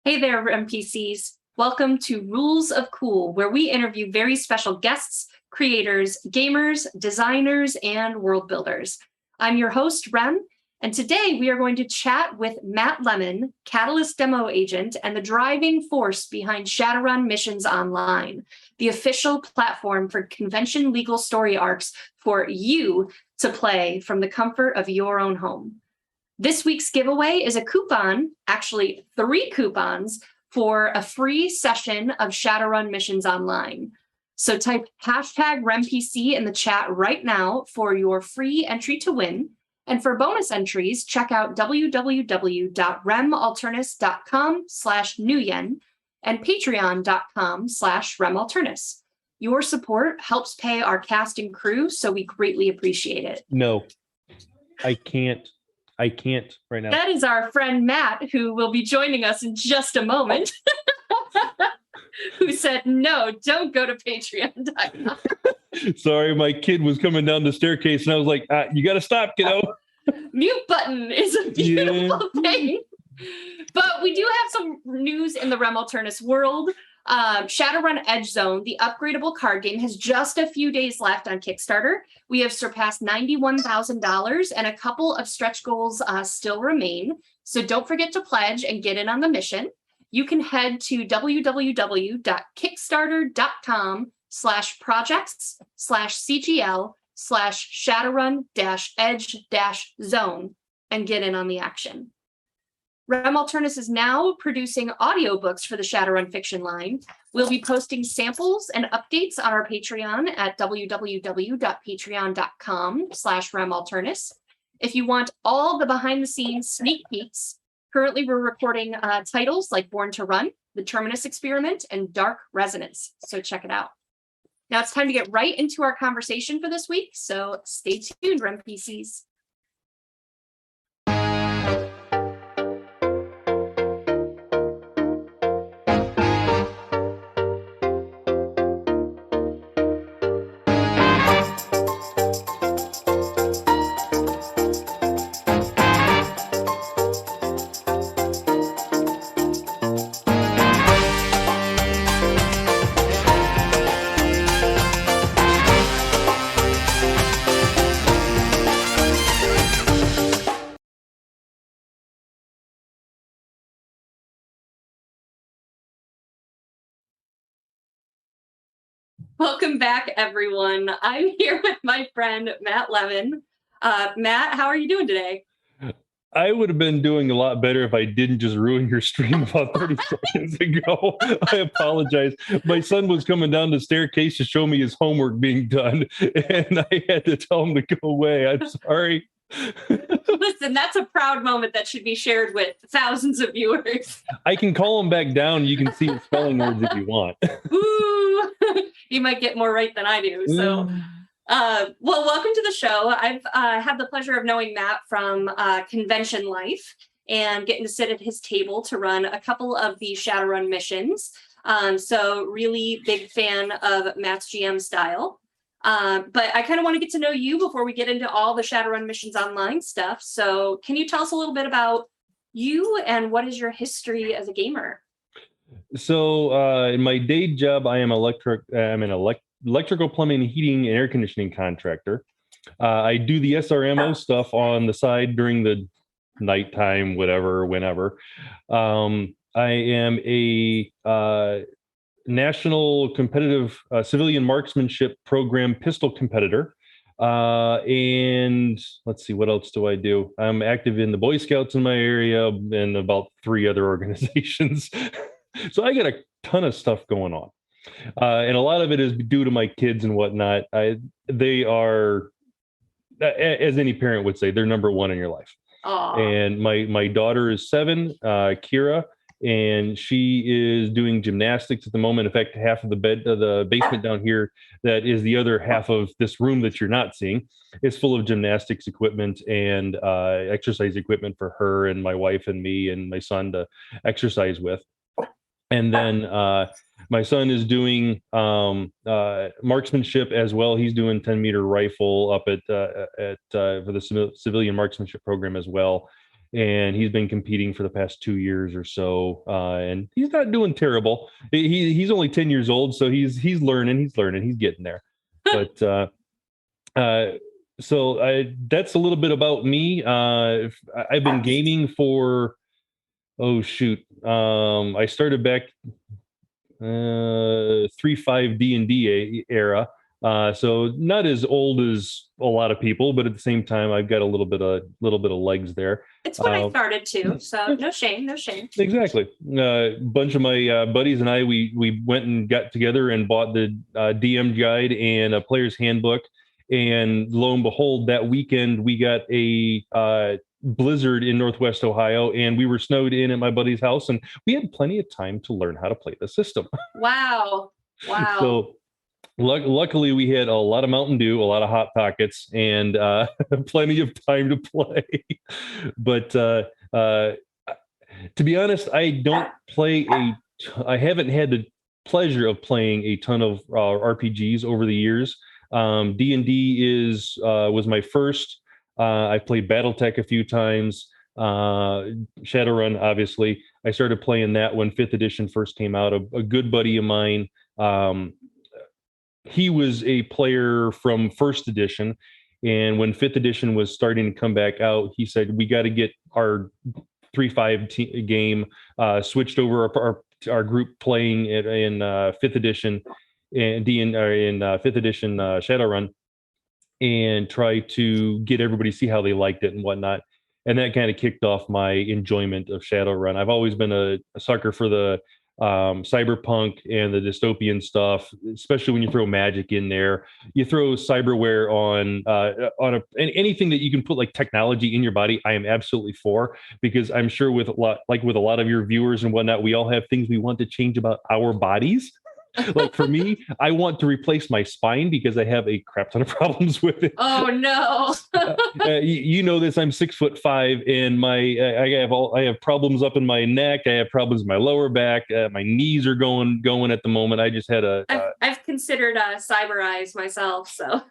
Hey there, NPCs. Welcome to Rules of Cool, where we interview very special guests, creators, gamers, designers, and world builders. I'm your host, Rem, and today we are going to chat with Matt Lemon, Catalyst Demo Agent, and the driving force behind Shadowrun Missions Online, the official platform for convention legal story arcs for you to play from the comfort of your own home. This week's giveaway is a coupon, actually 3 coupons, for a free session of Shadowrun Missions Online. So type hashtag RemPC in the chat right now for your free entry to win. And for bonus entries, check out www.remalternus.com/nuyen and patreon.com/remalternus. Your support helps pay our cast and crew, so we greatly appreciate it. No, I can't right now. That is our friend Matt, who will be joining us in just a moment, who said, no, don't go to Patreon.com. Sorry, my kid was coming down the staircase and I was like, you got to stop, kiddo. Mute button is a beautiful thing. But we do have some news in the Rem Alternus world. Shadowrun Edge Zone, the upgradable card game, has just a few days left on Kickstarter. We have surpassed $91,000 and a couple of stretch goals still remain. So don't forget to pledge and get in on the mission. You can head to www.kickstarter.com/projects/CGL/Shadowrun-Edge-Zone and get in on the action. Rem Alternus is now producing audiobooks for the Shadowrun fiction line. We'll be posting samples and updates on our Patreon at www.patreon.com/remalternus. If you want all the behind-the-scenes sneak peeks, currently we're recording titles like Born to Run, The Terminus Experiment, and Dark Resonance, so check it out. Now it's time to get right into our conversation for this week, so stay tuned, Rem PCs. Welcome back, everyone. I'm here with my friend, Matt Lemon. Matt, how are you doing today? I would have been doing a lot better if I didn't just ruin your stream about 30 seconds ago. I apologize. My son was coming down the staircase to show me his homework being done, and I had to tell him to go away. I'm sorry. Listen, that's a proud moment that should be shared with thousands of viewers. I can call him back down. You can see his spelling words if you want. Ooh, you might get more right than I do. So, well, welcome to the show. I've had the pleasure of knowing Matt from convention life and getting to sit at his table to run a couple of the Shadowrun missions. So really big fan of Matt's GM style. But I kind of want to get to know you before we get into all the Shadowrun Missions Online stuff. So can you tell us a little bit about you and what is your history as a gamer? So in my day job, I'm an electrical plumbing, heating, and air conditioning contractor. I do the SRMO stuff on the side during the nighttime, whenever. I am a national competitive civilian marksmanship program pistol competitor. And let's see, what else do I do? I'm active in the Boy Scouts in my area and about 3 other organizations. So I got a ton of stuff going on. And a lot of it is due to my kids and whatnot. They are, as any parent would say, they're number one in your life. Aww. And my daughter is 7, Kira, and she is doing gymnastics at the moment. In fact, half of the basement down here, that is the other half of this room that you're not seeing, is full of gymnastics equipment and exercise equipment for her and my wife and me and my son to exercise with. And then my son is doing marksmanship as well. He's doing 10-meter rifle up at for the civilian marksmanship program as well. and he's been competing for the past 2 years or so, and he's not doing terrible. He's only 10 years old, so he's learning, he's getting there. But that's a little bit about me. I've been gaming for, oh shoot, I started back 3.5 D&D era. So not as old as a lot of people, but at the same time, I've got a little bit of legs there. It's when I started too, so no shame, no shame. Exactly. A bunch of my buddies and I, we went and got together and bought the DM guide and a player's handbook. And lo and behold, that weekend we got a blizzard in Northwest Ohio, and we were snowed in at my buddy's house, and we had plenty of time to learn how to play the system. Wow. So luckily we had a lot of Mountain Dew, a lot of Hot Pockets, and plenty of time to play. But to be honest, I haven't had the pleasure of playing a ton of RPGs over the years. D&D was my first. I played BattleTech a few times. Shadowrun, obviously. I started playing that when 5th edition first came out. A good buddy of mine, he was a player from 1st edition. And when 5th edition was starting to come back out, he said, we got to get our 3.5 game switched over, our group playing it in 5th edition and in 5th edition Shadowrun, and try to get everybody to see how they liked it and whatnot. And that kind of kicked off my enjoyment of Shadowrun. I've always been a sucker for the cyberpunk and the dystopian stuff, especially when you throw magic in there. You throw cyberware on anything that you can put like technology in your body. I am absolutely for, because I'm sure with a lot of your viewers and whatnot, we all have things we want to change about our bodies. Like for me, I want to replace my spine because I have a crap ton of problems with it. Oh no! You know this. I'm 6'5", and I have problems up in my neck. I have problems in my lower back. My knees are going at the moment. I just had I've considered cyber eyes myself. So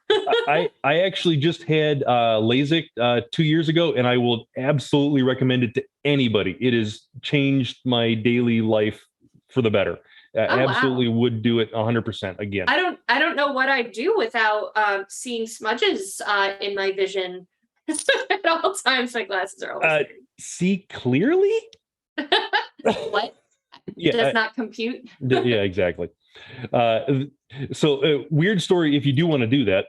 I actually just had LASIK 2 years ago, and I will absolutely recommend it to anybody. It has changed my daily life for the better. Absolutely wow. Would do it 100% again. I don't know what I'd do without seeing smudges in my vision at all times. My glasses are always see clearly. What? Yeah, does not compute. Yeah, exactly. So weird story. If you do want to do that,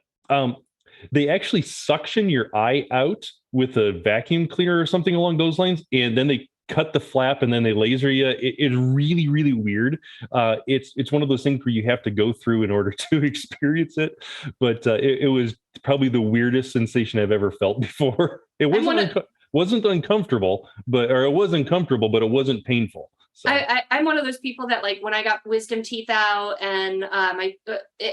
they actually suction your eye out with a vacuum cleaner or something along those lines, and then they cut the flap and then they laser you. It's really, really weird. It's one of those things where you have to go through in order to Experience it. But it was probably the weirdest sensation I've ever felt before. It wasn't uncomfortable, but it wasn't painful. So. I'm one of those people that, like, when I got wisdom teeth out and my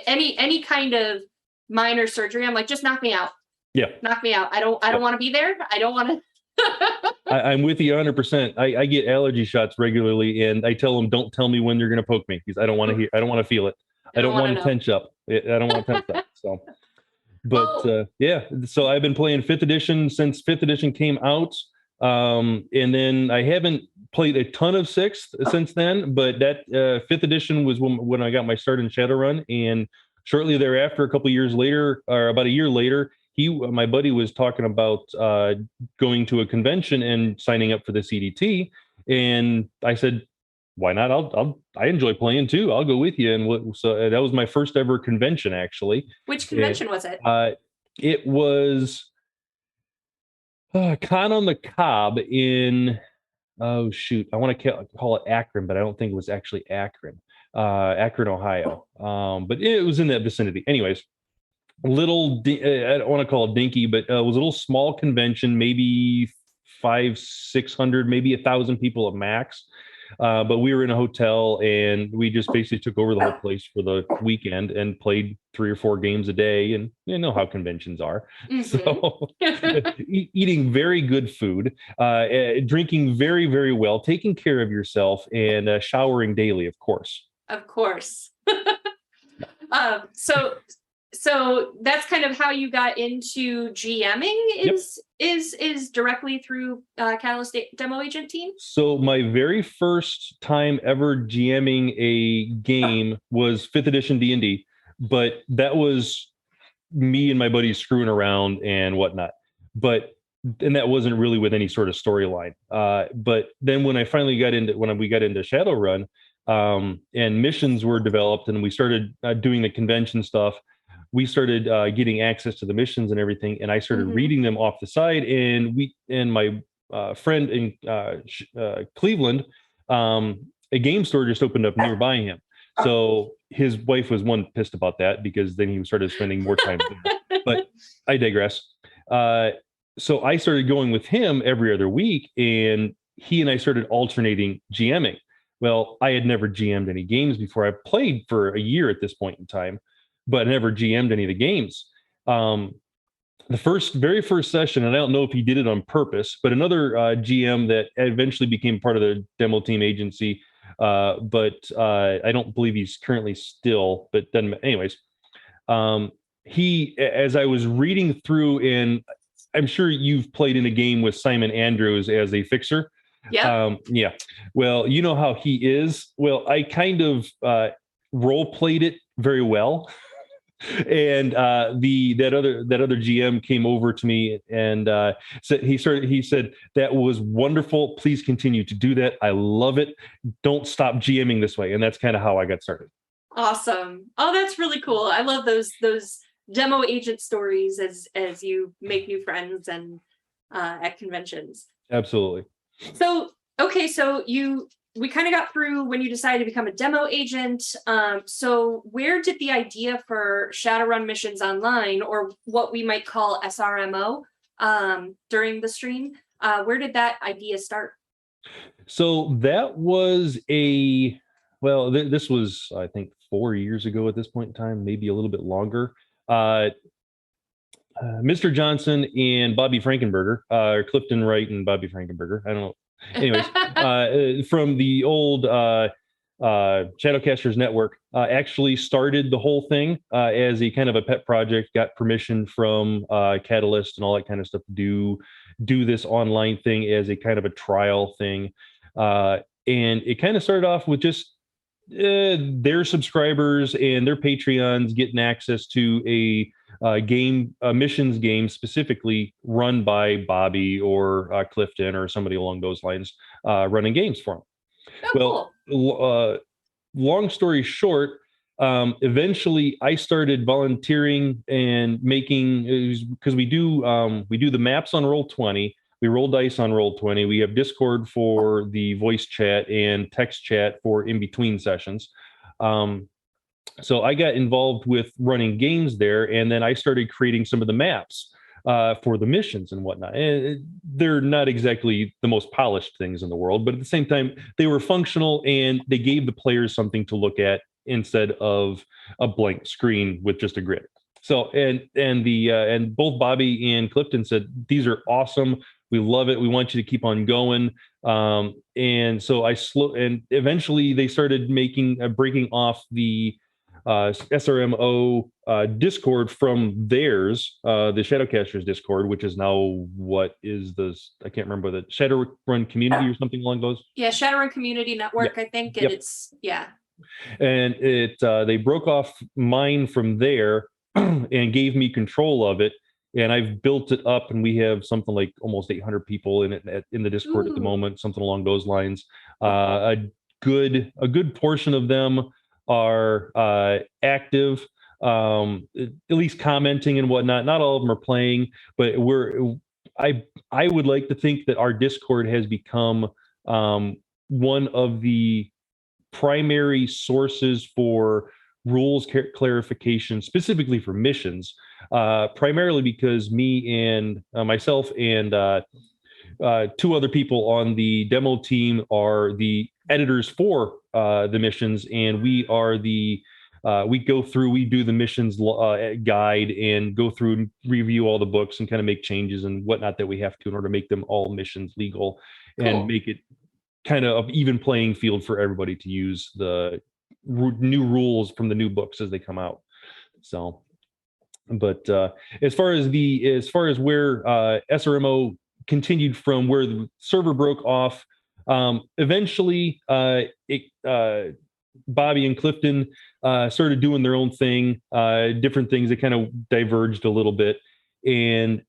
any kind of minor surgery, I'm like, just knock me out. Yeah, knock me out. I don't want to be there. I don't want to. I'm with you 100%. I get allergy shots regularly, and I tell them, don't tell me when you're going to poke me, because I don't want to hear. I don't want to feel it. I don't want to tense up. I don't want to tense up. So, but yeah. So I've been playing 5th edition since 5th edition came out, and then I haven't played a ton of 6th since then. But that 5th edition was when I got my start in Shadowrun, and shortly thereafter, a couple years later, or about a year later, my buddy was talking about going to a convention and signing up for the CDT, and I said, "Why not? I enjoy playing too. I'll go with you." And so that was my first ever convention, actually. Which convention was it? It was Con on the Cob in, oh shoot, I want to call it Akron, but I don't think it was actually Akron, Ohio. But it was in that vicinity. Anyways. I don't want to call it dinky, but it was a little small convention, maybe 500-600, maybe 1,000 people at max. But we were in a hotel, and we just basically took over the whole place for the weekend and played 3 or 4 games a day. And you know how conventions are. Mm-hmm. So eating very good food, drinking very, very well, taking care of yourself, and showering daily, of course. Of course. So that's kind of how you got into GMing is directly through Catalyst Demo Agent team? So my very first time ever GMing a game was 5th edition D&D, but that was me and my buddies screwing around and whatnot. And that wasn't really with any sort of storyline. But then when we got into Shadowrun, and missions were developed, and we started doing the convention stuff, we started getting access to the missions and everything, and I started reading them off the side. And my friend in Cleveland, a game store just opened up nearby him. So his wife was pissed about that, because then he started spending more time there. But I digress. So I started going with him every other week, and he and I started alternating GMing. Well, I had never GM'd any games before. I played for a year at this point in time, but never GM'd any of the games. The very first session, and I don't know if he did it on purpose, but another GM that eventually became part of the demo team agency, but I don't believe he's currently still, but then anyways, as I was reading through, and I'm sure you've played in a game with Simon Andrews as a fixer. Yeah. Yeah. Well, you know how he is. Well, I kind of role played it very well. And that other GM came over to me and he said, "That was wonderful. Please continue to do that. I love it. Don't stop GMing this way." And that's kind of how I got started. Awesome. Oh, that's really cool. I love those demo agent stories as you make new friends and at conventions. Absolutely. So okay, so we kind of got through when you decided to become a demo agent. So where did the idea for Shadowrun missions online, or what we might call SRMO, during the stream, where did that idea start? So that was this was, I think, 4 years ago at this point in time, maybe a little bit longer. Mr. Johnson and Bobby Frankenberger, or Clifton Wright and Bobby Frankenberger, I don't know. Anyways, from the old Shadowcasters Network, actually started the whole thing as a kind of a pet project, got permission from Catalyst and all that kind of stuff to do this online thing as a kind of a trial thing. And it kind of started off with just their subscribers and their Patreons getting access to a missions game specifically run by Bobby or Clifton or somebody along those lines, running games for them. Oh, well, long story short, eventually I started volunteering and making, because we do the maps on Roll20. We roll dice on Roll20. We have Discord for the voice chat and text chat for in between sessions. So I got involved with running games there, and then I started creating some of the maps for the missions and whatnot. And they're not exactly the most polished things in the world, but at the same time, they were functional and they gave the players something to look at instead of a blank screen with just a grid. So and both Bobby and Clifton said, "These are awesome. We love it. We want you to keep on going." And so and eventually they started breaking off the SRMO Discord from theirs, the Shadowcasters Discord, which is now I can't remember, the Shadowrun community or something along those. Yeah, Shadowrun Community Network, I think, and it's And they broke off mine from there and gave me control of it. And I've built it up, and we have something like almost 800 people in it in the Discord at the moment, something along those lines. A good portion of them are active, at least commenting and whatnot. Not all of them are playing, but I would like to think that our Discord has become one of the primary sources for rules clarification, specifically for missions, primarily because me and myself and two other people on the demo team are the editors for the missions, and we are we do the missions guide and go through and review all the books and kind of make changes and whatnot that we have to in order to make them all missions legal. Cool. And make it kind of even playing field for everybody to use the new rules from the new books as they come out. So But as far as where SRMO continued from where the server broke off, eventually Bobby and Clifton started doing their own thing, different things that kind of diverged a little bit, and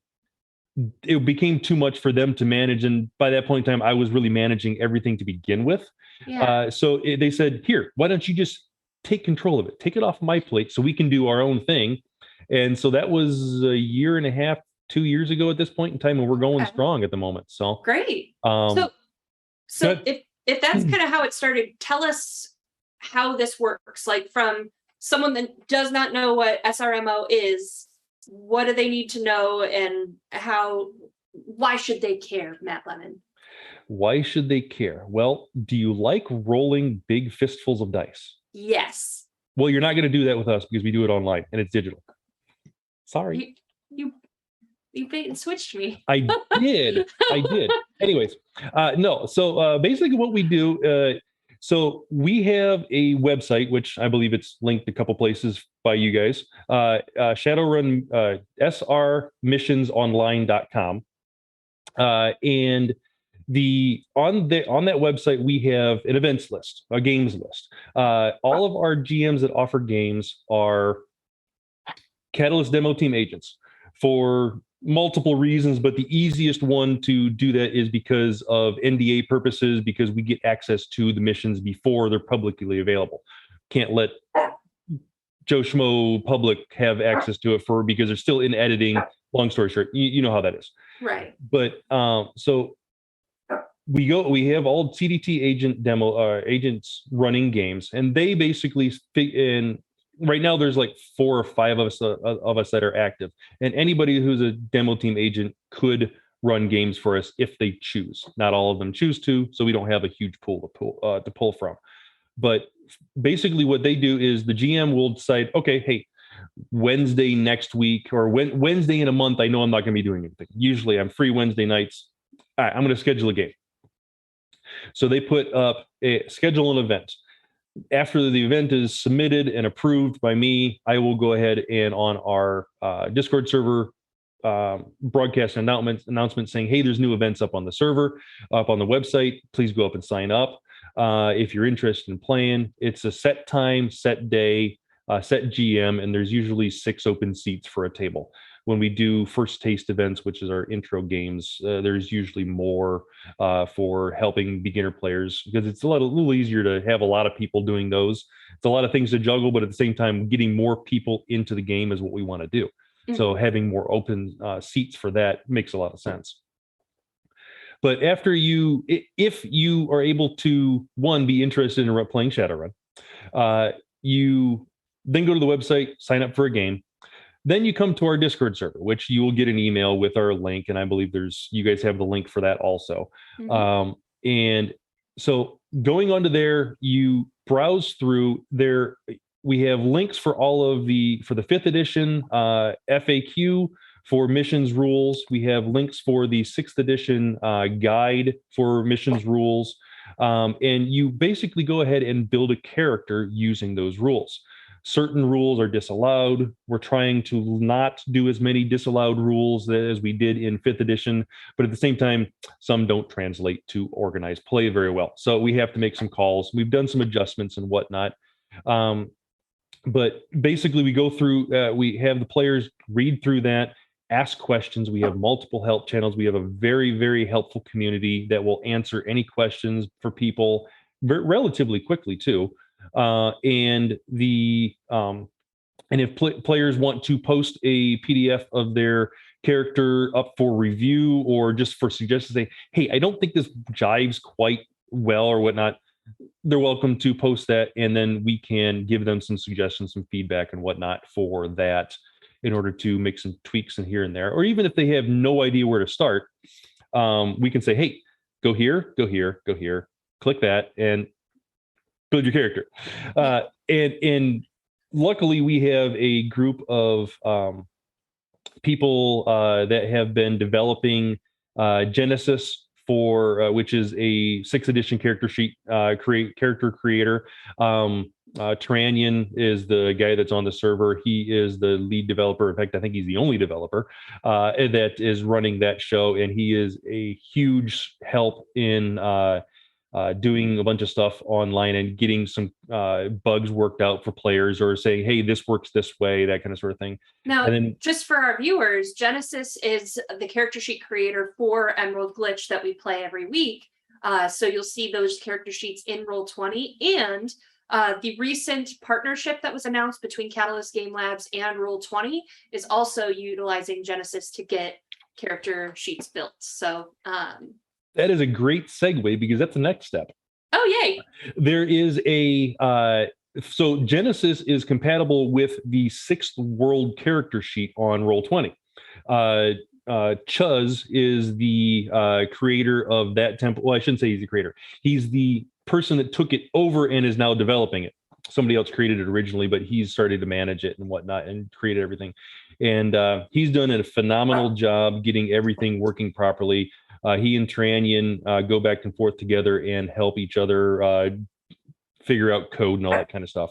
it became too much for them to manage. And by that point in time, I was really managing everything to begin with. Yeah. So they said, "Here, why don't you just take control of it? Take it off my plate, so we can do our own thing." And so that was a year and a half, 2 years ago at this point in time, and we're going Okay. strong at the moment. So Great. um, So good. if that's kind of how it started, tell us how this works. Like from someone that does not know what SRMO is, what do they need to know, and why should they care, Matt Lemon? Why should they care? Well, do you like rolling big fistfuls of dice? Yes. Well, you're not going to do that with us because we do it online and it's digital. Sorry. You bait and switched me. I did. I did. Anyways, no. So basically, what we do, so we have a website, which I believe it's linked a couple places by you guys. Shadowrun, srmissionsonline.com, and on that website we have an events list, a games list. All of our GMs that offer games are Catalyst demo team agents for multiple reasons, but the easiest one to do that is because of NDA purposes, because we get access to the missions before they're publicly available. Can't let Joe Schmo public have access to it because they're still in editing. Long story short, you know how that is. Right. But so we have all CDT agents running games, and they basically in right now there's like 4 or 5 of us that are active, and anybody who's a demo team agent could run games for us if they choose. Not all of them choose to, so we don't have a huge pool to pull from. But basically what they do is the GM will decide, okay, hey, Wednesday next week or Wednesday in a month, I know I'm not going to be doing anything. Usually I'm free Wednesday nights. All right, I'm going to schedule a game. So they put up schedule an event. After the event is submitted and approved by me, I will go ahead and on our Discord server broadcast an announcement saying, hey, there's new events up on the server, up on the website. Please go up and sign up. If you're interested in playing, it's a set time, set day, set GM, and there's usually 6 open seats for a table. When we do first taste events, which is our intro games, there's usually more for helping beginner players because it's a little easier to have a lot of people doing those. It's a lot of things to juggle, but at the same time, getting more people into the game is what we want to do. Mm-hmm. So having more open seats for that makes a lot of sense. But if you are able to, one, be interested in playing Shadowrun, you then go to the website, sign up for a game. Then you come to our Discord server, which you will get an email with our link. And I believe you guys have the link for that also. Mm-hmm. And so going onto there, you browse through there. We have links for for the 5th edition FAQ for missions rules. We have links for the 6th edition guide for missions rules. And you basically go ahead and build a character using those rules. Certain rules are disallowed. We're trying to not do as many disallowed rules as we did in 5th edition, but at the same time, some don't translate to organized play very well. So we have to make some calls. We've done some adjustments and whatnot. But basically, we go through, we have the players read through that, ask questions. We have multiple help channels. We have a very, very helpful community that will answer any questions for people relatively quickly, too. And if players want to post a PDF of their character up for review or just for suggestions, say, hey, I don't think this jives quite well or whatnot, they're welcome to post that, and then we can give them some suggestions, some feedback and whatnot for that in order to make some tweaks in here and there. Or even if they have no idea where to start, we can say, hey, go here, go here, go here, click that, and build your character. And luckily we have a group of people that have been developing Genesis for which is a 6th edition character sheet character creator. Tranyan is the guy that's on the server. He is the lead developer. In fact, I think he's the only developer that is running that show, and he is a huge help in doing a bunch of stuff online and getting some bugs worked out for players, or saying, hey, this works this way, that kind of sort of thing. Now, and then, just for our viewers, Genesis is the character sheet creator for Emerald Glitch that we play every week. So you'll see those character sheets in Roll20, and the recent partnership that was announced between Catalyst Game Labs and Roll20 is also utilizing Genesis to get character sheets built. So that is a great segue, because that's the next step. Oh, yay. There is so Genesis is compatible with the 6th world character sheet on Roll20. Chuz is the creator of that template. Well, I shouldn't say he's the creator. He's the person that took it over and is now developing it. Somebody else created it originally, but he's started to manage it and whatnot and created everything. And he's done a phenomenal job getting everything working properly. He and Tranyan go back and forth together and help each other figure out code and all that kind of stuff.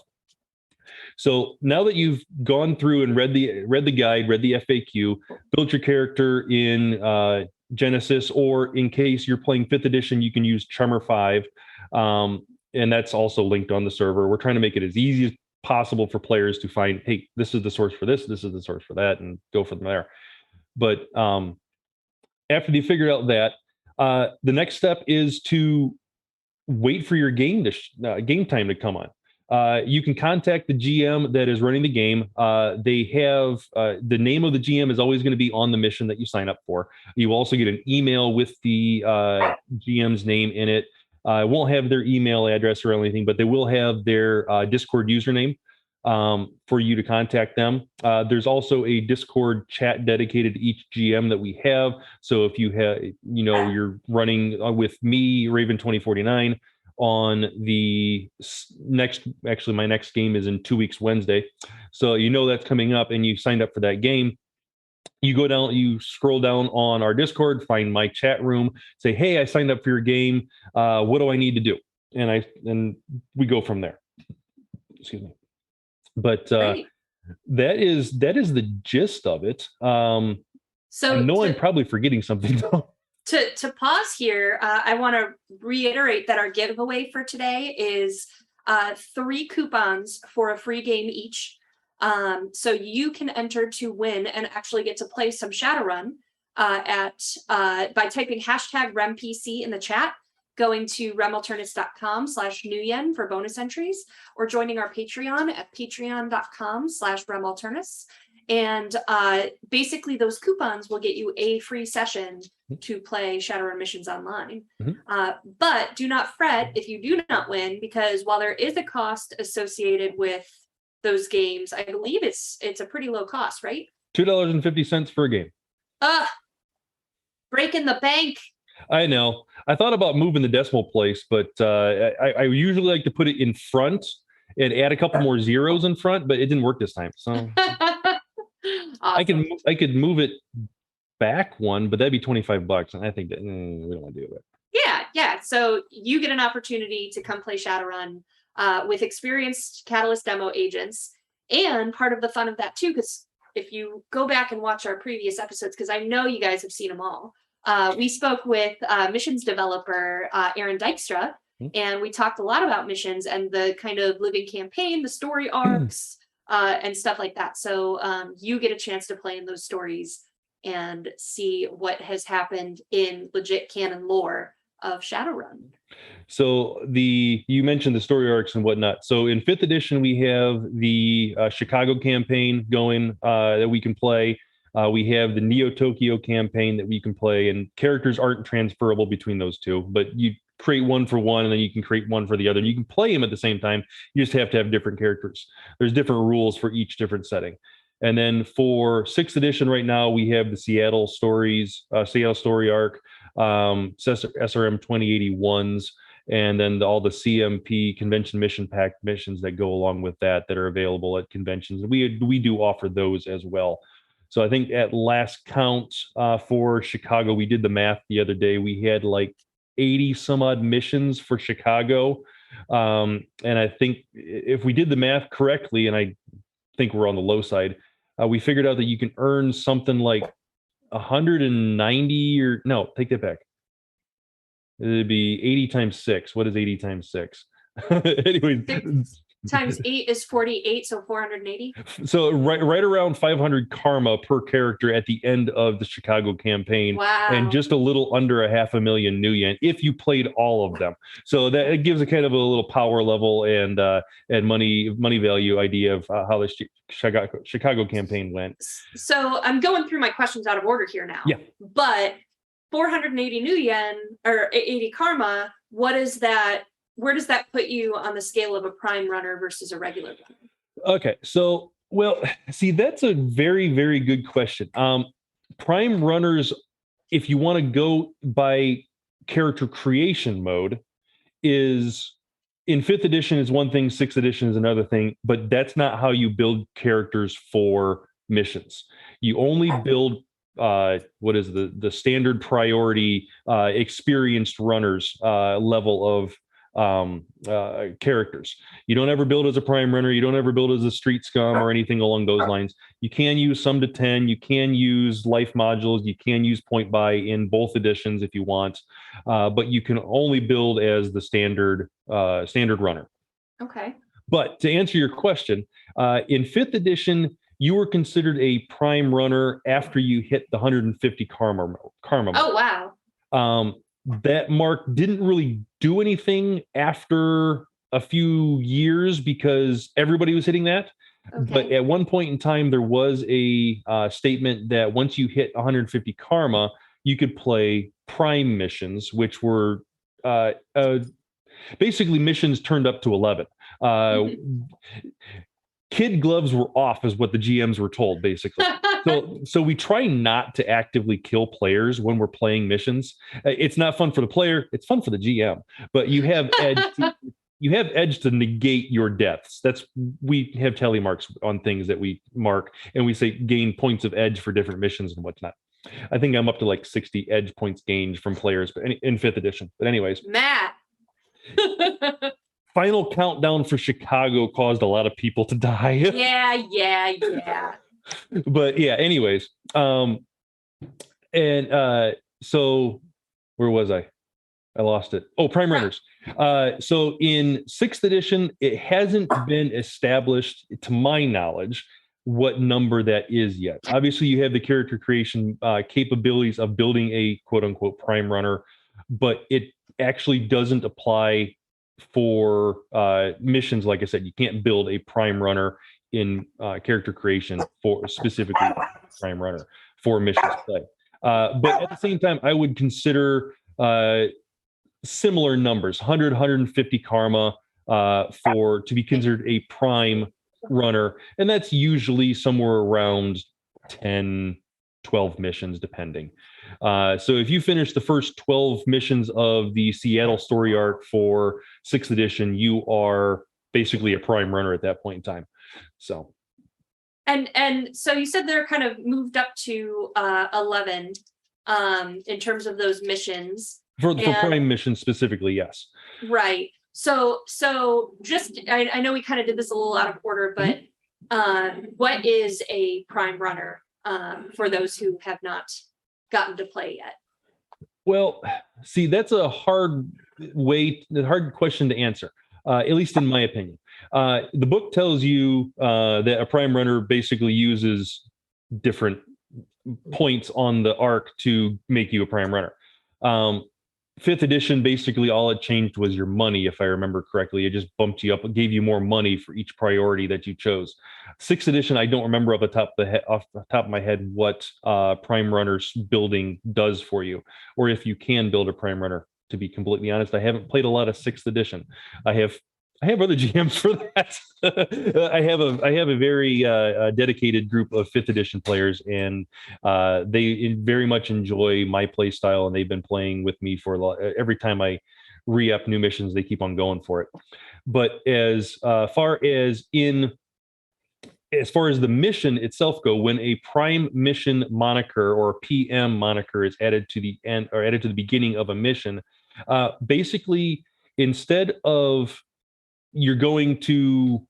So now that you've gone through and read the guide, read the FAQ, built your character in Genesis, or in case you're playing 5th edition, you can use Charmer 5, and that's also linked on the server. We're trying to make it as easy as possible for players to find, hey, this is the source for this is the source for that, and go from there. But after you figure out that, the next step is to wait for your game time to come on. You can contact the GM that is running the game. They have the name of the GM is always going to be on the mission that you sign up for. You also get an email with the GM's name in it. It won't have their email address or anything, but they will have their Discord username for you to contact them. There's also a Discord chat dedicated to each GM that we have. So if you have, you're running with me, Raven 2049, on the my next game is in 2 weeks, Wednesday. So that's coming up, and you signed up for that game. You go down, you scroll down on our Discord, find my chat room, say, hey, I signed up for your game. What do I need to do? And we go from there. Excuse me. But that is the gist of it. So I know I'm probably forgetting something though. To pause here, I want to reiterate that our giveaway for today is 3 coupons for a free game each. So you can enter to win and actually get to play some Shadowrun by typing #RemPC in the chat, going to remalternus.com/Nuyen for bonus entries, or joining our Patreon at patreon.com/remalternus. And basically those coupons will get you a free session to play Shadowrun missions online. But do not fret if you do not win, because while there is a cost associated with those games, I believe it's a pretty low cost, right? $2.50 for a game. Breaking the bank. I know. I thought about moving the decimal place, but I usually like to put it in front and add a couple more zeros in front, but it didn't work this time. So awesome. I could move it back one, but that'd be $25, and I think that we don't want to do it. Yeah. So you get an opportunity to come play Shadowrun with experienced Catalyst demo agents, and part of the fun of that too, because if you go back and watch our previous episodes, because I know you guys have seen them all, we spoke with missions developer Aaron Dykstra, and we talked a lot about missions and the kind of living campaign, the story arcs, and stuff like that. So you get a chance to play in those stories and see what has happened in legit canon lore of Shadowrun. So you mentioned the story arcs and whatnot. So in 5th edition, we have the Chicago campaign going that we can play. We have the Neo Tokyo campaign that we can play, and characters aren't transferable between those two, but you create one for one, and then you can create one for the other. You can play them at the same time. You just have to have different characters. There's different rules for each different setting. And then for 6th edition right now, we have the Seattle story arc, SRM 2081s, and then all the CMP convention mission pack missions that go along with that are available at conventions. We do offer those as well. So I think at last count for Chicago, we did the math the other day. We had like 80 some odd missions for Chicago. And I think if we did the math correctly, and I think we're on the low side, we figured out that you can earn something like 190 or no, take that back. It'd be 80 times 6. What is 80 times 6? Anyway, times 8 is 48, so 480. So right around 500 karma per character at the end of the Chicago campaign. Wow. And just a little under a 500,000 new yen if you played all of them. So that it gives a kind of a little power level and money value idea of how the Chicago campaign went. So I'm going through my questions out of order here now. Yeah. But 480 new yen or 80 karma, what is that? Where does that put you on the scale of a prime runner versus a regular runner? Okay, so well, see, that's a very, very good question. Prime runners, if you want to go by character creation mode, is in 5th edition is one thing, 6th edition is another thing, but that's not how you build characters for missions. You only build what is the standard priority experienced runners level of characters. You don't ever build as a prime runner. You don't ever build as a street scum or anything along those lines. You can use some to 10. You can use life modules. You can use point buy in both editions if you want, but you can only build as the standard runner. Okay. But to answer your question, in 5th edition, you were considered a prime runner after you hit the 150 karma. Oh, wow. That mark didn't really do anything after a few years because everybody was hitting that. Okay. But at one point in time, there was a statement that once you hit 150 karma, you could play prime missions, which were basically missions turned up to 11. Kid gloves were off is what the GMs were told, basically. So we try not to actively kill players when we're playing missions. It's not fun for the player. It's fun for the GM. But you have edge to negate your deaths. We have tally marks on things that we mark, and we say gain points of edge for different missions and whatnot. I think I'm up to like 60 edge points gained from players in 5th edition. But anyways. Matt. Final countdown for Chicago caused a lot of people to die. Yeah. But yeah, anyways. So where was I? I lost it. Oh, prime runners. So in 6th edition, it hasn't been established, to my knowledge, what number that is yet. Obviously, you have the character creation capabilities of building a quote unquote prime runner, but it actually doesn't apply for missions. Like I said, you can't build a prime runner in character creation for specifically prime runner for missions play. But at the same time, I would consider similar numbers, 100, 150 karma to be considered a prime runner. And that's usually somewhere around 10, 12 missions, depending. So if you finish the first 12 missions of the Seattle story arc for 6th edition, you are basically a prime runner at that point in time. So. And so you said they're kind of moved up to 11 in terms of those missions. For prime missions specifically, yes. Right. So just, I know we kind of did this a little out of order, but what is a prime runner for those who have not gotten to play yet? Well, see, that's a hard question to answer, at least in my opinion. The book tells you that a prime runner basically uses different points on the arc to make you a prime runner. 5th edition, basically all it changed was your money, if I remember correctly. It just bumped you up, it gave you more money for each priority that you chose. 6th edition, I don't remember off the top of my head what prime runners building does for you, or if you can build a prime runner. To be completely honest, I haven't played a lot of 6th edition. I have other GMs for that. I have a very dedicated group of 5th edition players, and they very much enjoy my play style, and they've been playing with me for every time I re-up new missions, they keep on going for it. But as far as the mission itself go, when a prime mission moniker or PM moniker is added to the end or added to the beginning of a mission, basically instead of you're going to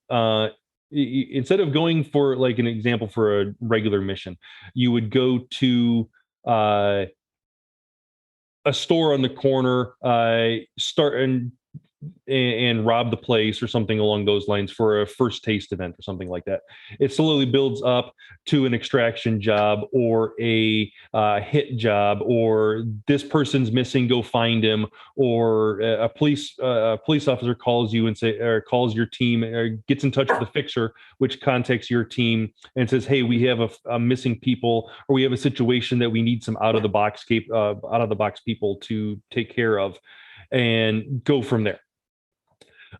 instead of going for, like, an example for a regular mission, you would go to a store on the corner, start and rob the place or something along those lines for a first taste event or something like that. It slowly builds up to an extraction job or a hit job, or this person's missing, go find him, or a police officer calls you and calls your team, or gets in touch with the fixer, which contacts your team and says, hey, we have a missing people, or we have a situation that we need some out of the box people to take care of, and go from there.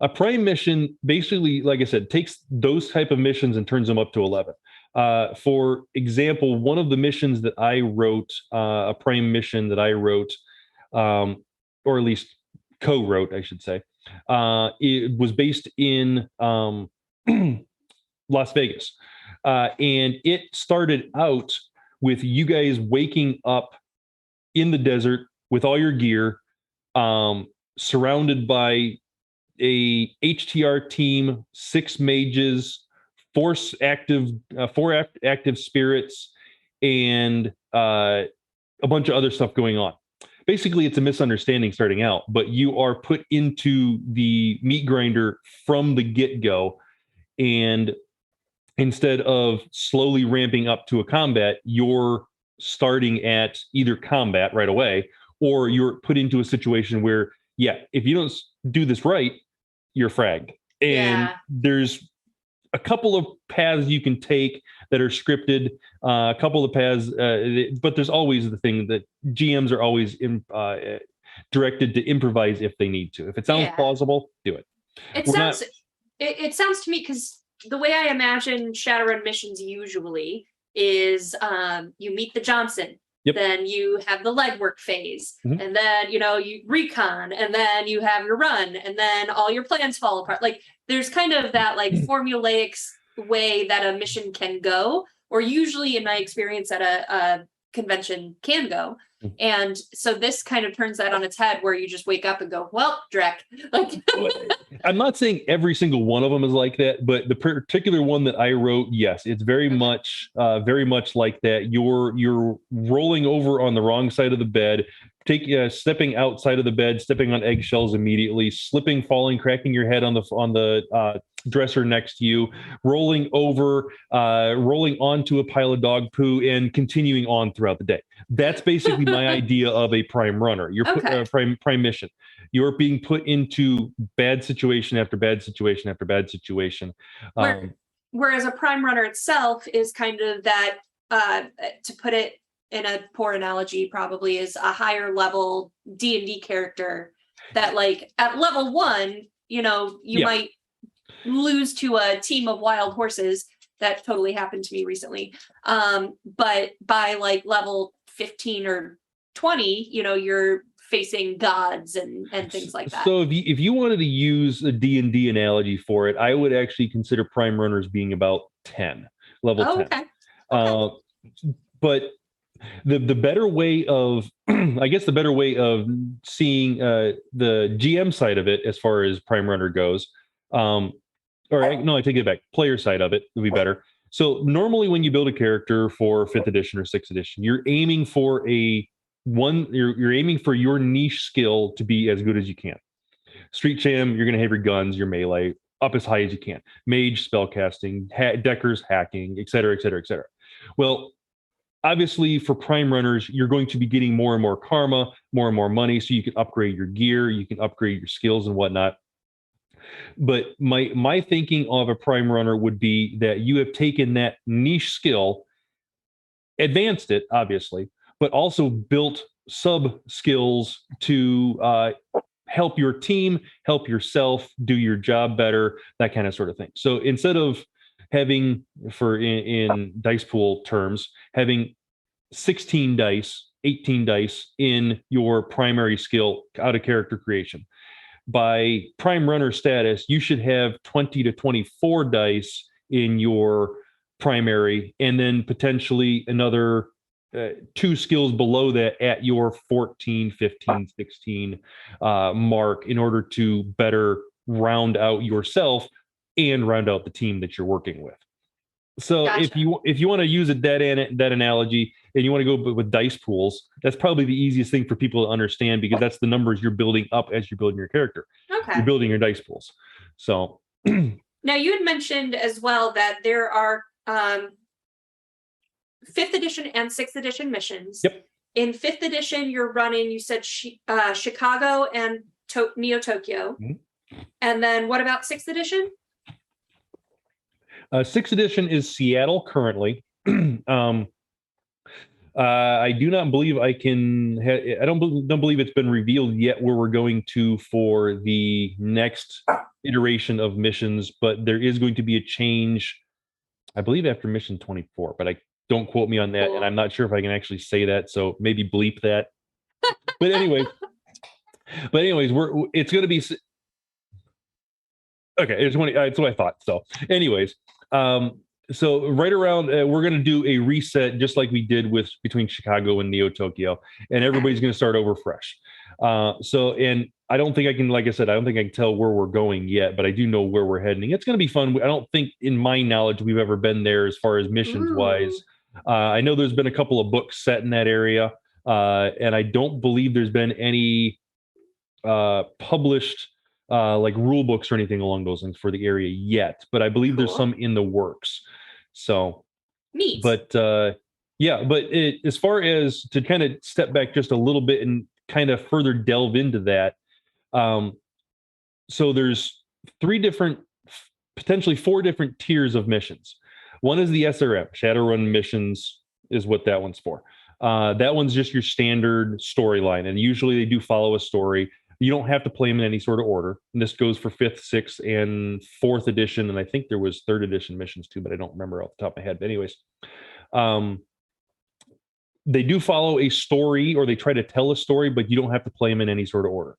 A prime mission basically, like I said, takes those type of missions and turns them up to 11. For example, one of the missions that I wrote, a prime mission that I wrote, or at least co-wrote, I should say, it was based in Las Vegas. And it started out with you guys waking up in the desert with all your gear, surrounded by a HTR team, 6 mages, 4 active spirits, and a bunch of other stuff going on. Basically, it's a misunderstanding starting out, but you are put into the meat grinder from the get-go, and instead of slowly ramping up to a combat, you're starting at either combat right away, or you're put into a situation where, yeah, if you don't do this right, you're fragged. And there's a couple of paths you can take that are scripted, a couple of paths, but there's always the thing that GMs are always directed to improvise if they need to. If it sounds plausible, do it. It sounds to me, because the way I imagine Shadowrun missions usually is you meet the Johnson. Yep. Then you have the legwork phase, and then you recon, and then you have your run, and then all your plans fall apart. Like, there's kind of that like formulaic way that a mission can go, or usually in my experience at a convention can go. And so this kind of turns that on its head, where you just wake up and go, well, Drek. Like, I'm not saying every single one of them is like that, but the particular one that I wrote, yes, it's very much like that. You're rolling over on the wrong side of the bed, stepping outside of the bed, stepping on eggshells immediately, slipping, falling, cracking your head on the dresser next to you, rolling over, rolling onto a pile of dog poo, and continuing on throughout the day. That's basically my idea of a prime runner. You're prime mission. You're being put into bad situation after bad situation after bad situation. Whereas a prime runner itself is kind of that, to put it in a poor analogy, probably is a higher level D&D character that, like, at level 1, you might lose to a team of wild horses. That totally happened to me recently. But by like level 15 or 20, you're facing gods and things like that. So if you wanted to use a D&D analogy for it, I would actually consider prime runners being about 10, level 10. Okay. But the better way of, I guess the better way of seeing the GM side of it as far as prime runner goes, I take it back. Player side of it would be better. So normally when you build a character for 5th edition or 6th edition, you're aiming for you're aiming for your niche skill to be as good as you can. Street Cham, you're going to have your guns, your melee up as high as you can. Mage, spellcasting, deckers, hacking, et cetera, et cetera, et cetera. Well, obviously for prime runners, you're going to be getting more and more karma, more and more money, so you can upgrade your gear, you can upgrade your skills and whatnot. But my thinking of a prime runner would be that you have taken that niche skill, advanced it, obviously, but also built sub skills to help your team, help yourself do your job better, that kind of sort of thing. So instead of having, in dice pool terms, having 16 dice, 18 dice in your primary skill out of character creation, by prime runner status, you should have 20 to 24 dice in your primary, and then potentially another two skills below that at your 14, 15, 16 mark in order to better round out yourself and round out the team that you're working with. So Gotcha. if you want to use that analogy and you want to go with dice pools, that's probably the easiest thing for people to understand because that's the numbers you're building up as you're building your character. Okay. You're building your dice pools. So now you had mentioned as well that there are 5th edition and 6th edition missions. Yep. In 5th edition, you're running, you said Chicago and Neo Tokyo. Mm-hmm. And then what about 6th edition? 6th edition is Seattle currently. I do not believe I can. I don't believe it's been revealed yet where we're going to for the next iteration of missions, but there is going to be a change, I believe, after mission 24. But don't quote me on that, and I'm not sure if I can actually say that. So maybe bleep that. But anyways, it's going to be okay. It's what I thought. So, anyways. So right around, we're going to do a reset just like we did with between Chicago and Neo Tokyo, and everybody's going to start over fresh. And I don't think I can, like I said, I don't think I can tell where we're going yet, but I do know where we're heading. It's going to be fun. I don't think, in my knowledge, we've ever been there as far as missions wise. I know there's been a couple of books set in that area, and I don't believe there's been any published like rule books or anything along those lines for the area yet, but I believe there's some in the works. So neat. But as far as to kind of step back just a little bit and kind of further delve into that, so there's potentially four different tiers of missions. One is the SRM, Shadowrun missions is what that one's for. That one's just your standard storyline, and usually they do follow a story. You don't have to play them in any sort of order. And this goes for 5th, 6th, and 4th edition. And I think there was 3rd edition missions too, but I don't remember off the top of my head. But anyways, they do follow a story, or they try to tell a story, but you don't have to play them in any sort of order.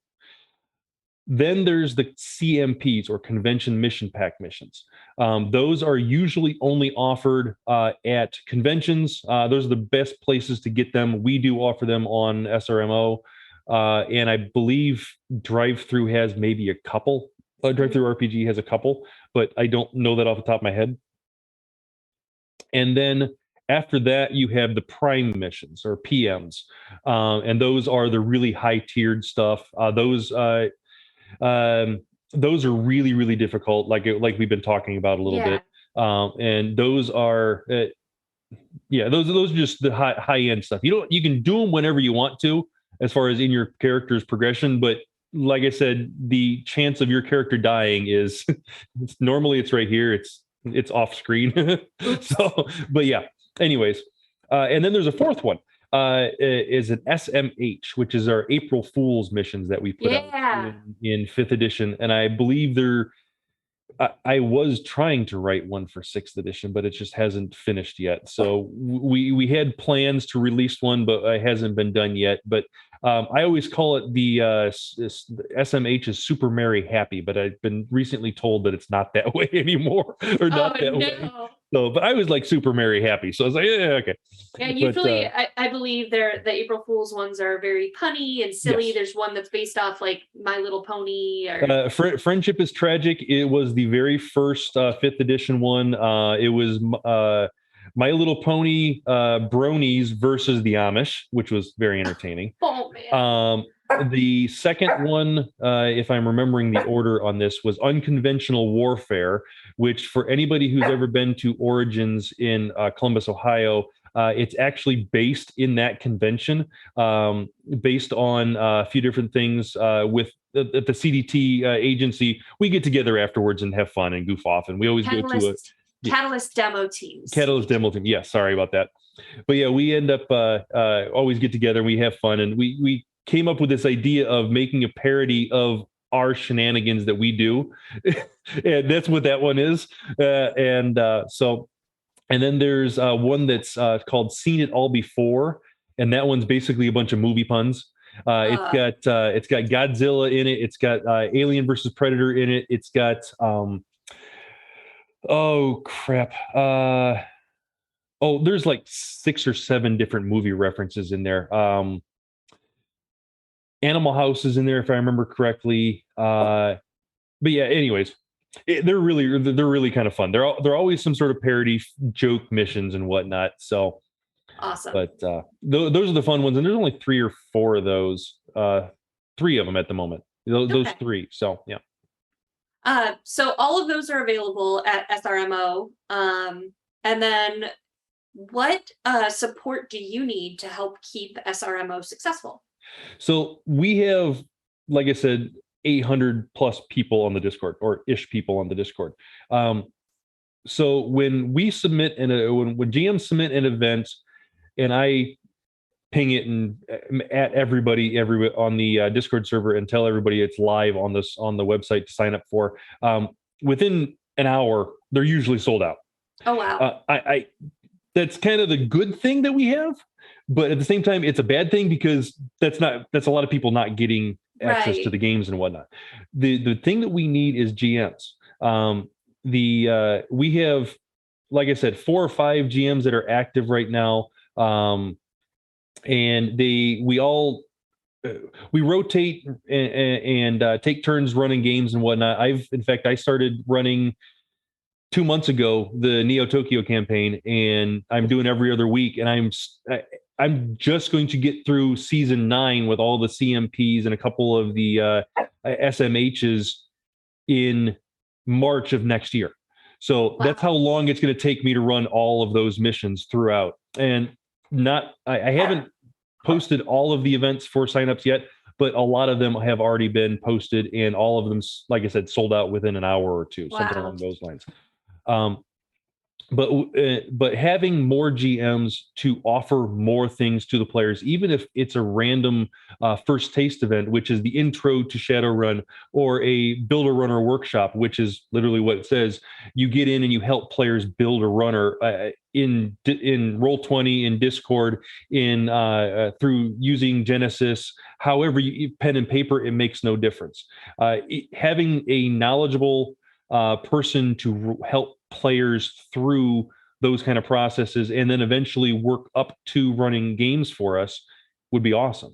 Then there's the CMPs, or Convention Mission Pack missions. Those are usually only offered at conventions. Those are the best places to get them. We do offer them on SRMO. And I believe Drive-Thru has maybe a couple. Drive-Thru RPG has a couple, but I don't know that off the top of my head. And then after that, you have the Prime missions, or PMs. And those are the really high-tiered stuff. Those are really, really difficult, like we've been talking about a little bit. And those are... those are just the high-end stuff. You can do them whenever you want to, as far as in your character's progression, but like I said, the chance of your character dying is normally it's right here. It's off screen. So, but yeah. Anyways, and then there's a fourth one. Is an SMH, which is our April Fool's missions that we put out in 5th edition, and I believe I was trying to write one for 6th edition, but it just hasn't finished yet. So we had plans to release one, but it hasn't been done yet. But I always call it the SMH is Super Mary Happy, but I've been recently told that it's not that way anymore, or not that way. So, but I was like Super Mary Happy, so I was like, yeah, okay. Yeah, usually I believe the April Fool's ones are very punny and silly. Yes. There's one that's based off like My Little Pony. Or... Friendship is Tragic. It was the very first 5th edition one. It was My Little Pony Bronies versus the Amish, which was very entertaining. Oh man. The second one, if I'm remembering the order on this, was Unconventional Warfare, which for anybody who's ever been to Origins in Columbus, Ohio, it's actually based in that convention, based on a few different things with the CDT agency. We get together afterwards and have fun and goof off, and we always go to a Catalyst demo teams. Catalyst demo team. Yeah, sorry about that. But yeah, we end up always get together and we have fun, and we came up with this idea of making a parody of our shenanigans that we do. And that's what that one is. And then there's one that's called Seen It All Before. And that one's basically a bunch of movie puns. It's got Godzilla in it. It's got Alien versus Predator in it. It's got, oh crap. Oh, there's like 6 or 7 different movie references in there. Animal House is in there if I remember correctly. But yeah, anyways, they're really kind of fun. They're always some sort of parody joke missions and whatnot. So, Awesome. but those are the fun ones, and there's only 3 or 4 of those. 3 of them at the moment. Those Okay. 3. So yeah. So all of those are available at SRMO. And then what support do you need to help keep SRMO successful? So we have, like I said, 800 plus people on the Discord, or ish people on the Discord. Um, so when we submit when GMs submit an event, and I ping it and at everybody on the Discord server and tell everybody it's live on the website to sign up for. Within an hour, they're usually sold out. Oh, wow. I That's kind of the good thing that we have, but at the same time, it's a bad thing because that's a lot of people not getting access to Right. the games and whatnot. The thing that we need is GMs. We have, like I said, 4 or 5 GMs that are active right now. And we all we rotate and take turns running games and whatnot. In fact, I started running 2 months ago the Neo Tokyo campaign, and I'm doing every other week, and I'm just going to get through season 9 with all the CMPs and a couple of the SMHs in March of next year. So that's how long it's going to take me to run all of those missions throughout. And I haven't posted all of the events for signups yet, but a lot of them have already been posted, and all of them, like I said, sold out within an hour or two, something Wow. along those lines. Um, but having more GMs to offer more things to the players, even if it's a random first taste event, which is the intro to Shadowrun, or a builder runner workshop, which is literally what it says. You get in and you help players build a runner in Roll20, in Discord, in through using Genesis. However, pen and paper, it makes no difference. Having a knowledgeable person to help players through those kind of processes and then eventually work up to running games for us would be awesome.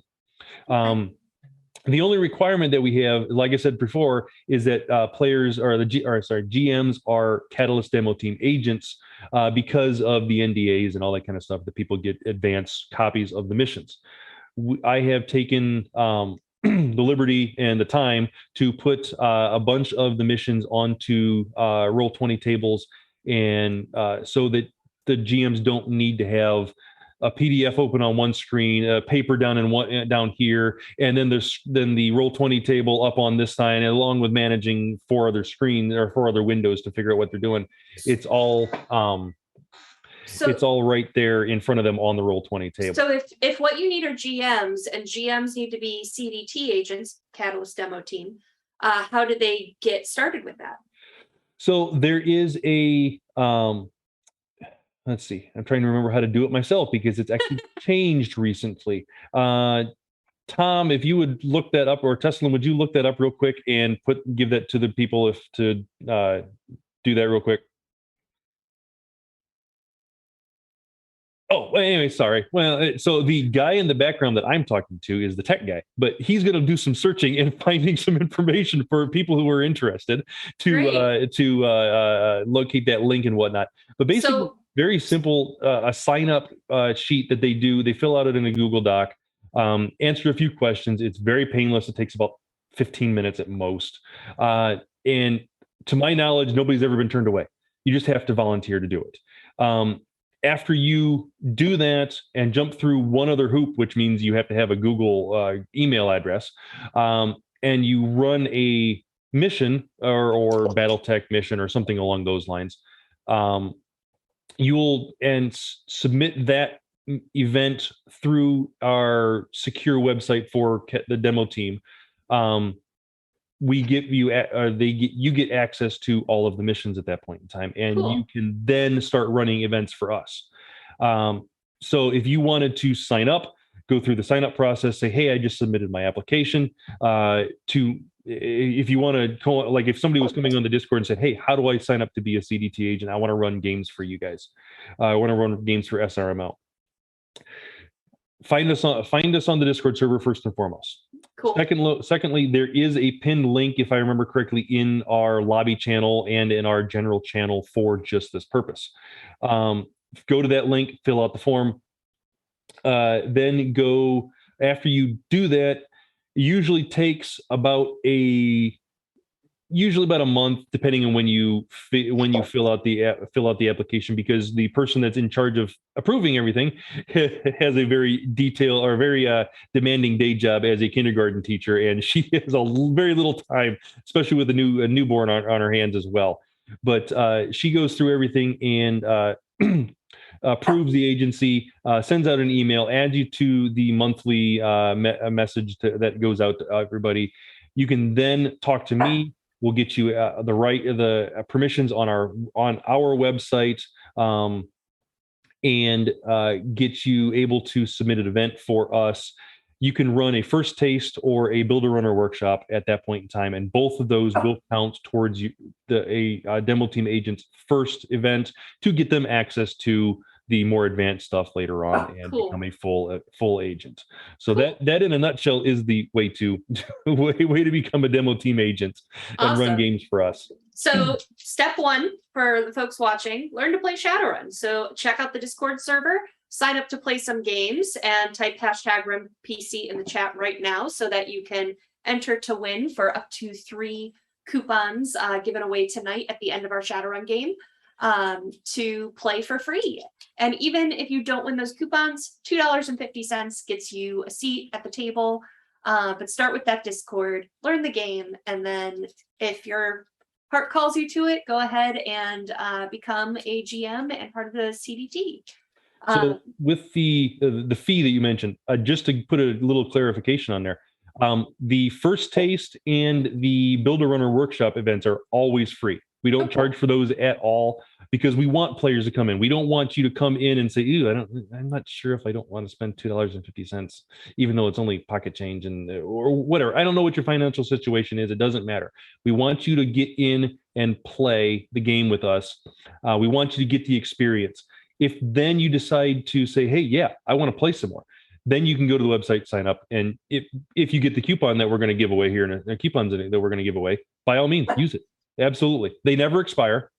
The only requirement that we have, like I said before, is that players or GMs are Catalyst demo team agents because of the NDAs and all that kind of stuff, that people get advance copies of the missions. I have taken the liberty and the time to put a bunch of the missions onto Roll20 tables, and so that the GMs don't need to have a PDF open on one screen, a paper down here, and then the Roll20 table up on this side, and along with managing 4 other screens or 4 other windows to figure out what they're doing. It's all right there in front of them on the Roll20 table. So if what you need are GMs, and GMs need to be CDT agents, Catalyst demo team, how do they get started with that? So there is a let's see. I'm trying to remember how to do it myself because it's actually changed recently. Tom, if you would look that up, or Tesla, would you look that up real quick and give that to the people to do that real quick? Oh, anyway, sorry. Well, so the guy in the background that I'm talking to is the tech guy, but he's going to do some searching and finding some information for people who are interested to locate that link and whatnot. But basically, very simple, a sign up sheet that they do. They fill out it in a Google Doc, answer a few questions. It's very painless. It takes about 15 minutes at most. And to my knowledge, nobody's ever been turned away. You just have to volunteer to do it. After you do that and jump through one other hoop, which means you have to have a Google email address, and you run a mission or BattleTech mission or something along those lines, you'll submit that event through our secure website for the demo team. We give you you get access to all of the missions at that point in time, and you can then start running events for us. So if you wanted to sign up, go through the sign up process, say, hey, I just submitted my application to if you want to call, like if somebody was coming on the Discord and said, hey, how do I sign up to be a CDT agent? I want to run games for you guys. I want to run games for SRML. Find us on the Discord server first and foremost. Cool. Secondly, there is a pinned link, if I remember correctly, in our lobby channel and in our general channel for just this purpose. Go to that link, fill out the form, then go. After you do that, it usually takes about a month, depending on when you fill out the application, because the person that's in charge of approving everything has a very detailed or very demanding day job as a kindergarten teacher, and she has very little time, especially with a newborn on her hands as well. But she goes through everything and approves the agency, sends out an email, adds you to the monthly message that goes out to everybody. You can then talk to me. We'll get you the permissions on our website, and get you able to submit an event for us. You can run a first taste or a builder runner workshop at that point in time, and both of those will count towards a demo team agent's first event to get them access to the more advanced stuff later on and become a full agent. So that in a nutshell is the way to become a demo team agent and run games for us. So step one for the folks watching, learn to play Shadowrun. So check out the Discord server, sign up to play some games, and type #RunPC in the chat right now so that you can enter to win for up to 3 coupons given away tonight at the end of our Shadowrun game to play for free. And even if you don't win those coupons, $2.50 gets you a seat at the table. But start with that Discord, learn the game, and then if your heart calls you to it, go ahead and become a GM and part of the CDT. So with the fee that you mentioned, just to put a little clarification on there, the first taste and the builder runner workshop events are always free. We don't charge for those at all because we want players to come in. We don't want you to come in and say, "Ew, I'm not sure if I don't want to spend $2.50, even though it's only pocket change or whatever." I don't know what your financial situation is. It doesn't matter. We want you to get in and play the game with us. We want you to get the experience. If then you decide to say, "Hey, yeah, I want to play some more," then you can go to the website, sign up, and if you get the coupon that we're going to give away here, and the coupons that we're going to give away, by all means, use it. Absolutely. They never expire.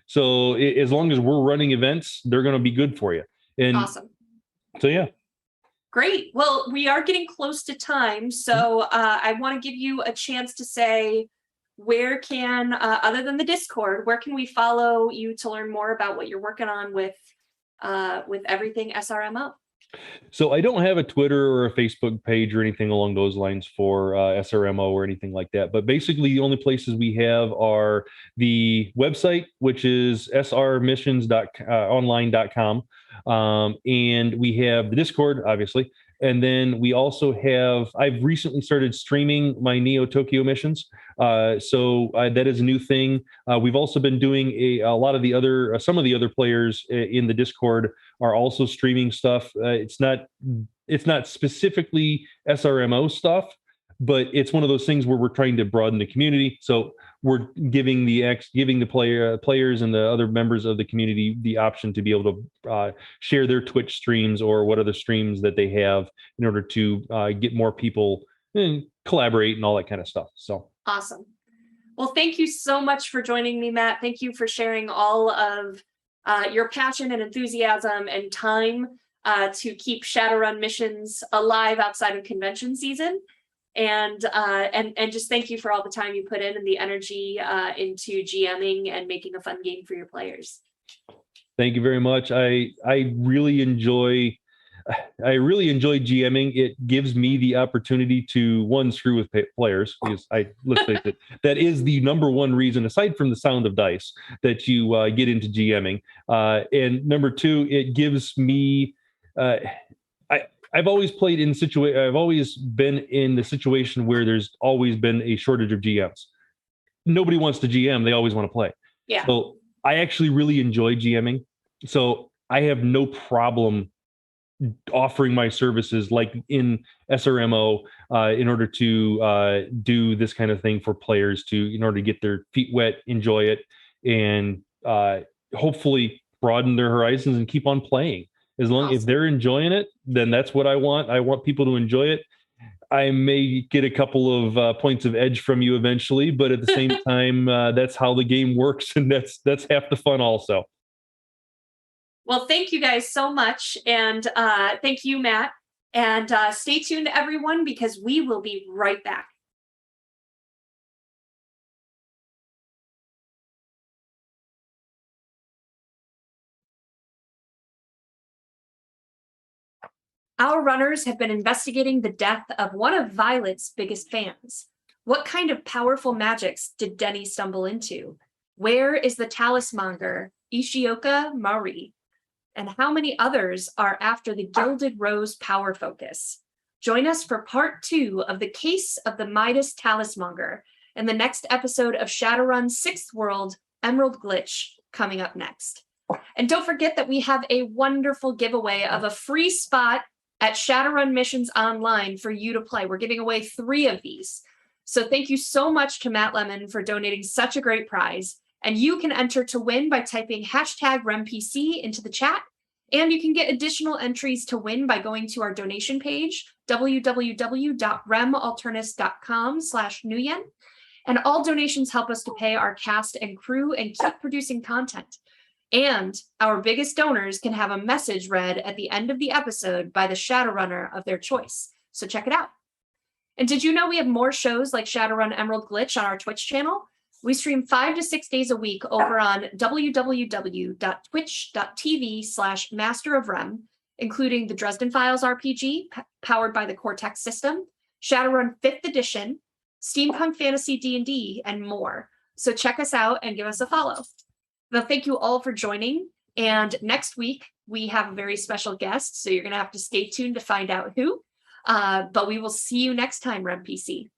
So as long as we're running events, they're going to be good for you. And awesome. So, yeah. Great. Well, we are getting close to time. So I want to give you a chance to say, where can, other than the Discord, where can we follow you to learn more about what you're working on with everything SRMO? So I don't have a Twitter or a Facebook page or anything along those lines for SRMO or anything like that. But basically, the only places we have are the website, which is srmissions.online.com. And we have the Discord, obviously. And then we also I've recently started streaming my Neo Tokyo missions. So that is a new thing. We've also been doing some of the other players in the Discord are also streaming stuff. It's not specifically SRMO stuff, but it's one of those things where we're trying to broaden the community. So we're giving the players and the other members of the community the option to be able to share their Twitch streams or what other streams that they have in order to get more people and collaborate and all that kind of stuff. So awesome. Well, thank you so much for joining me, Matt. Thank you for sharing all of your passion and enthusiasm and time to keep Shadowrun missions alive outside of convention season. And just thank you for all the time you put in and the energy into GMing and making a fun game for your players. Thank you very much. I really enjoy GMing. It gives me the opportunity to screw with players, because let's face it, that is the number one reason, aside from the sound of dice, that you get into GMing. And number two, it gives me. I've always been in the situation where there's always been a shortage of GMs. Nobody wants to GM; they always want to play. Yeah. So I actually really enjoy GMing. So I have no problem offering my services like in SRMO in order to do this kind of thing for players in order to get their feet wet, enjoy it, and hopefully broaden their horizons and keep on playing. As long if they're enjoying it, then that's what I want. I want people to enjoy it. I may get a couple of points of edge from you eventually, but at the same time, that's how the game works, and that's half the fun also. Well, thank you guys so much, and thank you, Matt. And stay tuned, everyone, because we will be right back. Our runners have been investigating the death of one of Violet's biggest fans. What kind of powerful magics did Denny stumble into? Where is the Talismonger, Ishioka Mari? And how many others are after the Gilded Rose power focus? Join us for part 2 of the case of the Midas Talismonger in the next episode of Shadowrun's 6th World, Emerald Glitch, coming up next. And don't forget that we have a wonderful giveaway of a free spot at Shadowrun Missions Online for you to play. We're giving away 3 of these. So thank you so much to Matt Lemon for donating such a great prize. And you can enter to win by typing #RemPC into the chat. And you can get additional entries to win by going to our donation page, www.remalternus.com/Nguyen. And all donations help us to pay our cast and crew and keep producing content. And our biggest donors can have a message read at the end of the episode by the Shadowrunner of their choice. So check it out. And did you know we have more shows like Shadowrun Emerald Glitch on our Twitch channel? We stream 5 to 6 days a week over on www.twitch.tv/masterofrem, including the Dresden Files RPG, powered by the Cortex system, Shadowrun 5th edition, Steampunk Fantasy D&D, and more. So check us out and give us a follow. Well, thank you all for joining. And next week, we have a very special guest, so you're going to have to stay tuned to find out who. But we will see you next time, RemPC.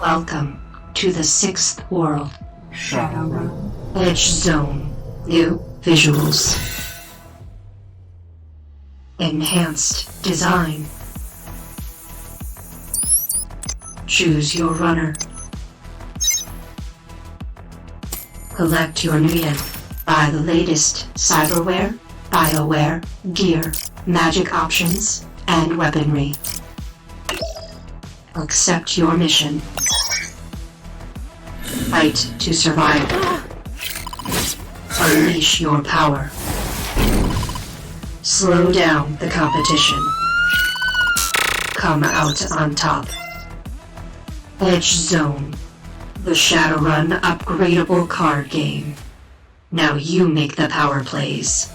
Welcome to the 6th world, Shadowrun. Edge Zone. New visuals. Enhanced design. Choose your runner. Collect your Midas. Buy the latest cyberware, bioware, gear, magic options, and weaponry. Accept your mission. Fight to survive. Unleash your power. Slow down the competition. Come out on top. Edge Zone. The Shadowrun upgradable card game. Now you make the power plays.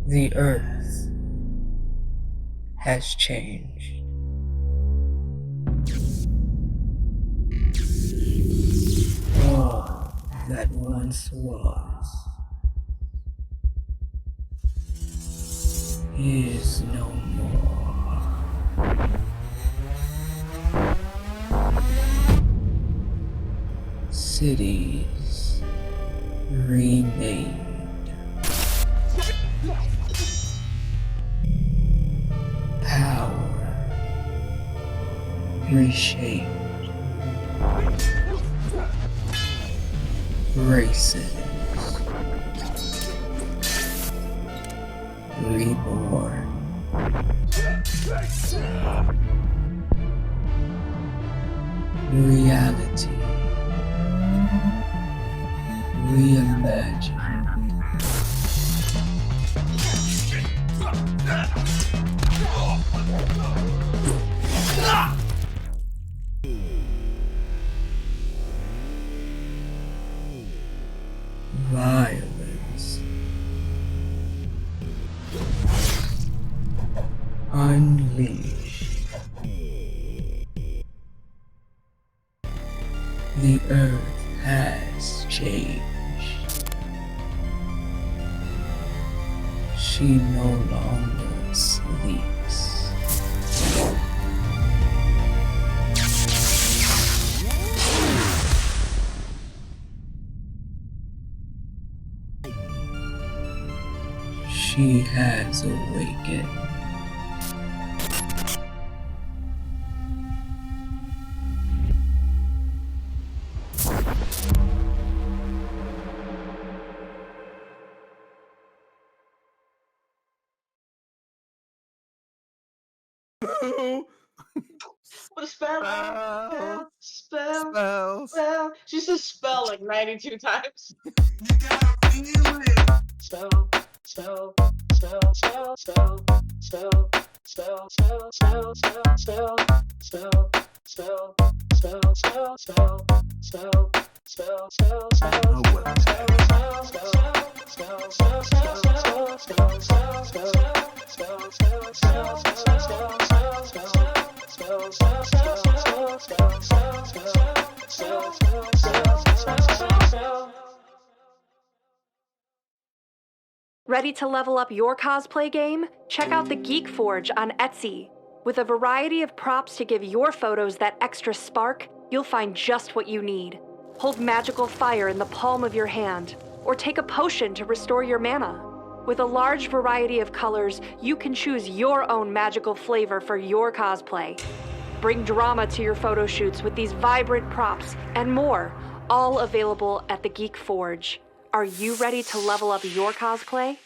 The earth has changed. All that once was is no more. Cities renamed. Power reshaped. Races reborn. Reality reimagined. Violence unleashed. The earth has changed. She no longer sleeps. She has awakened. What a spell! Spells. She says spell like 92 times. Spell, spell, spell, spell, spell, spell, spell, spell, spell, spell, spell, spell, spell, spell, spell, spell, spell, spell, spell, spell. Oh, well. Ready to level up your cosplay game? Check out the Geek Forge on Etsy. With a variety of props to give your photos that extra spark, you'll find just what you need. Hold magical fire in the palm of your hand, or take a potion to restore your mana. With a large variety of colors, you can choose your own magical flavor for your cosplay. Bring drama to your photo shoots with these vibrant props and more, all available at the Geek Forge. Are you ready to level up your cosplay?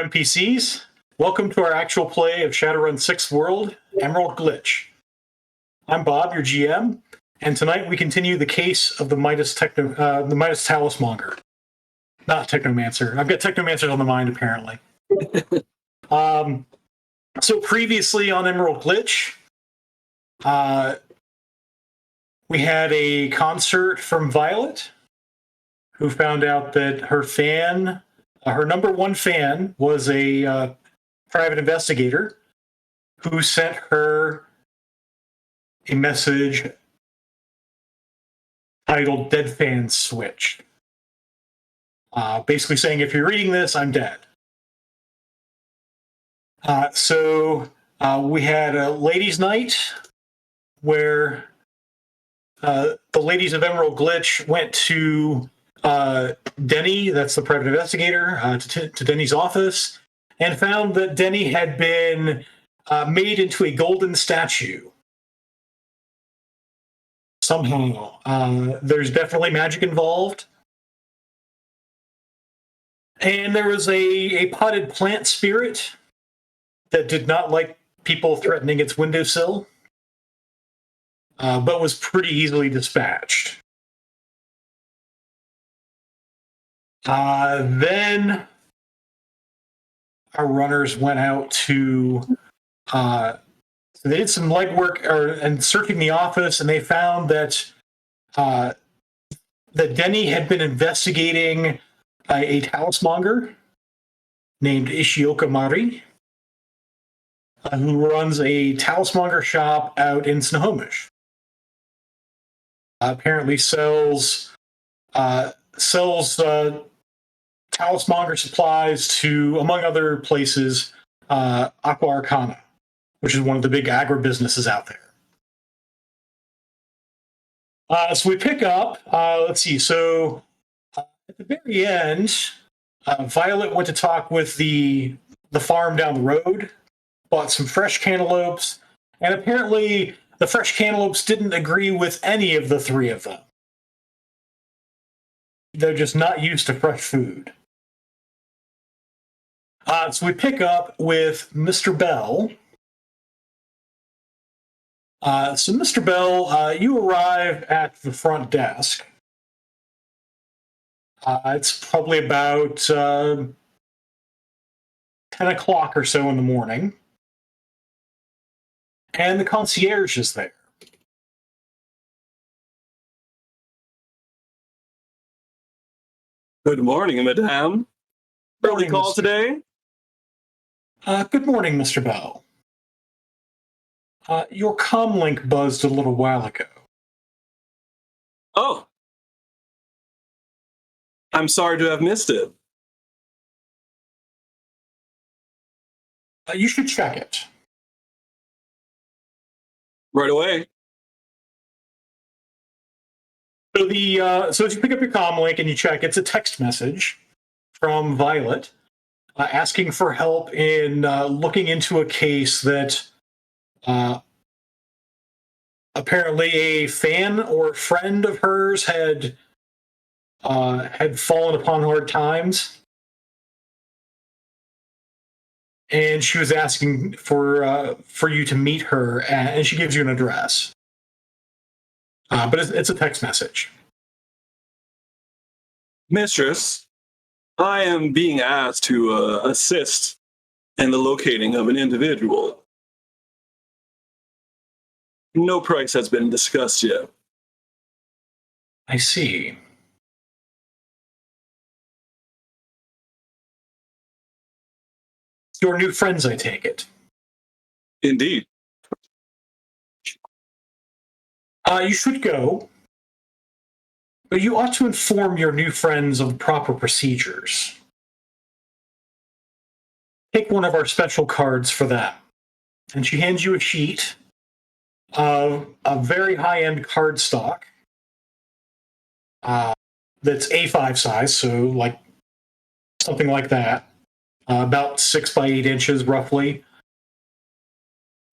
NPCs. Welcome to our actual play of Shadowrun 6th World, Emerald Glitch. I'm Bob, your GM, and tonight we continue the case of the Midas Talismonger. Not Technomancer. I've got Technomancers on the mind, apparently. So previously on Emerald Glitch, we had a concert from Violet, who found out that her fan, her number one fan, was a private investigator who sent her a message titled "Dead Fans Switched." Basically saying, if you're reading this, I'm dead. So we had a ladies' night where the ladies of Emerald Glitch went to Denny, that's the private investigator, to Denny's office, and found that Denny had been made into a golden statue. Somehow. There's definitely magic involved. And there was a potted plant spirit that did not like people threatening its windowsill, but was pretty easily dispatched. Then our runners went out to they did some legwork and searching the office, and they found that that Denny had been investigating a talismonger named Ishioka Mari, who runs a talismonger shop out in Snohomish. Apparently sells talismonger supplies to, among other places, Aqua Arcana, which is one of the big agribusinesses out there. So we pick up, let's see, so at the very end, Violet went to talk with the farm down the road, bought some fresh cantaloupes, and apparently the fresh cantaloupes didn't agree with any of the three of them. They're just not used to fresh food. So we pick up with Mr. Bell. So Mr. Bell, you arrive at the front desk. It's probably about 10 o'clock or so in the morning. And the concierge is there. Good morning, madame. Early call today? Good morning, Mr. Bell. Your comlink buzzed a little while ago. Oh. I'm sorry to have missed it. You should check it. Right away. So so as you pick up your comlink and you check, it's a text message from Violet asking for help in looking into a case that apparently a fan or friend of hers had fallen upon hard times, and she was asking for you to meet her, and she gives you an address. But it's a text message. Mistress, I am being asked to assist in the locating of an individual. No price has been discussed yet. I see. Your new friends, I take it. Indeed. You should go, but you ought to inform your new friends of proper procedures. Take one of our special cards for that. And she hands you a sheet of a very high-end cardstock that's A5 size, so like something like that, about 6 by 8 inches roughly.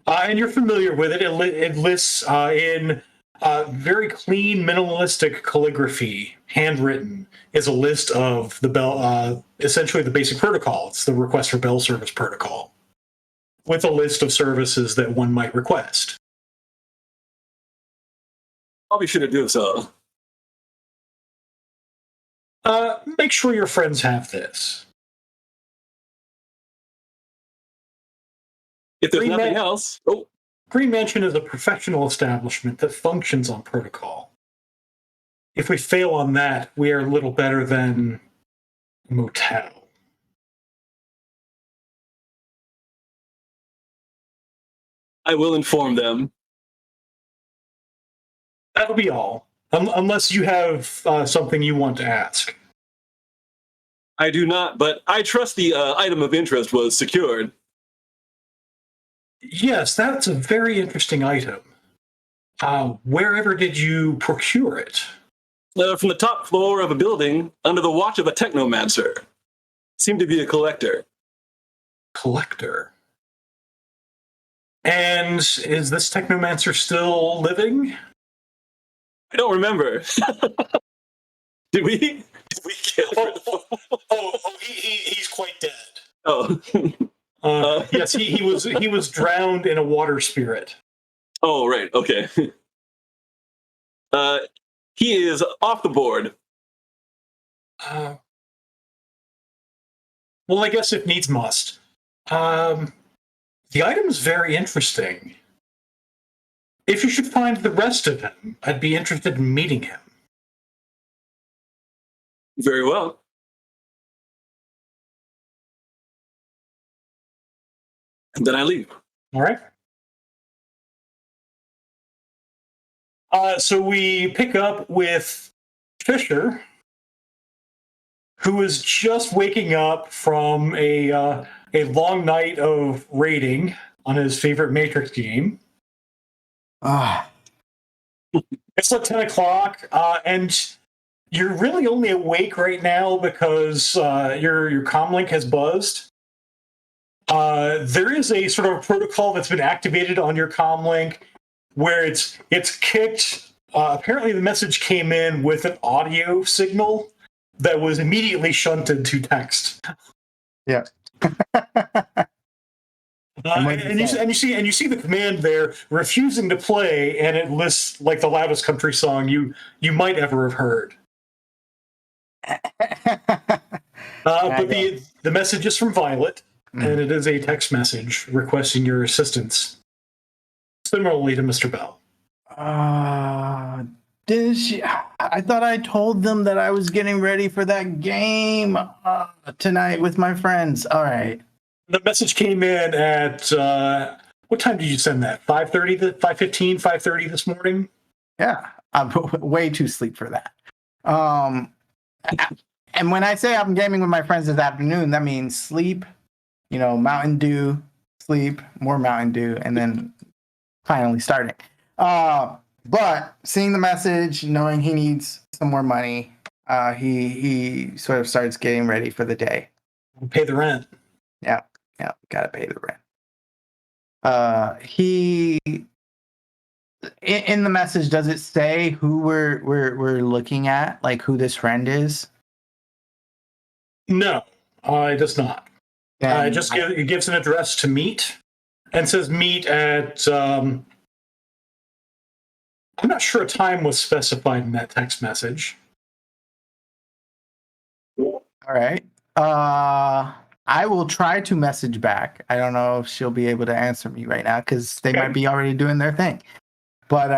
And you're familiar with it. It lists in Very clean, minimalistic calligraphy, handwritten, is a list of the bell, essentially the basic protocol. It's the request for bell service protocol, with a list of services that one might request. I'll be sure to do so. Make sure your friends have this. If there's Green nothing Man- else. Oh, Green Mansion is a professional establishment that functions on protocol. If we fail on that, we are little better than a motel. I will inform them. That'll be all. Unless you have something you want to ask. I do not, but I trust the item of interest was secured. Yes, that's a very interesting item. Wherever did you procure it? From the top floor of a building under the watch of a technomancer. Seemed to be a collector. Collector. And is this technomancer still living? I don't remember. Did we? Did we kill him? He's quite dead. Oh. Yes, he was drowned in a water spirit. Oh, right. Okay. He is off the board. Well, I guess if needs must. The item is very interesting. If you should find the rest of him, I'd be interested in meeting him. Very well. And then I leave. All right. So we pick up with Fisher, who is just waking up from a long night of raiding on his favorite Matrix game. It's like 10 o'clock, and you're really only awake right now because your comlink has buzzed. There is a sort of protocol that's been activated on your comlink where it's kicked. Apparently, the message came in with an audio signal that was immediately shunted to text. Yeah. And you see the command there refusing to play, and it lists like the loudest country song you might ever have heard. But the message is from Violet, and it is a text message requesting your assistance. Similarly to Mr. Bell. Did she? I thought I told them that I was getting ready for that game tonight with my friends. All right. The message came in at what time did you send that? 5:30, 5:15, 5:30 this morning. Yeah, I'm way too asleep for that. And when I say I'm gaming with my friends this afternoon, that means sleep, Mountain Dew, sleep, more Mountain Dew, and then finally starting. But seeing the message, knowing he needs some more money, he sort of starts getting ready for the day. Pay the rent. Yeah, gotta pay the rent. He in the message, does it say who we're looking at, like who this friend is? No, it does not. It gives an address to meet, and says meet at. I'm not sure a time was specified in that text message. All right. I will try to message back. I don't know if she'll be able to answer me right now because they might be already doing their thing. But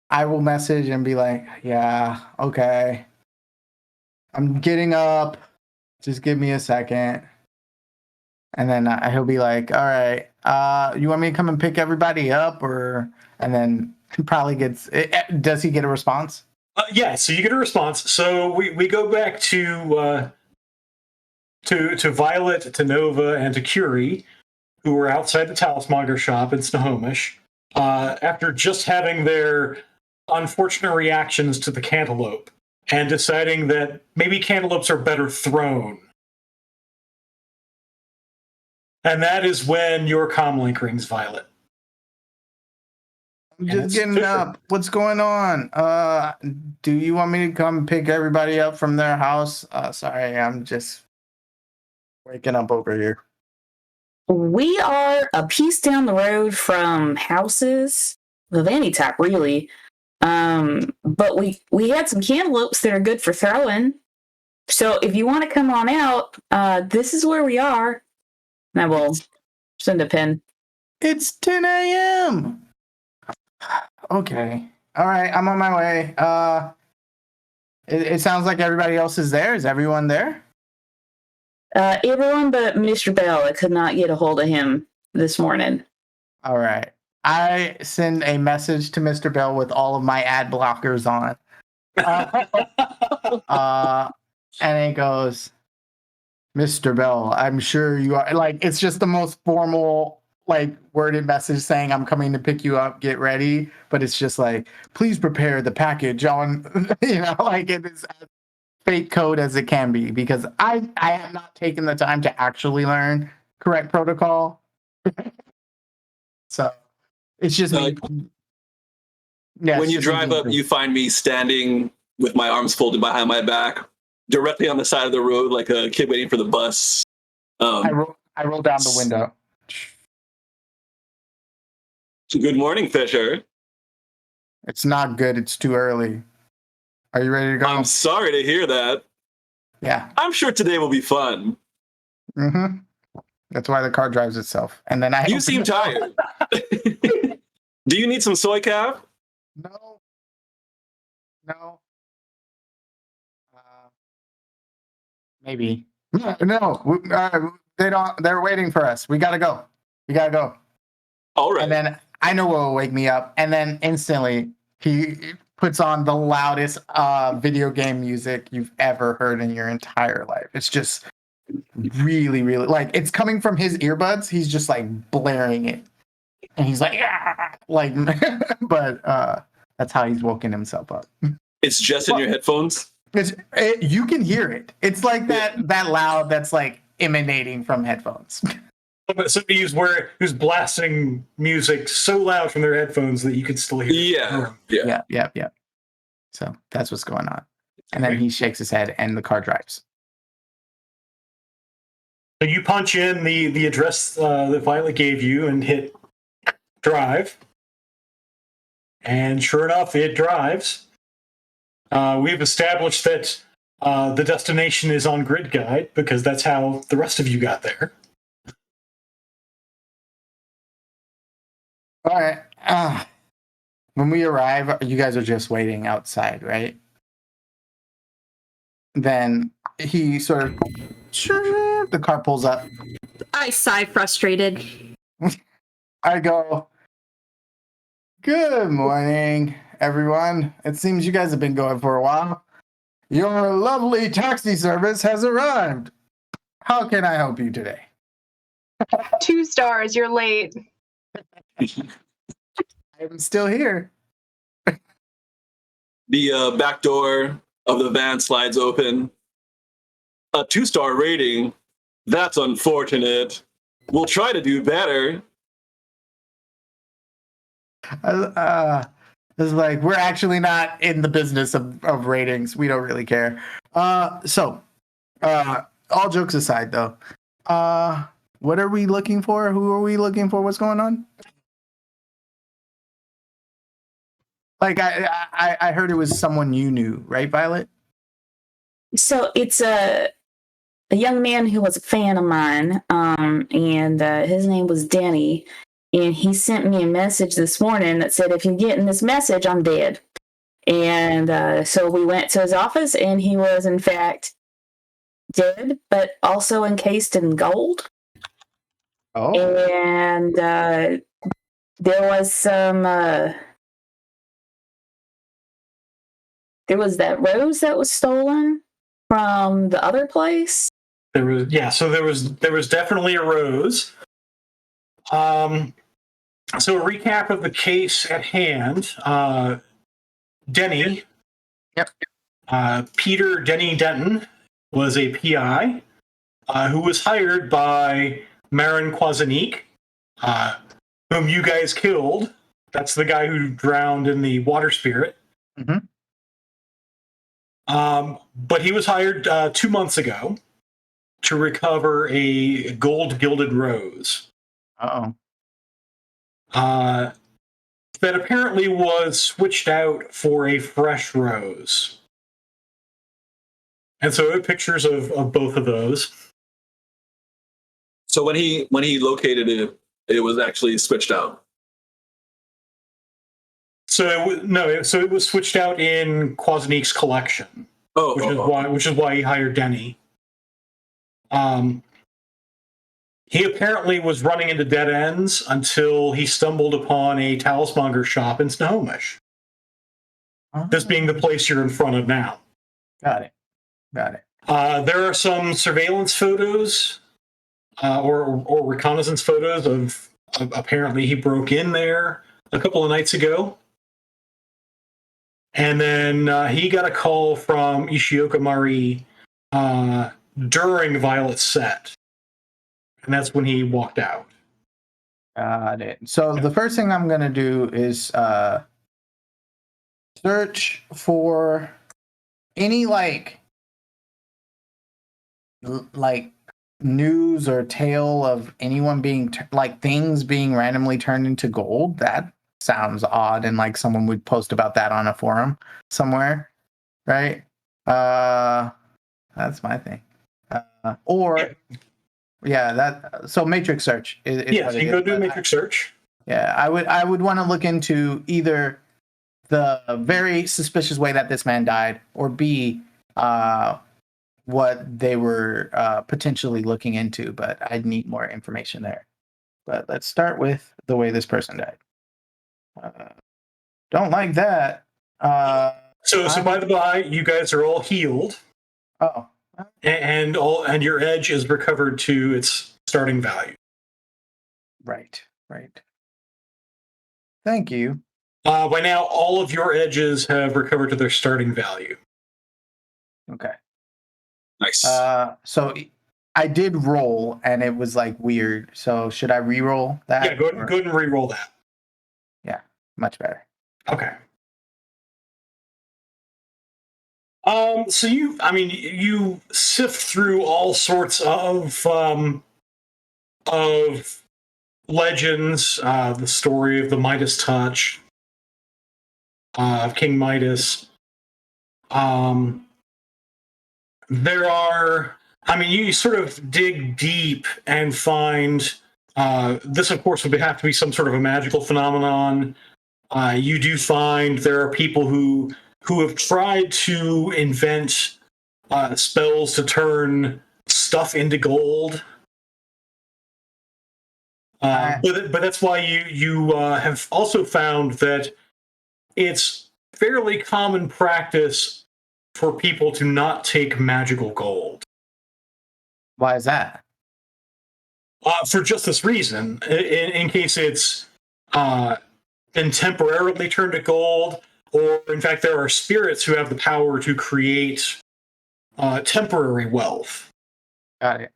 I will message and be like, yeah, okay. I'm getting up. Just give me a second. And then he'll be like, all right, you want me to come and pick everybody up? And then he probably gets, does he get a response? Yeah, so you get a response. So we go back to Violet, to Nova, and to Curie, who were outside the Talismonger shop in Snohomish, after just having their unfortunate reactions to the cantaloupe and deciding that maybe cantaloupes are better thrown. And that is when your comlink rings, Violet. I'm just getting up. What's going on? Do you want me to come pick everybody up from their house? Sorry, I'm just waking up over here. We are a piece down the road from houses of any type, really. But we had some cantaloupes that are good for throwing. So if you want to come on out, this is where we are. And I will send a pin. It's 10 a.m. Okay. All right, I'm on my way. It sounds like everybody else is there. Is everyone there? Everyone but Mr. Bell. I could not get a hold of him this morning. All right. I send a message to Mr. Bell with all of my ad blockers on. And it goes, Mr. Bell, I'm sure you are. Like, it's just the most formal, like, worded message saying I'm coming to pick you up, get ready. But it's just like, please prepare the package on, like it is as fake code as it can be, because I have not taken the time to actually learn correct protocol. So it's just me. Yeah, when you drive up, you find me standing with my arms folded behind my back, directly on the side of the road, like a kid waiting for the bus. I roll down the window. Good morning, Fisher. It's not good. It's too early. Are you ready to go? I'm sorry to hear that. Yeah. I'm sure today will be fun. Mm-hmm. That's why the car drives itself. And then You seem tired. Do you need some soy cap? No. Maybe. No. They don't. They're waiting for us. We gotta go. All right. And then I know what will wake me up. And then instantly he puts on the loudest video game music you've ever heard in your entire life. It's just really, really, like, it's coming from his earbuds. He's just like blaring it. And he's like, yeah! Like, but that's how he's woken himself up. It's just in your headphones? You can hear it. It's like that loud that's like emanating from headphones. Somebody who's blasting music so loud from their headphones that you can still hear it. Yeah. So that's what's going on. And then he shakes his head and the car drives. So you punch in the address that Violet gave you and hit drive. And sure enough, it drives. We've established that the destination is on Grid Guide because that's how the rest of you got there. All right. When we arrive, you guys are just waiting outside, right? Then he sort of, the car pulls up. I sigh frustrated. I go, good morning, everyone. It seems you guys have been going for a while. Your lovely taxi service has arrived. How can I help you today? 2 stars, you're late. I'm still here. The back door of the van slides open. A 2-star rating? That's unfortunate. We'll try to do better. It's like, we're actually not in the business of ratings. We don't really care. So, all jokes aside, though, what are we looking for? Who are we looking for? What's going on? Like, I heard it was someone you knew, right, Violet? So it's a young man who was a fan of mine, and his name was Denny. And he sent me a message this morning that said, if you're getting this message, I'm dead. And so we went to his office, and he was, in fact, dead, but also encased in gold. Oh. And there was some... there was that rose that was stolen from the other place. There was definitely a rose. So a recap of the case at hand. Denny. Yep. Peter Denny Denton was a PI who was hired by Marin Kwasanique, whom you guys killed That's the guy who drowned in the water spirit. Mm-hmm. But he was hired 2 months ago to recover a gold gilded rose. Uh-oh. That apparently was switched out for a fresh rose. And so pictures of both of those. So when he located it, it was actually switched out. So it was switched out in Quasnique's collection. Which is why he hired Denny. He apparently was running into dead ends until he stumbled upon a Talismonger shop in Snohomish. This being the place you're in front of now. Got it. There are some surveillance photos or reconnaissance photos of apparently he broke in there a couple of nights ago. And then he got a call from Ishioka Mari during Violet's set. And that's when he walked out. Got it. So the first thing I'm going to do is search for any like news or tale of anyone being things being randomly turned into gold. That sounds odd, and like someone would post about that on a forum somewhere, right? That's my thing. So matrix search is yes, you can go do a matrix search. Yeah, I would want to look into either the very suspicious way that this man died, or B, what they were potentially looking into, but I'd need more information there. But let's start with the way this person died. Don't like that. So by the by, you guys are all healed. Oh. And your edge is recovered to its starting value. Right. Thank you. By now, all of your edges have recovered to their starting value. Okay. Nice. So I did roll, and it was like weird. So should I re-roll that? Yeah, go ahead and re-roll that. Yeah, much better. Okay. So you sift through all sorts of legends, the story of the Midas touch, of King Midas. There are, you sort of dig deep and find this, of course, would have to be some sort of a magical phenomenon. You do find there are people who have tried to invent spells to turn stuff into gold. But that's why you have also found that it's fairly common practice for people to not take magical gold. Why is that? For just this reason, in case it's been temporarily turned to gold, or in fact there are spirits who have the power to create temporary wealth. Got it.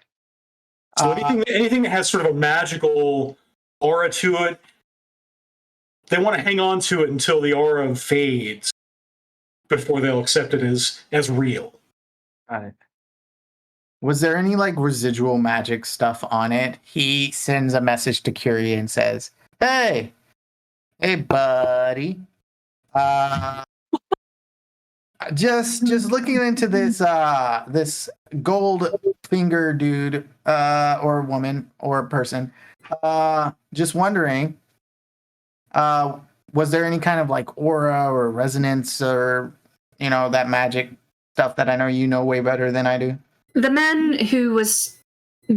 So anything that has sort of a magical aura to it, they want to hang on to it until the aura fades before they'll accept it as real. Got it. Was there any like residual magic stuff on it? He sends a message to Curie and says, Hey buddy. Just looking into this this gold finger dude or woman or person. Just wondering, was there any kind of like aura or resonance or that magic stuff that I know you know way better than I do? The man who was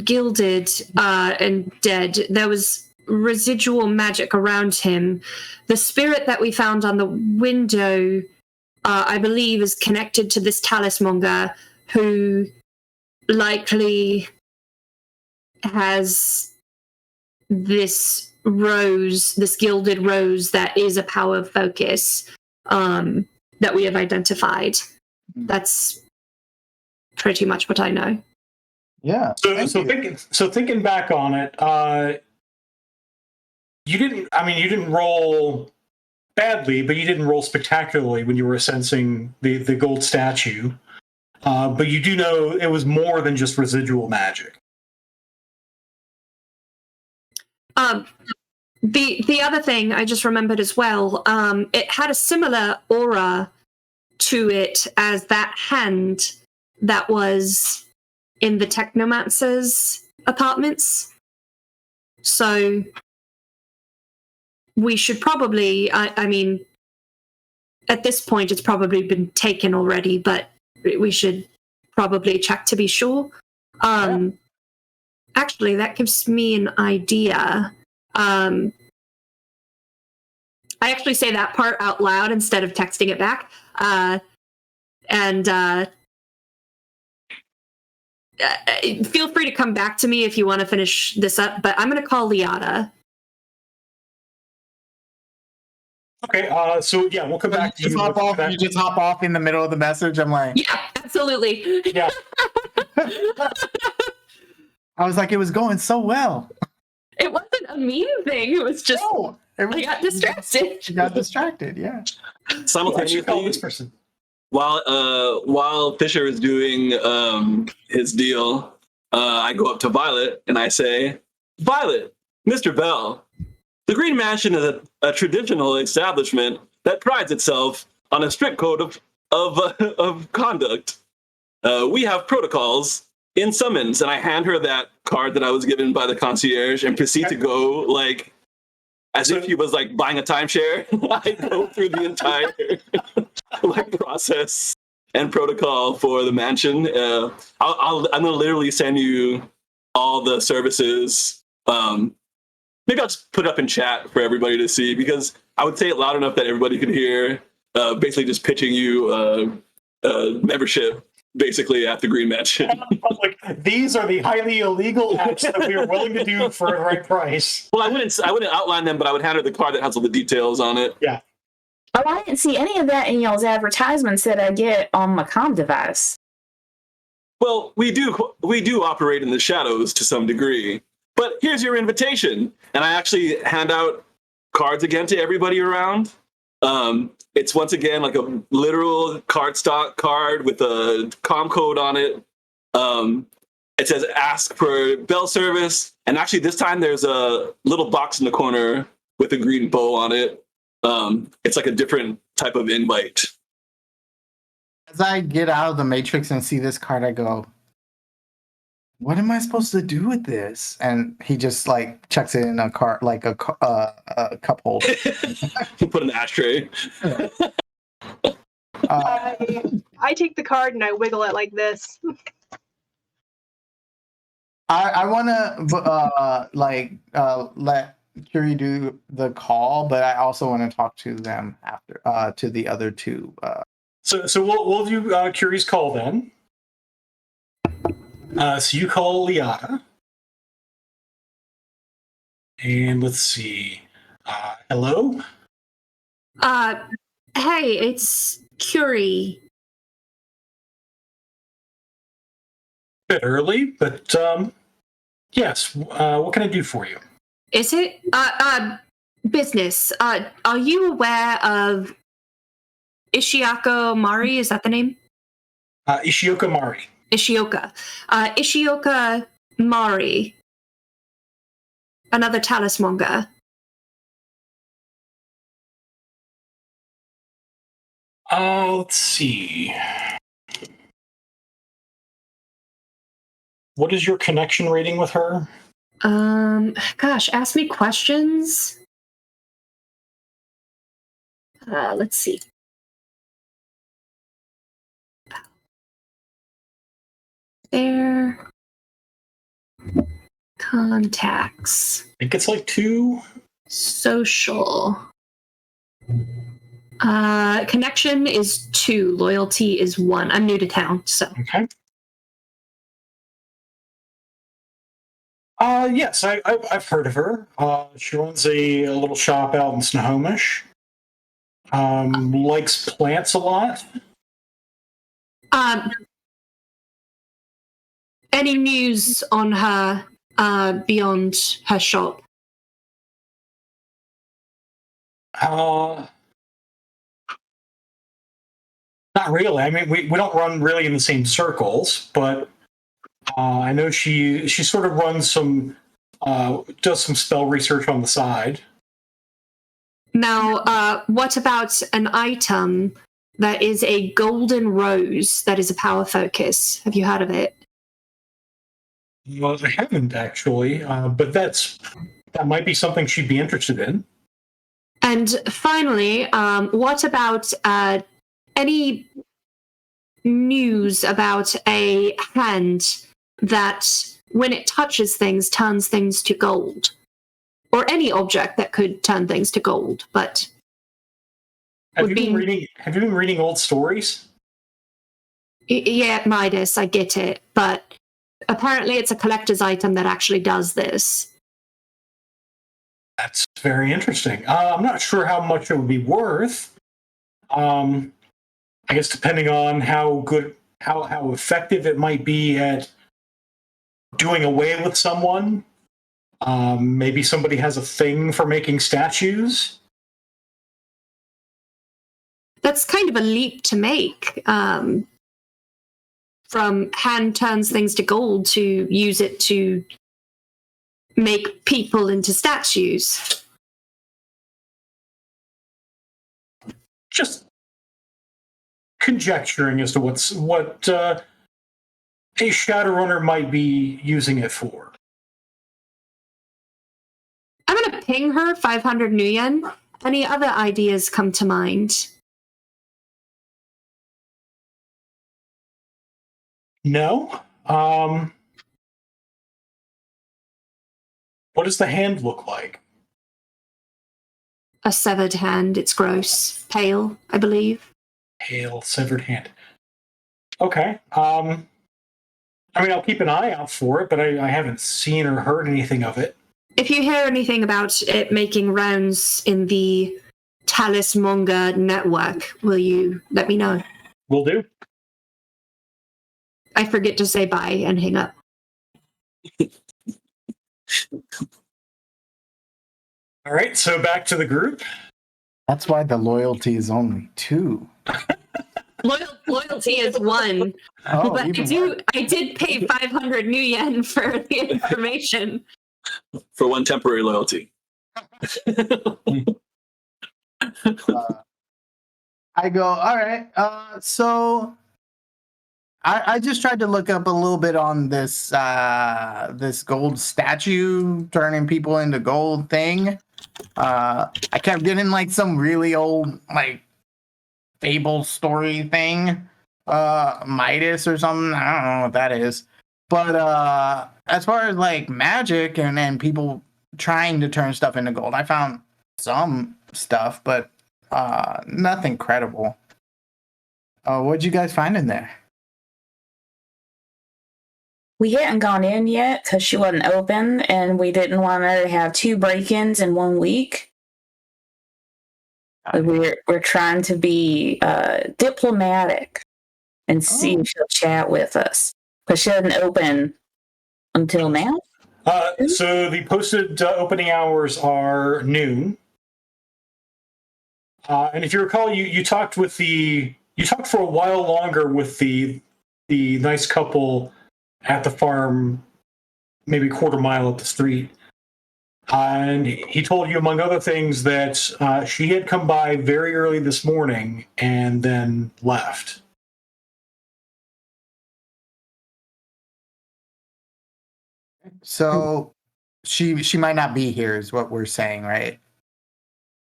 gilded and dead, there was residual magic around him. The spirit that we found on the window, I believe, is connected to this Talismonger, who likely has this rose, this gilded rose that is a power focus that we have identified. That's pretty much what I know. Yeah. So thinking back on it, you didn't. I mean, you didn't roll badly, but you didn't roll spectacularly when you were sensing the gold statue. But you do know it was more than just residual magic. The other thing I just remembered as well, it had a similar aura to it as that hand that was in the Technomancer's apartments. So we should probably, I mean, at this point it's probably been taken already, but we should probably check to be sure. Actually, that gives me an idea. I actually say that part out loud instead of texting it back. Feel free to come back to me if you want to finish this up, but I'm going to call Liata. Okay, so yeah, we'll come back to you. You just hop off in the middle of the message. I'm like, yeah, absolutely. Yeah. I was like, it was going so well. It wasn't a mean thing. It was just I got distracted. You got distracted. Yeah. Simultaneously, this person. While Fisher is doing his deal, I go up to Violet and I say, "Violet, Mr. Bell, the Green Mansion is a traditional establishment that prides itself on a strict code of conduct. We have protocols in summons," and I hand her that card that I was given by the concierge and proceed to go like as if he was like buying a timeshare. I go through the entire like process and protocol for the mansion. I'm gonna literally send you all the services. Maybe I'll just put it up in chat for everybody to see, because I would say it loud enough that everybody could hear. Basically, just pitching you membership, basically at the Green Mansion. Like, these are the highly illegal acts that we are willing to do for the right price. Well, I wouldn't outline them, but I would hand her the card that has all the details on it. Yeah. Oh, I didn't see any of that in y'all's advertisements that I get on my comm device. Well, we do operate in the shadows to some degree. But here's your invitation. And I actually hand out cards again to everybody around. It's once again like a literal cardstock card with a comm code on it. It says ask for bell service. And actually this time there's a little box in the corner with a green bow on it. It's like a different type of invite. As I get out of the matrix and see this card, I go, what am I supposed to do with this? And he just like chucks it in a cart, like a cup holder. You put an ashtray. I take the card and I wiggle it like this. I want to let Curie do the call, but I also want to talk to them after, to the other two. So we'll do Curie's call then. So you call Liata. And let's see. Hello? Hey, it's Curie. Bit early, but yes. What can I do for you? Is it? Business. Are you aware of Ishiako Mari? Is that the name? Ishioka Mari. Ishioka. Ishioka Mari. Another Talismonger. Let's see. What is your connection rating with her? Gosh, ask me questions. Let's see. There. Contacts. I think it's like 2. Social. Connection is 2. Loyalty is 1. I'm new to town, so. Okay. Yes, I've heard of her. She runs a little shop out in Snohomish. Likes plants a lot. Any news on her beyond her shop? Not really. I mean, we don't run really in the same circles, but I know she sort of runs some, does some spell research on the side. Now, what about an item that is a golden rose that is a power focus? Have you heard of it? Well, I haven't actually, but that might be something she'd be interested in. And finally, what about any news about a hand that, when it touches things, turns things to gold? Or any object that could turn things to gold, but Have you been reading old stories? Yeah, Midas, I get it, but apparently it's a collector's item that actually does this. That's very interesting. I'm not sure how much it would be worth. I guess depending on how effective it might be at doing away with someone. Maybe somebody has a thing for making statues. That's kind of a leap to make. From hand turns things to gold to use it to make people into statues. Just conjecturing as to what a Shadowrunner might be using it for. I'm going to ping her 500 new yen. Any other ideas come to mind? No. What does the hand look like? A severed hand. It's gross. Pale, I believe. Pale, severed hand. Okay. I mean, I'll keep an eye out for it, but I haven't seen or heard anything of it. If you hear anything about it making rounds in the Talismonger network, will you let me know? Will do. I forget to say bye and hang up. All right, so back to the group. That's why the loyalty is only 2. Loyalty is 1. Oh, but even I did pay 500 new yen for the information. For one temporary loyalty. I go, all right. So I just tried to look up a little bit on this this gold statue turning people into gold thing. I kept getting like some really old like fable story thing, Midas or something. I don't know what that is. But as far as like magic and people trying to turn stuff into gold, I found some stuff, but nothing credible. What'd you guys find in there? We hadn't gone in yet because she wasn't open, and we didn't want her to have 2 break-ins in 1 week. We're trying to be diplomatic and see if she'll chat with us, because she hasn't opened until now. So the posted opening hours are noon. And if you recall, you talked for a while longer with the nice couple at the farm, maybe a quarter mile up the street. And he told you, among other things, that she had come by very early this morning and then left. So she might not be here, is what we're saying, right?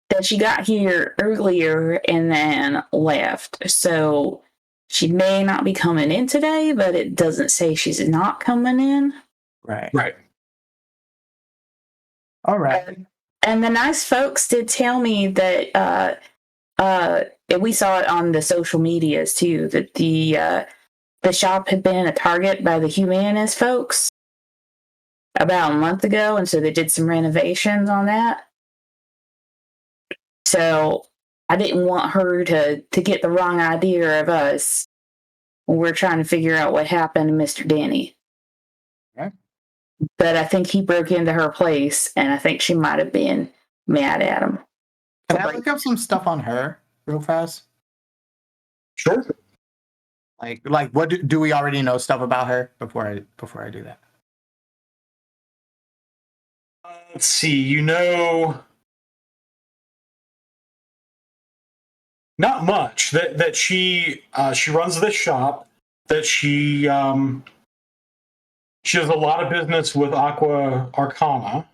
That she got here earlier and then left. So she may not be coming in today, but it doesn't say she's not coming in. Right. All right. And the nice folks did tell me that we saw it on the social medias too, that the shop had been a target by the Humanist folks about a month ago, and so they did some renovations on that. So I didn't want her to get the wrong idea of us when we're trying to figure out what happened to Mr. Danny. Okay. But I think he broke into her place, and I think she might have been mad at him. Can I look up some stuff on her real fast? Sure. Like what do we already know stuff about her before I do that? Let's see. You know, not much. That she runs this shop. That she does a lot of business with Aqua Arcana,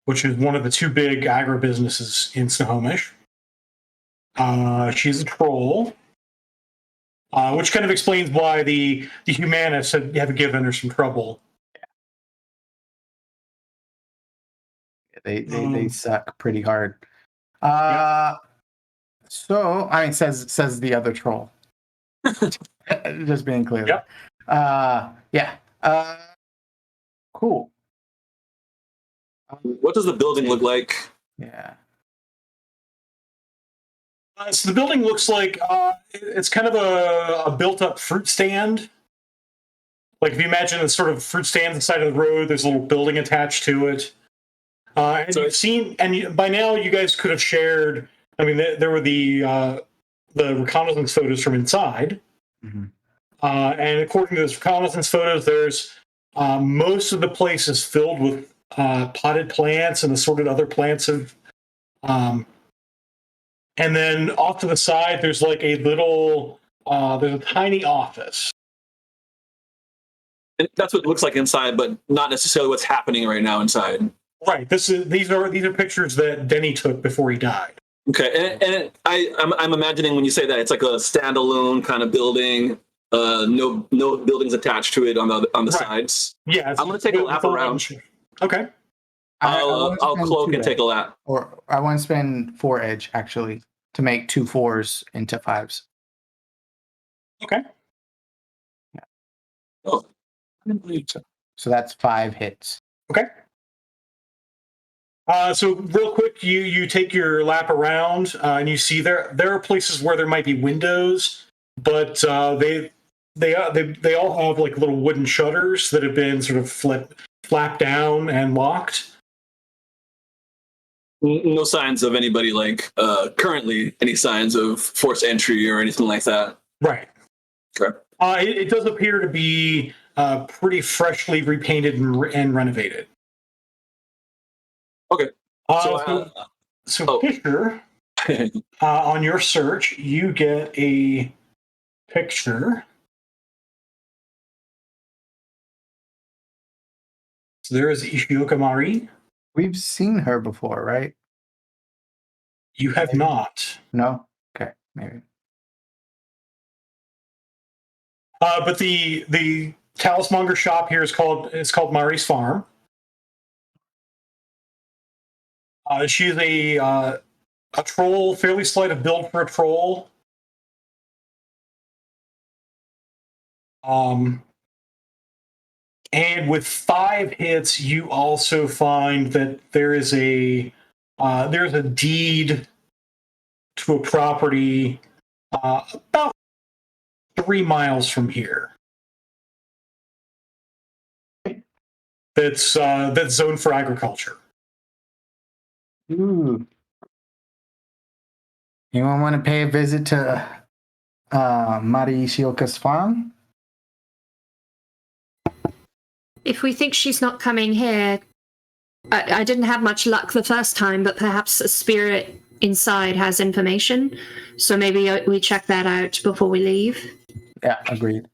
which is one of the two big agribusinesses in Snohomish. She's a troll, which kind of explains why the humanists have given her some trouble. They suck pretty hard. So I mean, says the other troll. Just being clear. Yep. Yeah. Cool. What does the building look like? Yeah. So the building looks like it's kind of a built-up fruit stand. Like if you imagine a sort of fruit stand on the side of the road, there's a little building attached to it. And So you've seen, and by now you guys could have shared. I mean, there were the reconnaissance photos from inside, and according to those reconnaissance photos, there's most of the place is filled with potted plants and assorted other plants of. And then off to the side, there's like a little, there's a tiny office. And that's what it looks like inside, but not necessarily what's happening right now inside. Right. These are pictures that Denny took before he died. Okay, and I'm imagining when you say that it's like a standalone kind of building, no buildings attached to it on the sides. Yeah, I'm gonna take a lap around. Okay. I'll cloak and take a lap. Or I want to spend 4 edge actually to make 2 4s into 5s. Okay. Yeah. Oh, I didn't believe so. So that's 5 hits. Okay. So real quick, you take your lap around and you see there are places where there might be windows, but they all have like little wooden shutters that have been sort of flapped down and locked. No signs of anybody like currently any signs of forced entry or anything like that. Right. Okay. It does appear to be pretty freshly repainted and renovated. Okay. So Fisher, on your search, you get a picture. So there is Ishioka Mari. We've seen her before, right? You have not. No? Okay, maybe. But the Talismonger shop here is called Mari's Farm. She is a troll, fairly slight of build for a troll. And with 5 hits, you also find that there's a deed to a property about 3 miles from here. That's zoned for agriculture. Ooh. Anyone want to pay a visit to Mari Ishioka's farm? If we think she's not coming here, I didn't have much luck the first time, but perhaps a spirit inside has information. So maybe we check that out before we leave. Yeah, agreed.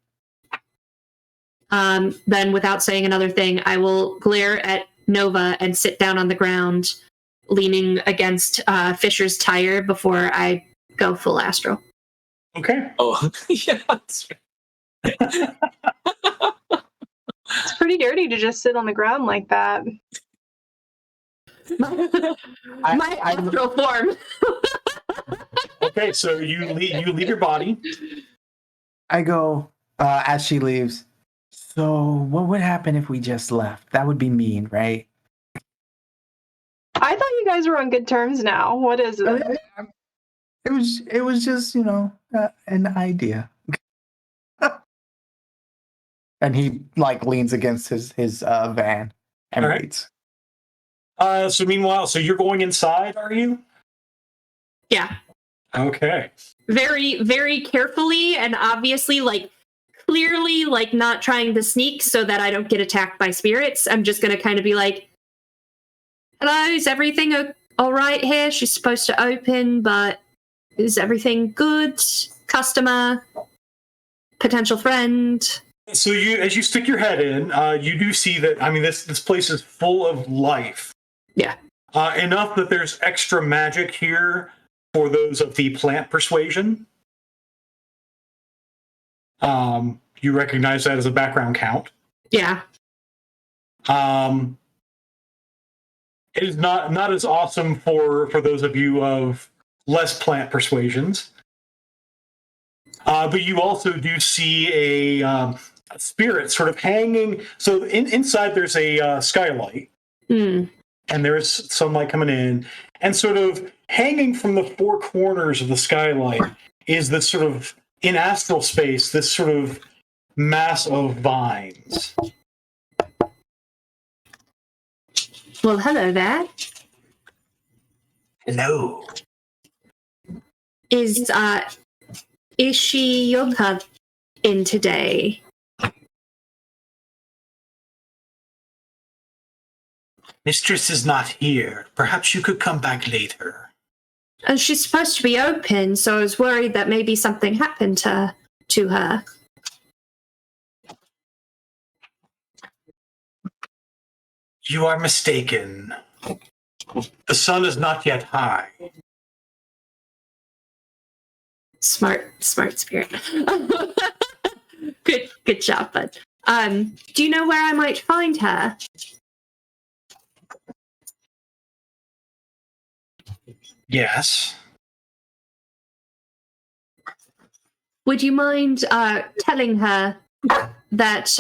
Then, without saying another thing, I will glare at Nova and sit down on the ground, leaning against Fisher's tire before I go full astral. Okay. Oh, yeah. That's right. It's pretty dirty to just sit on the ground like that. My astral form. Okay, so you leave your body. I go as she leaves. So what would happen if we just left? That would be mean, right? I thought you guys were on good terms now. What is it? It was just, an idea. And he like leans against his van and All right. waits. So meanwhile, so you're going inside, are you? Yeah. Okay. Very, very carefully and obviously, like, clearly, like, not trying to sneak so that I don't get attacked by spirits. I'm just going to kind of be like, hello, is everything all right here? She's supposed to open, but is everything good? Customer? Potential friend? So as you stick your head in, you do see that, I mean, this place is full of life. Yeah. Enough that there's extra magic here for those of the plant persuasion. You recognize that as a background count. Yeah. It is not as awesome for those of you of less plant persuasions. But you also do see a spirit sort of hanging. So inside there's a skylight. Mm. And there's sunlight coming in. And sort of hanging from the four corners of the skylight is this sort of, in astral space, this sort of mass of vines. Well, hello there. Hello. Is she Yogha in today? Mistress is not here. Perhaps you could come back later. And she's supposed to be open, so I was worried that maybe something happened to her. You are mistaken. The sun is not yet high. Smart spirit. Good job, bud. Do you know where I might find her? Yes. Would you mind telling her that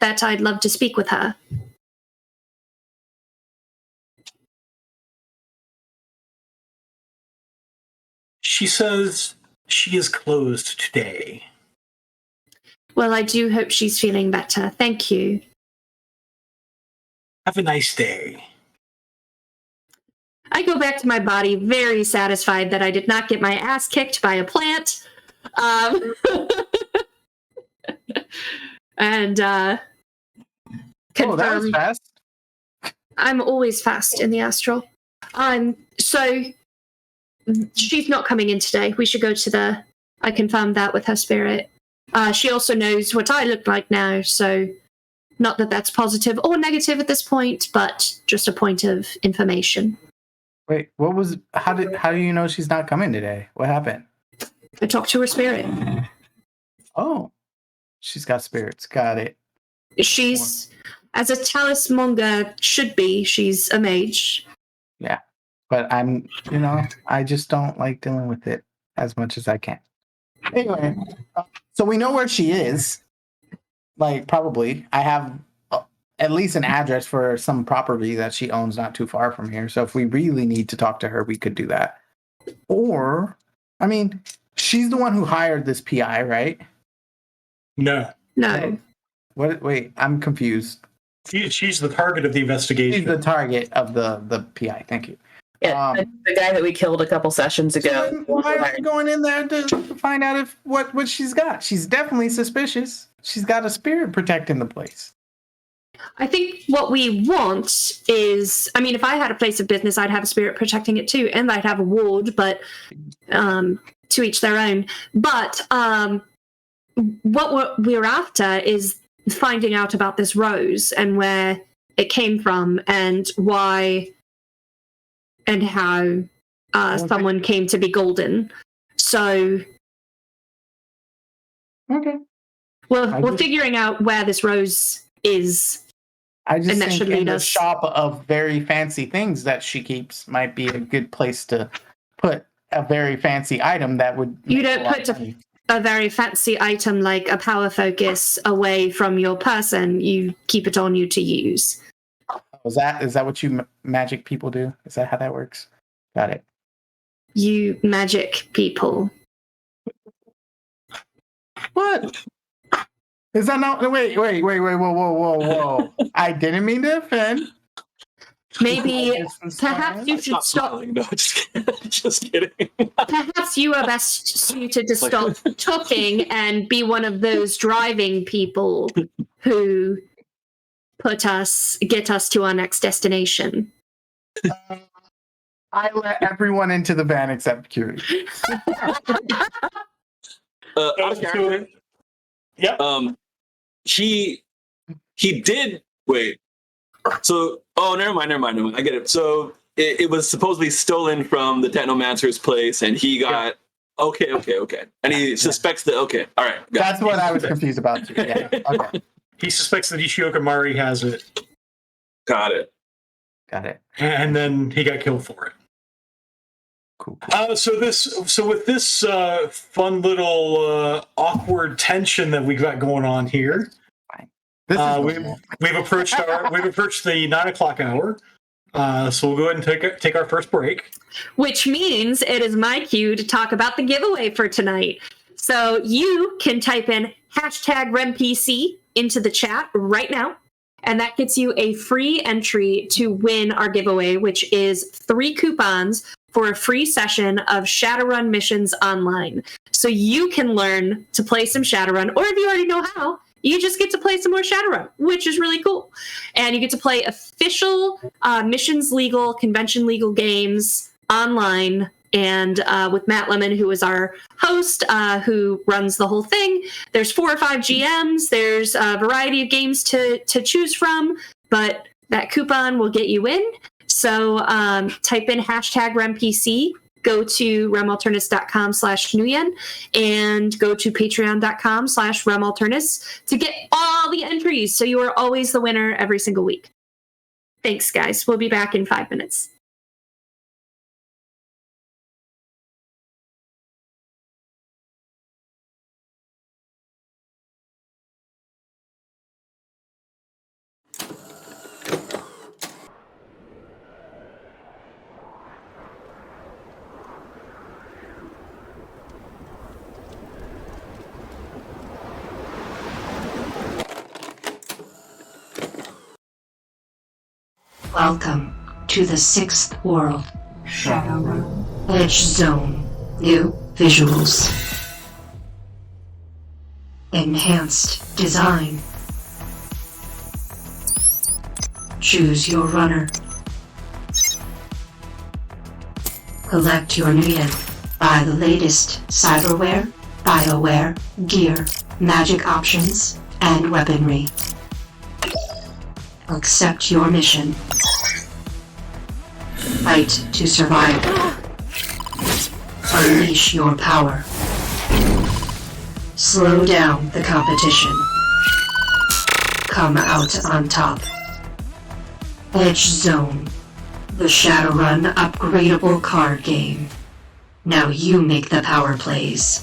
that I'd love to speak with her? She says she is closed today. Well, I do hope she's feeling better. Thank you. Have a nice day. I go back to my body very satisfied that I did not get my ass kicked by a plant. And confirm. Oh, that was fast. I'm always fast in the astral. So she's not coming in today. We should go to I confirmed that with her spirit. She also knows what I look like now, so not that that's positive or negative at this point, but just a point of information. Wait, how do you know she's not coming today? What happened? I talked to her spirit. Oh, she's got spirits. Got it. She's, as a Talismonger should be, she's a mage. Yeah, but I just don't like dealing with it as much as I can. Anyway, so we know where she is. Like, probably. I have at least an address for some property that she owns not too far from here. So if we really need to talk to her, we could do that. Or, I mean, she's the one who hired this PI, right? No. What? Wait, I'm confused. She's the target of the investigation. She's the target of the PI. Thank you. Yeah, the guy that we killed a couple sessions ago. So why are we going in there to find out what she's got? She's definitely suspicious. She's got a spirit protecting the place. I think what we want is, I mean, if I had a place of business, I'd have a spirit protecting it too, and I'd have a ward, but to each their own. But what we're after is finding out about this rose and where it came from and why and how someone came to be golden. So okay, we're figuring out where this rose is. I just and that think should in lead the us. shop of very fancy things that she keeps might be a good place to put a very fancy item that would. You don't put a very fancy item like a power focus away from your person. You keep it on you to use. Is that what you magic people do? Is that how that works? Got it. You magic people. What? Is that not? Wait, whoa. I didn't mean to offend. Maybe Business perhaps plan? you should Stop stop. smiling. No, just kidding. Perhaps you are best suited to stop talking and be one of those driving people who get us to our next destination. I let everyone into the van except Curie. Out of character. Yep. He did wait. So, never mind. I get it. So it was supposedly stolen from the Technomancer's place, and he got okay. And he suspects that. Okay, all right. That's what I was confused about too. Yeah. Okay. He suspects that Ishioka Mari has it, Got it. Got it. and then he got killed for it. Cool. So with this fun little awkward tension that we got going on here, This is normal. we've approached the 9:00 hour. So we'll go ahead and take our first break. Which means it is my cue to talk about the giveaway for tonight. So you can type in #RemPC into the chat right now, and that gets you a free entry to win our giveaway, which is 3 coupons for a free session of Shadowrun missions online. So you can learn to play some Shadowrun, or if you already know how, you just get to play some more Shadowrun, which is really cool. And you get to play official missions legal, convention legal games online, and with Matt Lemon, who is our host, who runs the whole thing. There's 4 or 5 GMs. There's a variety of games to choose from, but that coupon will get you in. So type in #RemPC, go to remalternus.com/Nuyen, and go to patreon.com/remalternus to get all the entries. So you are always the winner every single week. Thanks, guys. We'll be back in 5 minutes. Welcome to the 6th world, Shadowrun. Edge Zone. New visuals. Enhanced design. Choose your runner. Collect your Nuyen. Buy the latest cyberware, bioware, gear, magic options, and weaponry. Accept your mission. Fight to survive. Unleash your power. Slow down the competition. Come out on top. Edge Zone, the Shadowrun upgradable card game. Now you make the power plays.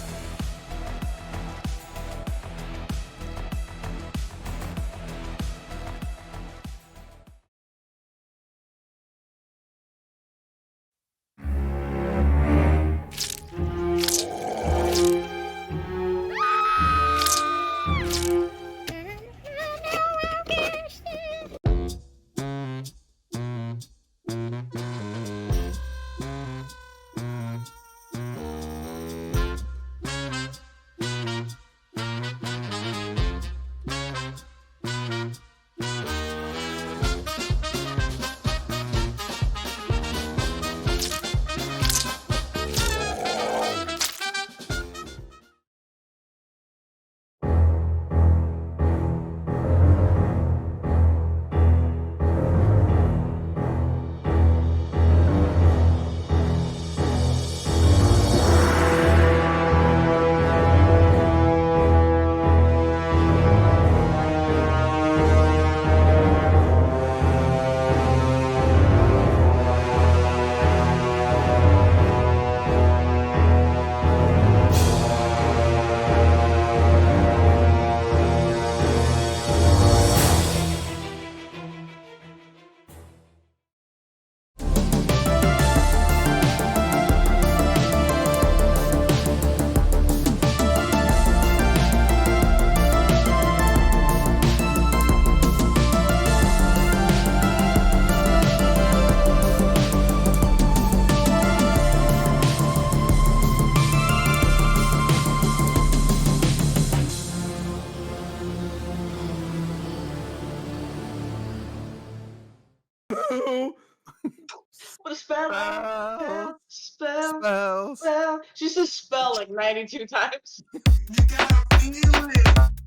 What a spell! Spell. Spell! Spells. She says spell like 92 times.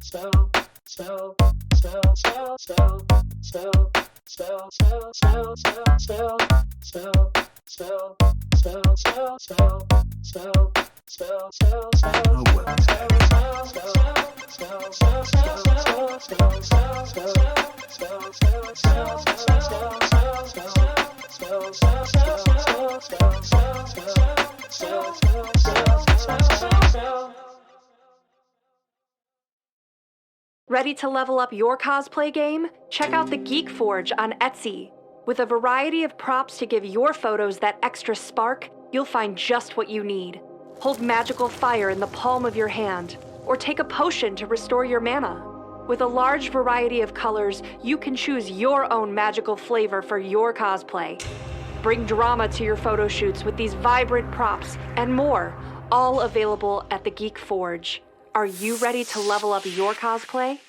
Spell, spell, spell, spell, spell, spell, spell, spell, spell, spell, spell, spell, spell, spell, spell, spell, spell, spell, spell, Ready to level up your cosplay game? Check out the Geek Forge on Etsy. With a variety of props to give your photos that extra spark, you'll find just what you need. Hold magical fire in the palm of your hand, or take a potion to restore your mana. With a large variety of colors, you can choose your own magical flavor for your cosplay. Bring drama to your photo shoots with these vibrant props and more, all available at the Geek Forge. Are you ready to level up your cosplay?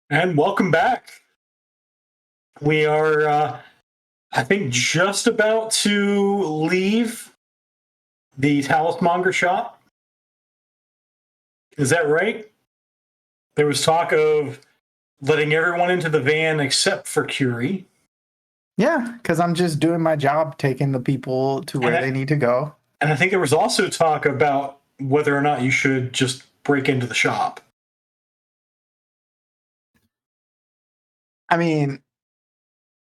And welcome back. We are, I think, just about to leave the Talismonger shop. Is that right? There was talk of letting everyone into the van except for Curie. Yeah, because I'm just doing my job, taking the people to where they need to go. And I think there was also talk about whether or not you should just break into the shop. I mean,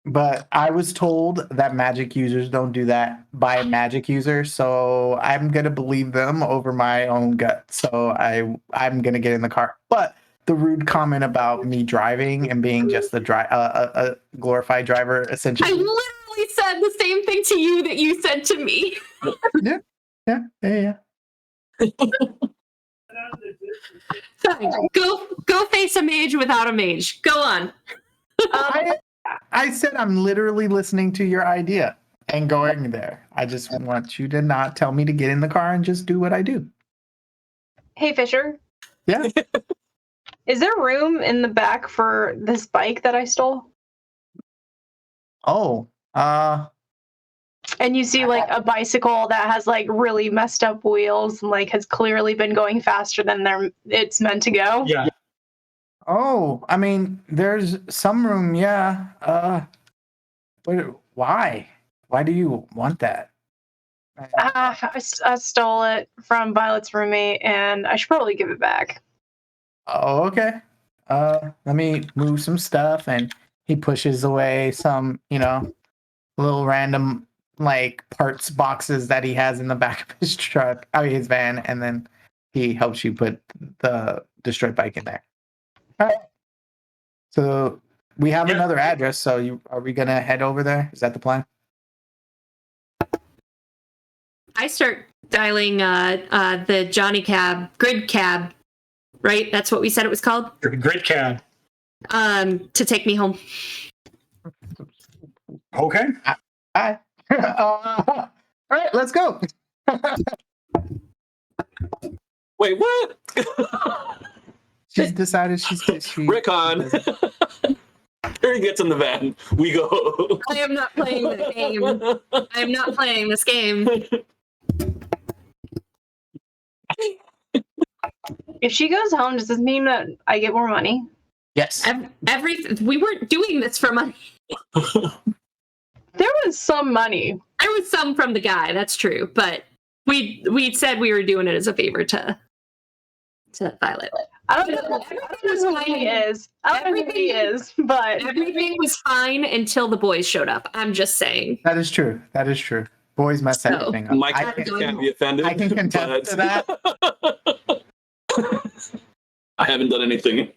but I was told that magic users don't do that by a magic user, so I'm gonna believe them over my own gut. So I'm gonna get in the car. But the rude comment about me driving and being just a glorified driver, essentially. I literally said the same thing to you that you said to me. Yeah. Fine. Go face a mage without a mage. Go on. I said I'm literally listening to your idea and going there. I just want you to not tell me to get in the car and just do what I do. Hey, Fisher. Yeah. Is there room in the back for this bike that I stole? Oh, And you see like a bicycle that has like really messed up wheels and like has clearly been going faster than it's meant to go. Yeah. Oh, I mean, there's some room, yeah. But why? Why do you want that? I stole it from Violet's roommate, and I should probably give it back. Oh, okay. Let me move some stuff, and he pushes away some, little random like parts boxes that he has in the back of his truck, his van, and then he helps you put the destroyed bike in there. All right. So we have another address. So are we gonna head over there? Is that the plan? I start dialing the Johnny Cab, Grid Cab, right? That's what we said it was called? Grid Cab. To take me home. Okay. All right, let's go. Wait, what? She's decided she Rickon. Harry gets in the van. We go. I am not playing the game. I am not playing this game. If she goes home, does this mean that I get more money? Yes. We weren't doing this for money. There was some money. There was some from the guy, that's true. But we said we were doing it as a favor to Violet. I don't know who he is. I don't know who he is, but everything was fine until the boys showed up. I'm just saying. That is true. Boys mess everything up. Mike can't be offended. I can contest to that. I haven't done anything.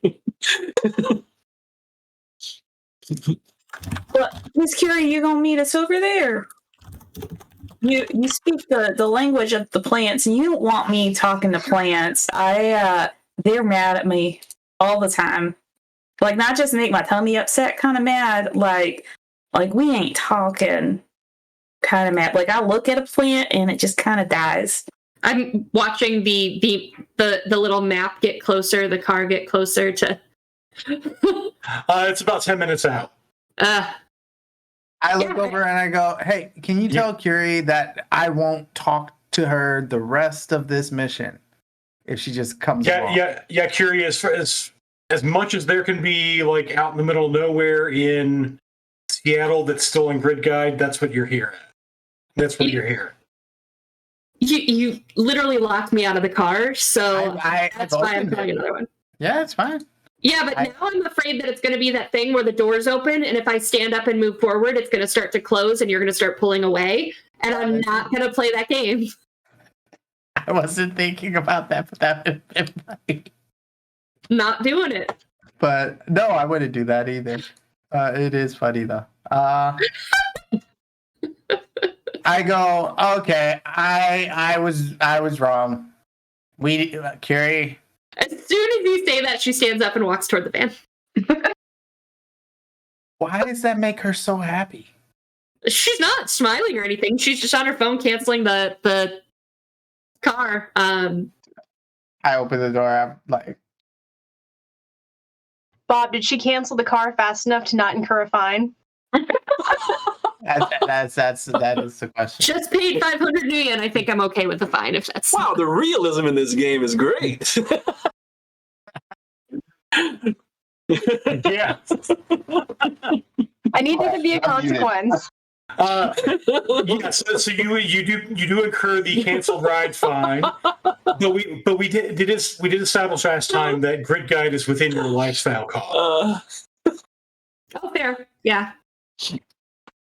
But Miss Curie, you gonna meet us over there? You speak the language of the plants, and you don't want me talking to plants. They're mad at me all the time. Like, not just make my tummy upset, kind of mad. Like we ain't talking. Kind of mad. Like, I look at a plant and it just kind of dies. I'm watching the little map get closer, the car get closer to. It's about 10 minutes out. I look over and I go, "Hey, can you tell Curie that I won't talk to her the rest of this mission if she just comes along?" Yeah. Curie, as much as there can be like out in the middle of nowhere in Seattle that's still in Grid Guide, that's what you're here at. That's what you're here. You literally locked me out of the car, so that's why I'm trying another one. Yeah, it's fine. Yeah, but now I'm afraid that it's going to be that thing where the doors open, and if I stand up and move forward, it's going to start to close, and you're going to start pulling away, and I'm not going to play that game. I wasn't thinking about that, but that would have been funny. Not doing it. But no, I wouldn't do that either. It is funny though. I go, okay, I was wrong. Curie. As soon as you say that, she stands up and walks toward the van. Why does that make her so happy? She's not smiling or anything. She's just on her phone canceling the car. I open the door. I'm like, Bob, did she cancel the car fast enough to not incur a fine? That is the question. Just paid 500 yen. I think I'm okay with the fine if that's. Wow, the realism in this game is great. Yeah. I need there to be a consequence. Yeah, so you do incur the canceled ride fine, but we did establish last time that grid guide is within your lifestyle cost. Oh, fair. Yeah.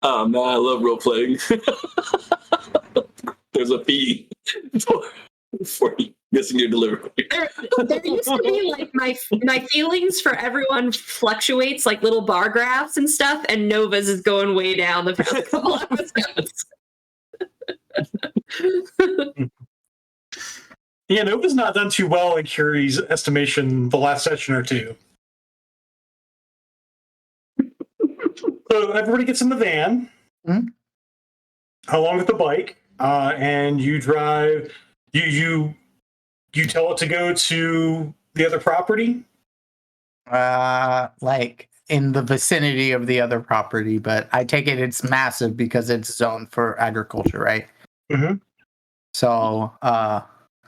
Oh man, I love role playing. There's a fee for missing your delivery. There used to be like my feelings for everyone fluctuates like little bar graphs and stuff, and Nova's is going way down the past couple episodes. Yeah, Nova's not done too well in Curie's estimation the last session or two. So everybody gets in the van, along with the bike, and you drive. You tell it to go to the other property? Like in the vicinity of the other property, but I take it it's massive because it's zoned for agriculture, right? Mm-hmm. So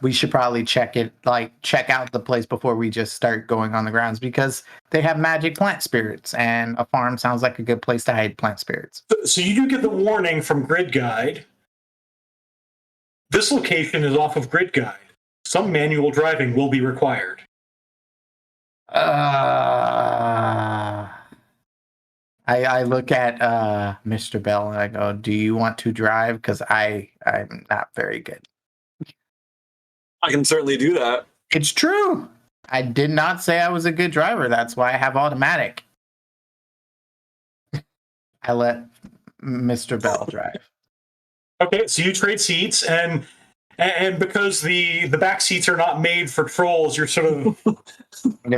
we should probably check out the place before we just start going on the grounds because they have magic plant spirits, and a farm sounds like a good place to hide plant spirits. So you do get the warning from Grid Guide. This location is off of Grid Guide. Some manual driving will be required. I look at Mr. Bell and I go, "Do you want to drive? Because I'm not very good." I can certainly do that. It's true. I did not say I was a good driver. That's why I have automatic. I let Mr. Bell drive. Okay, so you trade seats, and because the back seats are not made for trolls, you're sort of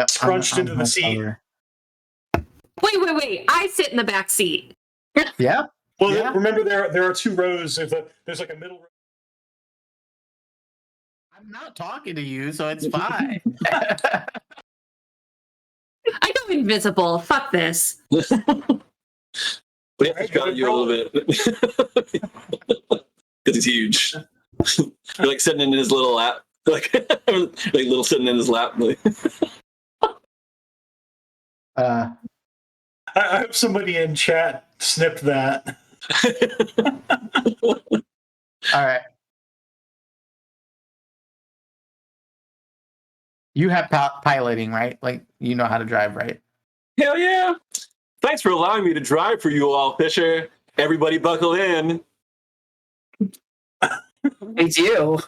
scrunched into the seat. Wait. I sit in the back seat. Yeah. Well, remember there are two rows. There's like a middle row. I'm not talking to you, so it's fine. I go invisible. Fuck this. We have to cut you a little bit because he's huge. You're like sitting in his little lap, like little sitting in his lap. I hope somebody in chat snipped that. All right. You have piloting, right? Like, you know how to drive, right? Hell yeah! Thanks for allowing me to drive for you all, Fisher. Everybody buckle in. It's you.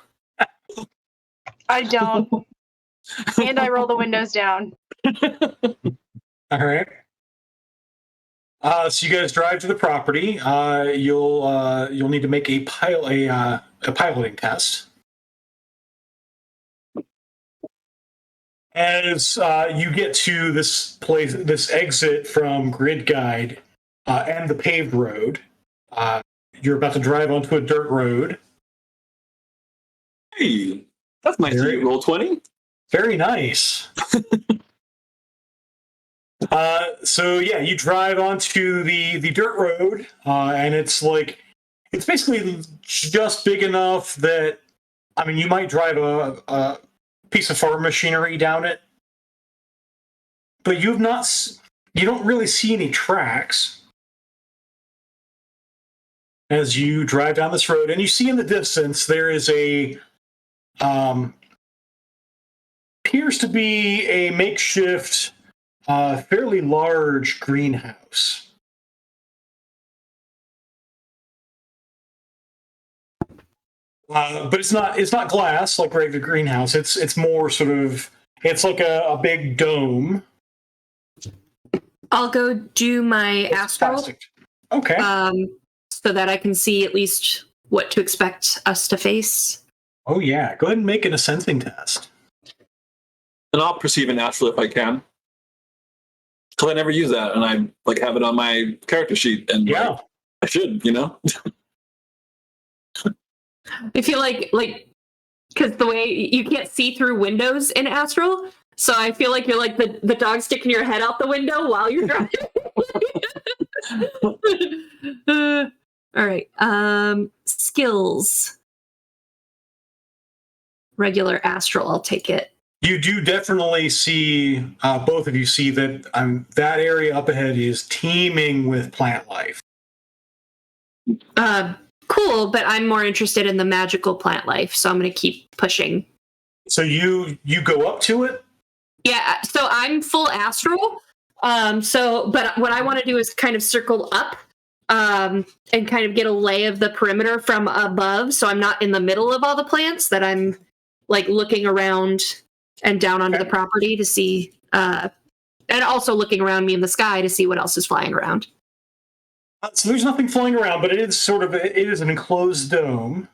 I don't. And I roll the windows down. All right. So you guys drive to the property. You'll need to make a piloting test. As you get to this place, this exit from Grid Guide and the paved road, you're about to drive onto a dirt road. Hey, that's nice. Roll 20. Very nice. So yeah, you drive onto the dirt road, and it's basically just big enough that, I mean, you might drive a piece of farm machinery down it, but you don't really see any tracks as you drive down this road, and you see in the distance there is appears to be a makeshift, fairly large greenhouse. But it's not glass like regular greenhouse. It's more it's like a big dome. I'll go do my astral. Plastic. Okay. So that I can see at least what to expect us to face. Oh yeah, go ahead and make it a sensing test. And I'll perceive an astral if I can. Because I never use that, and I have it on my character sheet, and yeah, I should, I feel like because the way you can't see through windows in astral, So I feel like you're like the dog sticking your head out the window while you're driving. All right. Skills. Regular astral, I'll take it. You do definitely see, both of you see that that area up ahead is teeming with plant life. Cool, but I'm more interested in the magical plant life, so I'm going to keep pushing. So you go up to it? Yeah, so I'm full astral. But what I want to do is kind of circle up and kind of get a lay of the perimeter from above, so I'm not in the middle of all the plants, that I'm like looking around and down onto the property to see, and also looking around me in the sky to see what else is flying around. So there's nothing flying around, but it is an enclosed dome.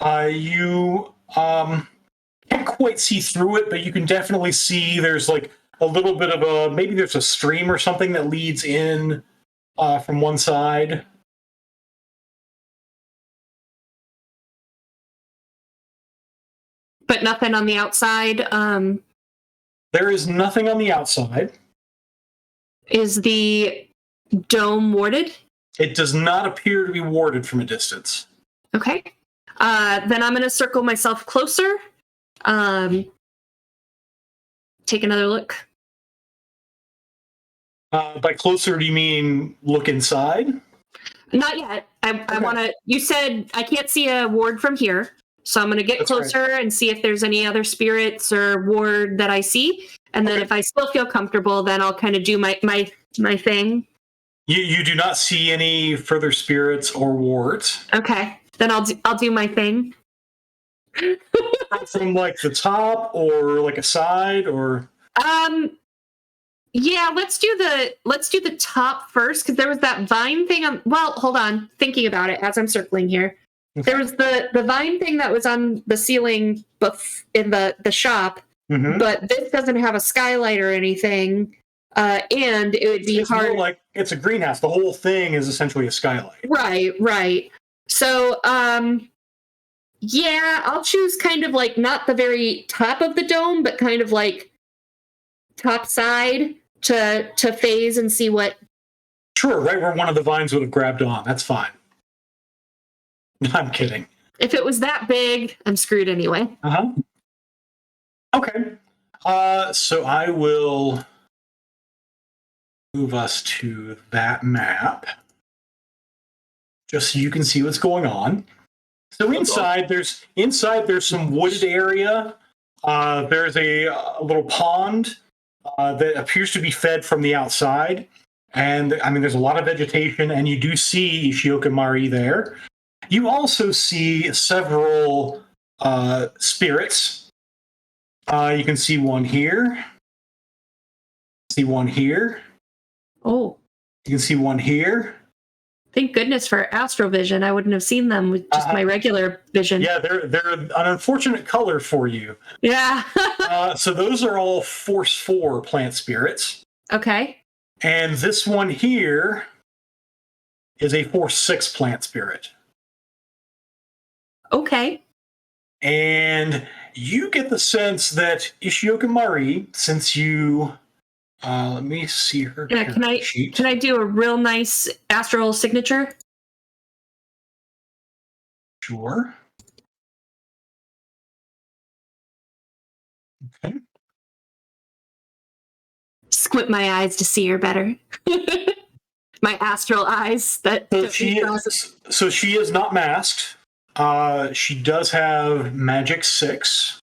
You can't quite see through it, but you can definitely see there's like a little bit of maybe there's a stream or something that leads in from one side. But nothing on the outside. There is nothing on the outside. Is the dome warded? It does not appear to be warded from a distance. Okay. Then I'm going to circle myself closer. Take another look. By closer, do you mean look inside? Not yet. I want to. You said I can't see a ward from here, so I'm going to get closer and see if there's any other spirits or ward that I see. And then if I still feel comfortable, then I'll kind of do my thing. You do not see any further spirits or wards. Okay, then I'll do my thing. From like the top or like a side or. Yeah, let's do the top first, because there was that vine thing on. Well, hold on. Thinking about it as I'm circling here, there was the vine thing that was on the ceiling, in the shop. Mm-hmm. But this doesn't have a skylight or anything, and it would be hard. More like it's a greenhouse. The whole thing is essentially a skylight. Right. So, yeah, I'll choose kind of like not the very top of the dome, but kind of like top side to phase and see what. Sure, right where one of the vines would have grabbed on. That's fine. I'm kidding. If it was that big, I'm screwed anyway. Okay. So I will move us to that map just so you can see what's going on. So inside there's some wooded area. There's a little pond that appears to be fed from the outside. And I mean, there's a lot of vegetation, and you do see Ishiokamari there. You also see several spirits. You can see one here. See one here. Oh. You can see one here. Thank goodness for astrovision. I wouldn't have seen them with just my regular vision. Yeah, they're an unfortunate color for you. Yeah. So those are all Force 4 plant spirits. Okay. And this one here is a Force 6 plant spirit. Okay. And you get the sense that Ishiokamari, since you... let me see her. Yeah, can I do a real nice astral signature? Sure. Okay. Squint my eyes to see her better. My astral eyes. So she is not masked. She does have Magic 6.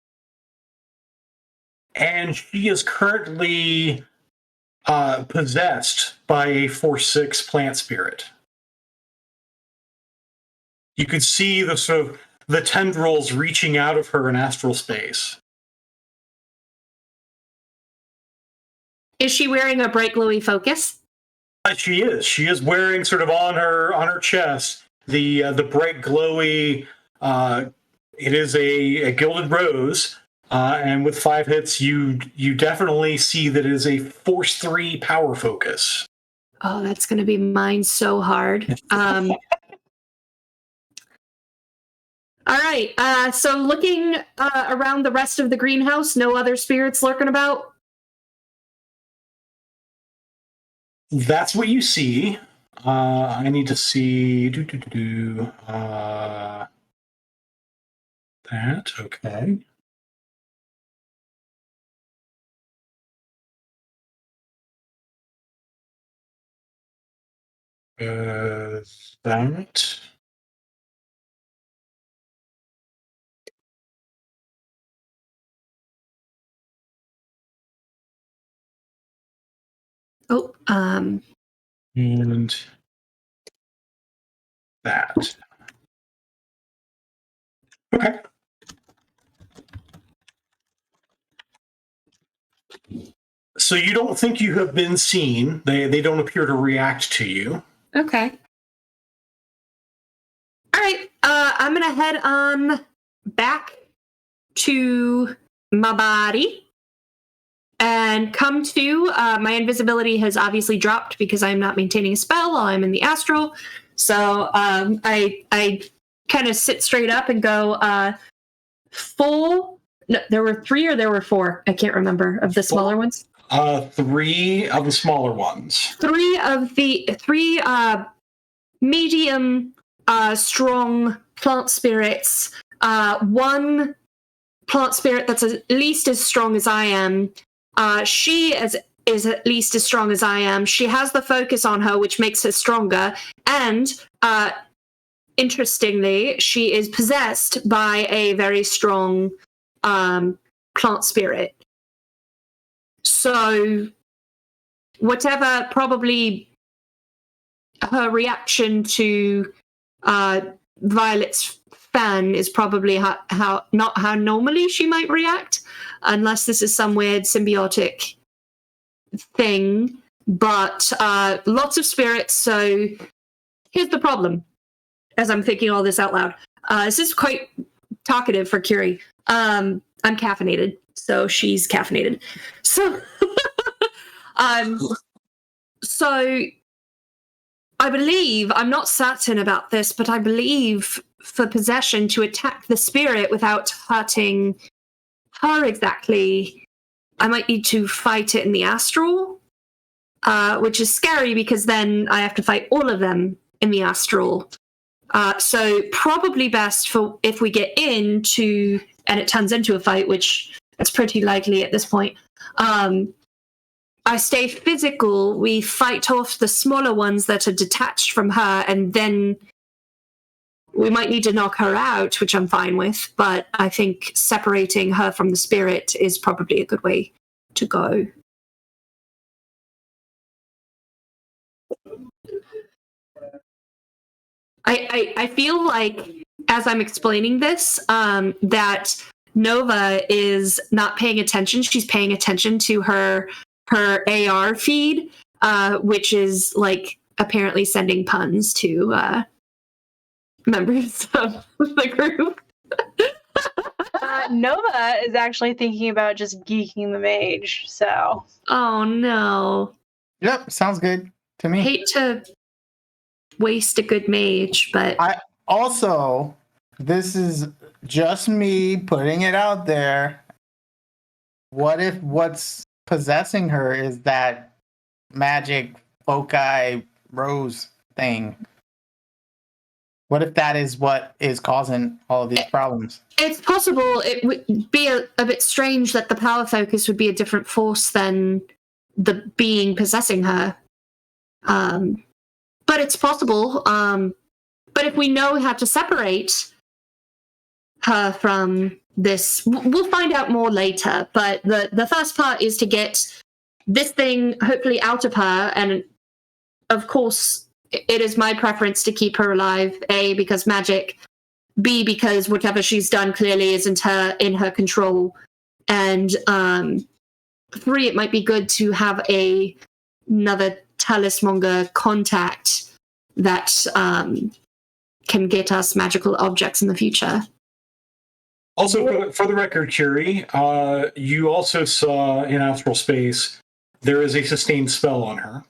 And she is currently possessed by a Force 6 plant spirit. You could see the sort of the tendrils reaching out of her in astral space. Is she wearing a bright glowy focus? She is. She is wearing sort of on her chest the bright glowy. It is a gilded rose. And with 5 hits, you definitely see that it is a Force 3 power focus. Oh, that's going to be mine so hard. All right. So looking around the rest of the greenhouse, no other spirits lurking about? That's what you see. I need to see. That, okay. That. Oh, And that. Okay. So you don't think you have been seen. They don't appear to react to you. okay. All right. I'm gonna head on back to my body and come to my invisibility has obviously dropped because I'm not maintaining a spell while I'm in the astral. So I kind of sit straight up and go full. No, there were 3 or there were 4. I can't remember of the smaller ones. 3 of the smaller ones. 3 of the 3 medium strong plant spirits. 1 plant spirit that's at least as strong as I am. She is at least as strong as I am. She has the focus on her, which makes her stronger. And interestingly, she is possessed by a very strong plant spirit. So whatever probably her reaction to Violet's fan is probably how not how normally she might react, unless this is some weird symbiotic thing. But lots of spirits. So here's the problem. As I'm thinking all this out loud, this is quite talkative for Curie. I'm caffeinated, so she's caffeinated. So, so I believe, I'm not certain about this, but I believe for possession to attack the spirit without hurting her exactly, I might need to fight it in the astral, which is scary because then I have to fight all of them in the astral. So probably best for if we get into, and it turns into a fight, which it's pretty likely at this point, I stay physical, we fight off the smaller ones that are detached from her, and then we might need to knock her out, which I'm fine with, but I think separating her from the spirit is probably a good way to go. I feel like, as I'm explaining this, that Nova is not paying attention. She's paying attention to her AR feed, which is like apparently sending puns to members of the group. Nova is actually thinking about just geeking the mage, so. Oh no. Yep, sounds good to me. Hate to waste a good mage, but Also, this is just me putting it out there. What if what's possessing her is that magic foci rose thing? What if that is what is causing all of these problems? it's possible. It would be a bit strange that the power focus would be a different force than the being possessing her. But it's possible. But if we know how to separate her from this, we'll find out more later. But the first part is to get this thing hopefully out of her. And of course, it is my preference to keep her alive. A, because magic. B, because whatever she's done clearly isn't in her control. And 3, it might be good to have another Talismonger contact that can get us magical objects in the future. Also, for the record, Curie, you also saw in astral space there is a sustained spell on her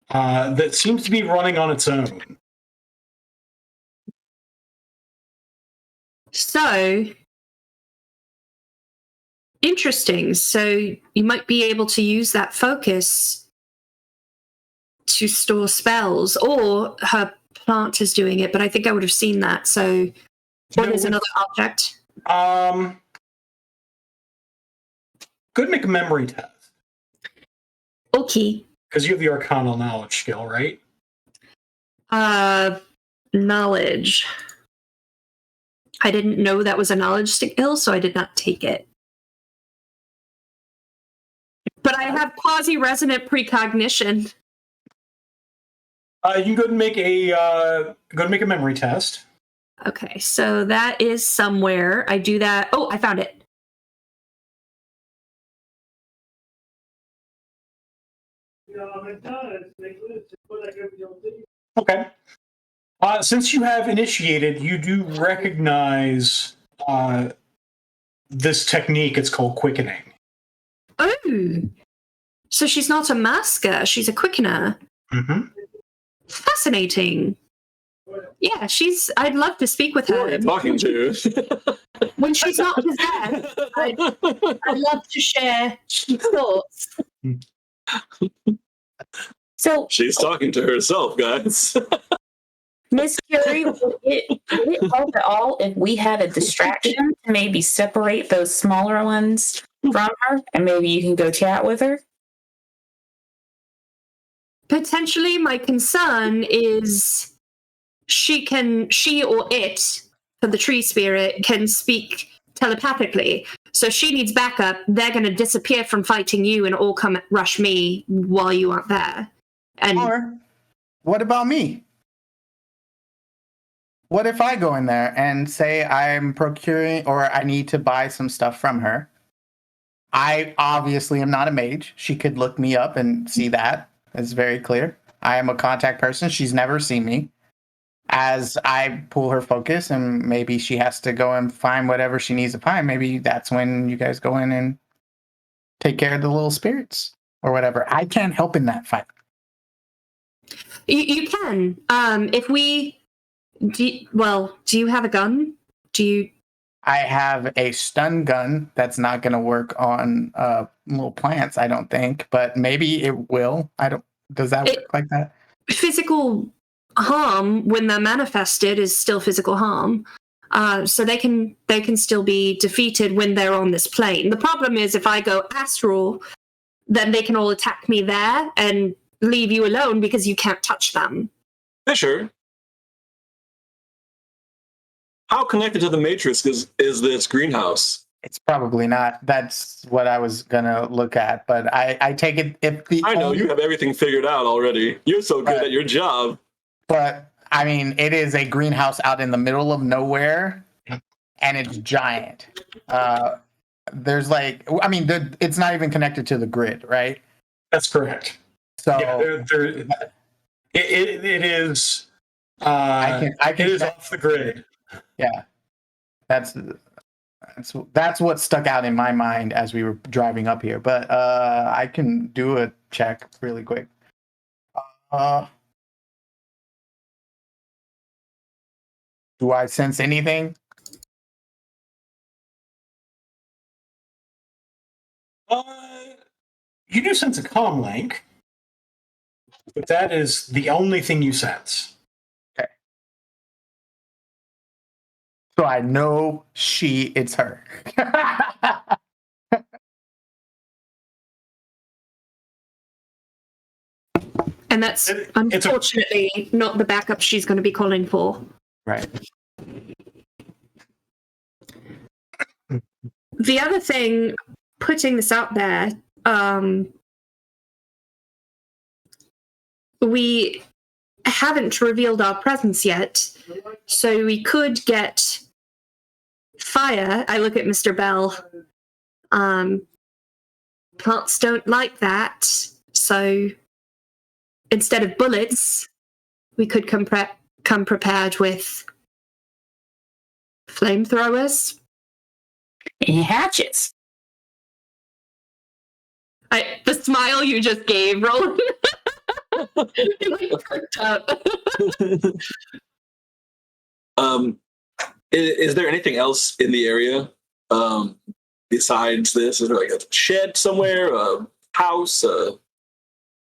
that seems to be running on its own. So, interesting. So you might be able to use that focus to store spells, or her plant is doing it, but I think I would have seen that. So, or there's another object. Could make a memory test. Okay. Because you have the Arcana knowledge skill, right? Knowledge. I didn't know that was a knowledge skill, so I did not take it. But I have quasi-resonant precognition. You can go and make a memory test. Okay, so that is somewhere. I do that. Oh, I found it. Okay. Since you have initiated, you do recognize this technique. It's called quickening. Oh, so she's not a masker; she's a quickener. Mm-hmm. Fascinating. Yeah, I'd love to speak with her. Who are you talking to? When she's not possessed, I'd love to share thoughts. So she's talking to herself, guys. Miss Curie, would it help at all if we had a distraction to maybe separate those smaller ones from her, and maybe you can go chat with her? Potentially, my concern is she or it, for the tree spirit, can speak telepathically. So she needs backup. They're going to disappear from fighting you and all come rush me while you aren't there. And or what about me? What if I go in there and say I'm procuring or I need to buy some stuff from her? I obviously am not a mage. She could look me up and see that. It's very clear. I am a contact person. She's never seen me. As I pull her focus and maybe she has to go and find whatever she needs to find, maybe that's when you guys go in and take care of the little spirits or whatever. I can't help in that fight. you can. If we... do you have a gun? I have a stun gun that's not going to work on little plants, I don't think, but maybe it will. Does that work like that? Physical harm, when they're manifested, is still physical harm. So they can still be defeated when they're on this plane. The problem is if I go astral, then they can all attack me there and leave you alone because you can't touch them. Fisher, how connected to the Matrix is this greenhouse? It's probably not. That's what I was going to look at, but I take it if the... I know you have everything figured out already. You're so good at your job. But, I mean, it is a greenhouse out in the middle of nowhere, and it's giant. There's it's not even connected to the grid, right? That's correct. So it is. I can it is off the grid. Yeah, that's what stuck out in my mind as we were driving up here. But I can do a check really quick. Do I sense anything? You do sense a comm link, but that is the only thing you sense. Okay. So I know it's her. And that's unfortunately not the backup she's going to be calling for. Right. The other thing, putting this out there, we haven't revealed our presence yet, so we could get fire. I look at Mr. Bell. Plants don't like that, so instead of bullets, we could come prepared with flamethrowers and hatchets. The smile you just gave, Roland. Is there anything else in the area besides this? Is there like a shed somewhere, a house, a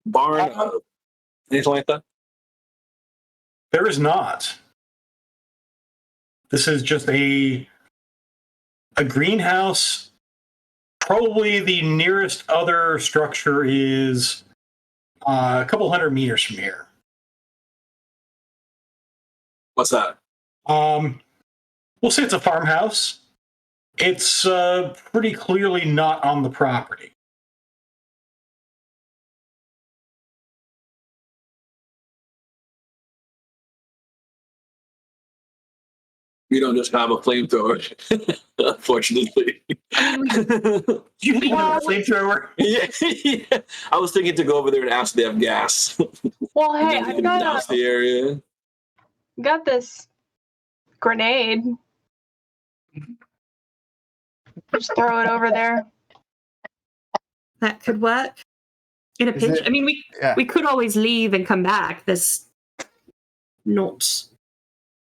barn, anything like that? There is not. This is just a greenhouse. Probably the nearest other structure is a couple 100 meters from here. What's that? We'll say it's a farmhouse. It's pretty clearly not on the property. We don't just have a flamethrower, unfortunately. You think you have a flamethrower? Yeah. I was thinking to go over there and ask if they have gas. Well, hey, And then we I've can got douse the area. this grenade. Just throw it over there. That could work in a Is pinch. it- I mean, Yeah. we could always leave and come back. There's not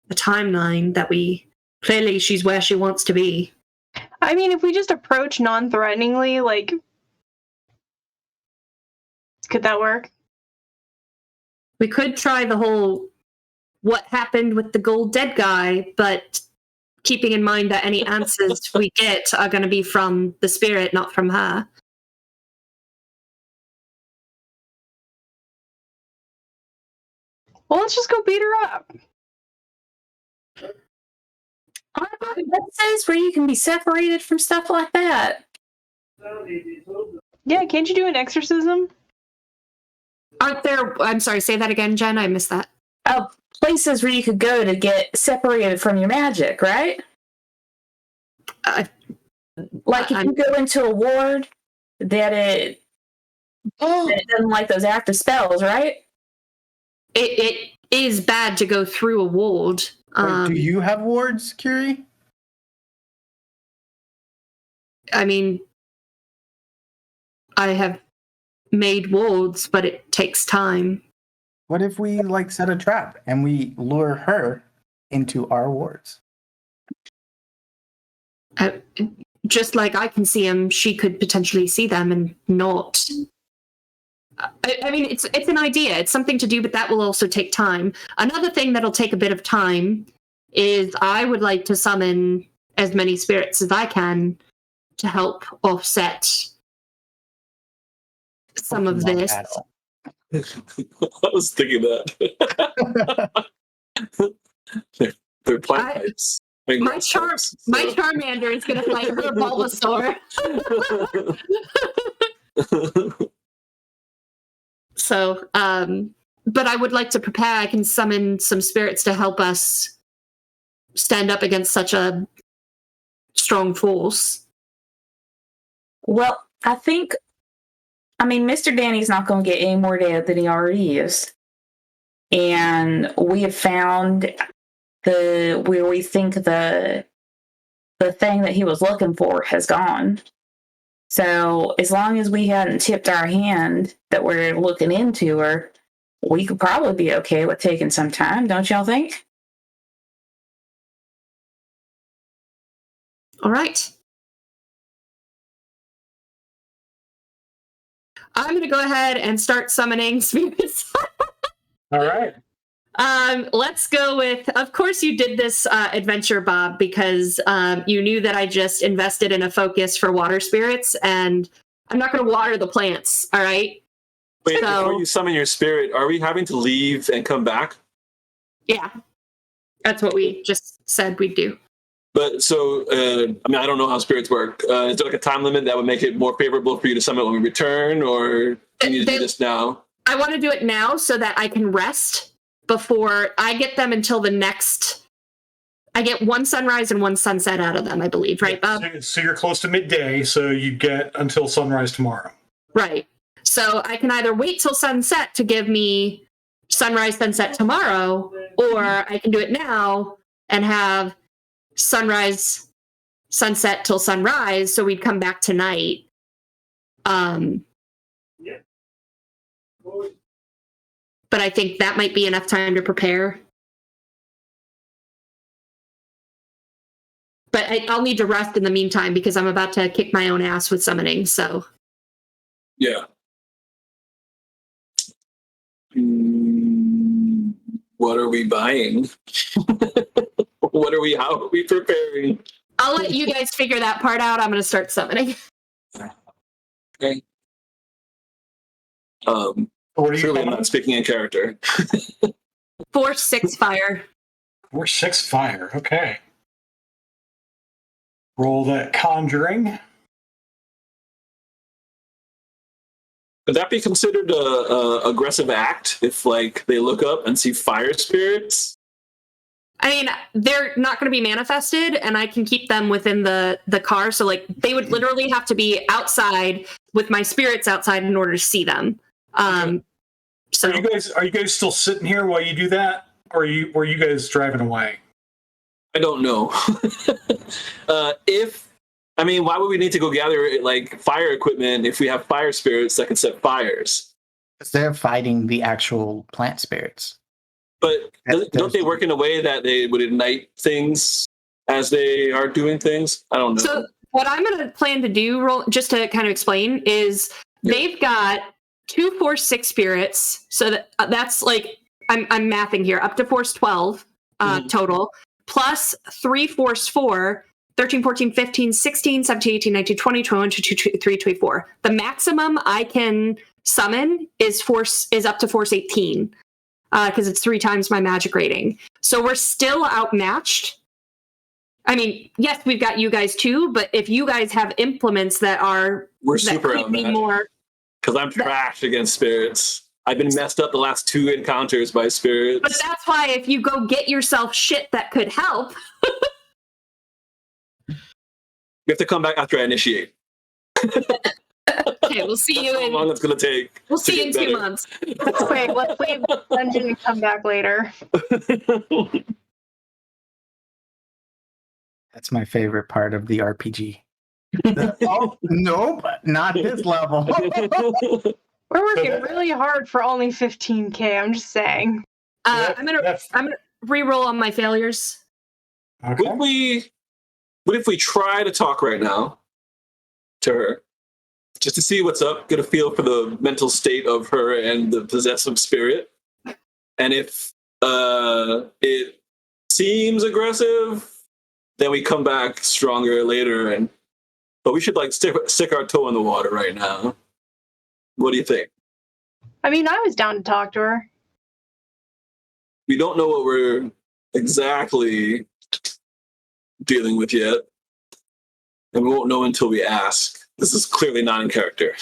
a timeline that we clearly she's where she wants to be. I mean, if we just approach non-threateningly, like, could that work? We could try the whole what happened with the gold dead guy, but keeping in mind that any answers we get are going to be from the spirit, not from her. Well, let's just go beat her up. That says where you can be separated from stuff like that. Yeah, can't you do an exorcism? Aren't there? I'm sorry, say that again, Jen. I missed that. Oh, places where you could go to get separated from your magic, right? Like if you go into a ward that it doesn't like those active spells, right? It is bad to go through a ward. Wait, do you have wards, Curie? I mean, I have made wards, but it takes time. What if we like set a trap and we lure her into our wards? Just like I can see them, she could potentially see them and not. I mean, it's an idea. It's something to do, but that will also take time. Another thing that'll take a bit of time is I would like to summon as many spirits as I can to help offset some of this. I was thinking that. They're plant types. My Charmander is going to fight her Bulbasaur. So, but I would like to prepare. I can summon some spirits to help us stand up against such a strong force. Well, I mean, Mr. Danny's not going to get any more dead than he already is. And we have found where we think the thing that he was looking for has gone. So as long as we hadn't tipped our hand that we're looking into her, we could probably be okay with taking some time, don't y'all think? All right. I'm going to go ahead and start summoning spirits. All right. Let's go with, of course you did this adventure, Bob, because you knew that I just invested in a focus for water spirits, and I'm not going to water the plants, all right? Wait, before you summon your spirit, are we having to leave and come back? Yeah, that's what we just said we'd do. But so, I mean, I don't know how spirits work. Is there like a time limit that would make it more favorable for you to summon when we return, or do you need to do this now? I want to do it now so that I can rest before I get them until the next. I get one sunrise and one sunset out of them, I believe, right, Bob? So you're close to midday, so you get until sunrise tomorrow. Right. So I can either wait till sunset to give me sunrise, sunset tomorrow, or I can do it now and have sunrise, sunset till sunrise, so we'd come back tonight. But I think that might be enough time to prepare. But I'll need to rest in the meantime because I'm about to kick my own ass with summoning. So Yeah. What are we buying? How are we preparing? I'll let you guys figure that part out. I'm going to start summoning. Okay. Surely I'm not speaking in character. 4-6 fire. 4-6 fire. Okay. Roll that conjuring. Could that be considered a aggressive act if, like, they look up and see fire spirits? I mean, they're not going to be manifested, and I can keep them within the car. So, like, they would literally have to be outside with my spirits outside in order to see them. So, Are you guys still sitting here while you do that, or were you guys driving away? I don't know. Why would we need to go gather like fire equipment if we have fire spirits that can set fires? Because they're fighting the actual plant spirits. But don't they work in a way that they would ignite things as they are doing things? I don't know. So what I'm going to plan to do, just to kind of explain, is they've got 2 Force 6 spirits. So that's like, I'm mathing here, up to Force 12 total, plus 3 Force 4, 13, 14, 15, 16, 17, 18, 19, 20, 21, 22, 23, 24. The maximum I can summon is up to Force 18. Because it's 3 times my magic rating. So we're still outmatched. I mean, yes, we've got you guys too, but if you guys have implements we're super outmatched. Because I'm trash against spirits. I've been messed up the last 2 encounters by spirits. But that's why if you go get yourself shit that could help. You have to come back after I initiate. Okay, we'll see you in... How long it's going to take. We'll see you in 2 months. Wait, let's leave the dungeon and come back later. That's my favorite part of the RPG. Oh, nope, not this level. We're working really hard for only 15K, I'm just saying. I'm gonna re-roll on my failures. Okay. What if we try to talk right now to her? Just to see what's up, get a feel for the mental state of her and the possessive spirit. And if it seems aggressive, then we come back stronger later. But we should like stick our toe in the water right now. What do you think? I mean, I was down to talk to her. We don't know what we're exactly dealing with yet. And we won't know until we ask. This is clearly not in character.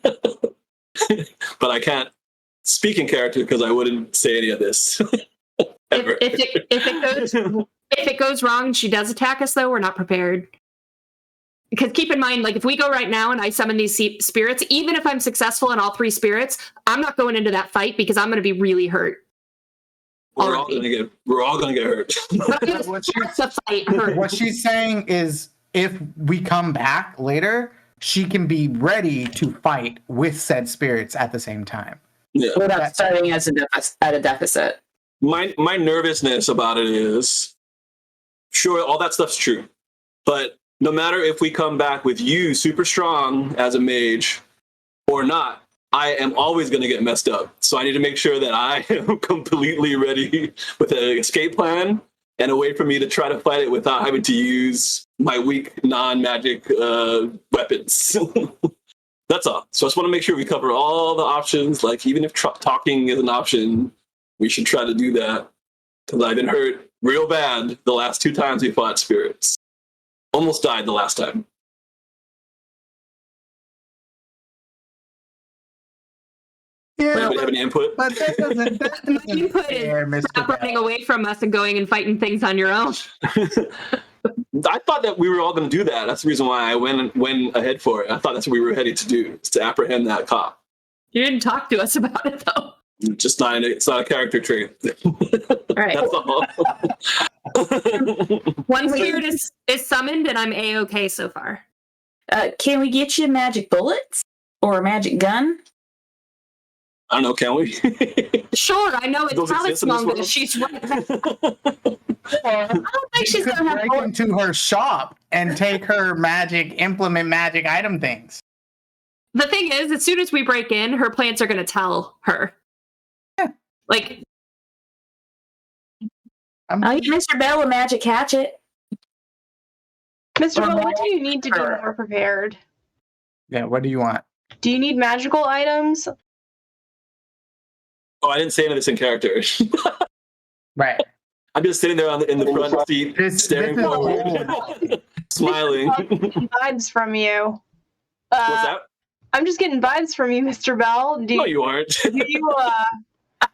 But I can't speak in character because I wouldn't say any of this. If it goes wrong and she does attack us, though, we're not prepared. Because keep in mind, like, if we go right now and I summon these spirits, even if I'm successful in all 3 spirits, I'm not going into that fight because I'm going to be really hurt. We're all going to get hurt. What she's saying is, if we come back later, she can be ready to fight with said spirits at the same time. Yeah. Without starting at a deficit. My nervousness about it is, sure, all that stuff's true. But no matter if we come back with you super strong as a mage or not, I am always going to get messed up. So I need to make sure that I am completely ready with an escape plan and a way for me to try to fight it without having to use my weak non-magic weapons. That's all. So I just want to make sure we cover all the options. Like, even if talking is an option, we should try to do that. Because I've been hurt real bad the last 2 times we fought spirits. Almost died the last time. Yeah, anybody have any input? But that doesn't input is stop running away from us and going and fighting things on your own. I thought that we were all going to do that. That's the reason why I went ahead for it. I thought that's what we were headed to do, is to apprehend that cop. You didn't talk to us about it, though. It's not a character trait. All right. That's all. One spirit is summoned, and I'm A-okay so far. Can we get you magic bullets or a magic gun? I don't know, can we? Sure, I know it's Talismonger. She's right. I don't think she's could gonna have break into her shop and take her implement magic item things. The thing is, as soon as we break in, her plants are going to tell her. Yeah. Like, I'll get Mr. Bell a magic hatchet. Mr. Bell, what do you need to be more prepared? Yeah, what do you want? Do you need magical items? Oh, I didn't say any of this in character. Right. I'm just sitting there in the front seat, staring this is forward, smiling. Vibes from you. What's that? I'm just getting vibes from you, Mr. Bell. No, you aren't. Do you,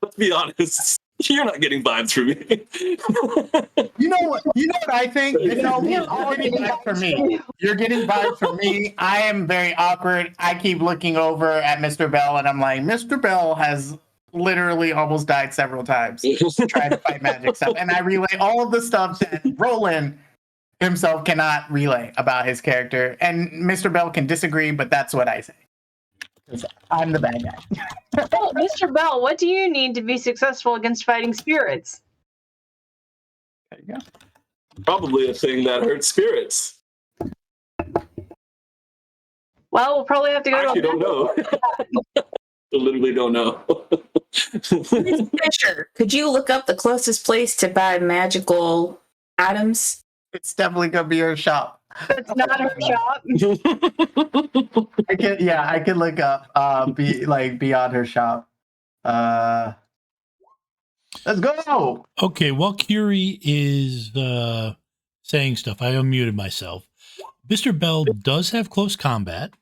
Let's be honest. You're not getting vibes from me. You know what I think? You're getting vibes from me. You're getting vibes from me. I am very awkward. I keep looking over at Mr. Bell and I'm like, Mr. Bell has literally almost died several times trying to fight magic stuff. And I relay all of the stuff that Roland himself cannot relay about his character. And Mr. Bell can disagree, but that's what I say. I'm the bad guy. Oh, Mr. Bell, what do you need to be successful against fighting spirits? There you go. Probably a thing that hurts spirits. Well, we'll probably have to go I to actually don't know. I literally don't know. Fisher, could you look up the closest place to buy magical items? It's definitely gonna be her shop. It's not her shop. I can look up beyond her shop. Let's go. Okay, while Curie is saying stuff, I unmuted myself. Mr. Bell does have close combat,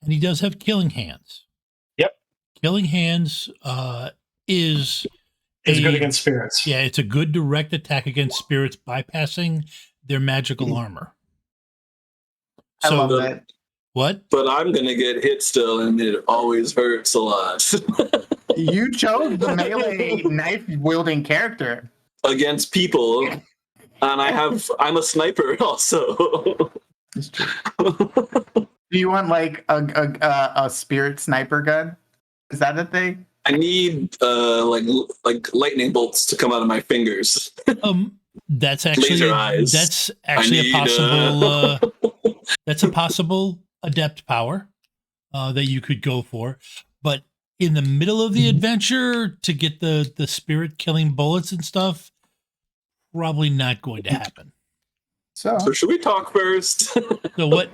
and he does have killing hands. Yep. Killing hands is good against spirits. Yeah, it's a good direct attack against spirits, bypassing their magical armor. I love that. What? But I'm going to get hit still, and it always hurts a lot. You chose the melee knife-wielding character. Against people, and I'm a sniper also. Do you want like a spirit sniper gun? Is that a thing? I need like lightning bolts to come out of my fingers. That's actually Laser eyes. That's actually a possible. That's a possible adept power that you could go for, but in the middle of the adventure to get the spirit killing bullets and stuff, probably not going to happen. So should we talk first? So what?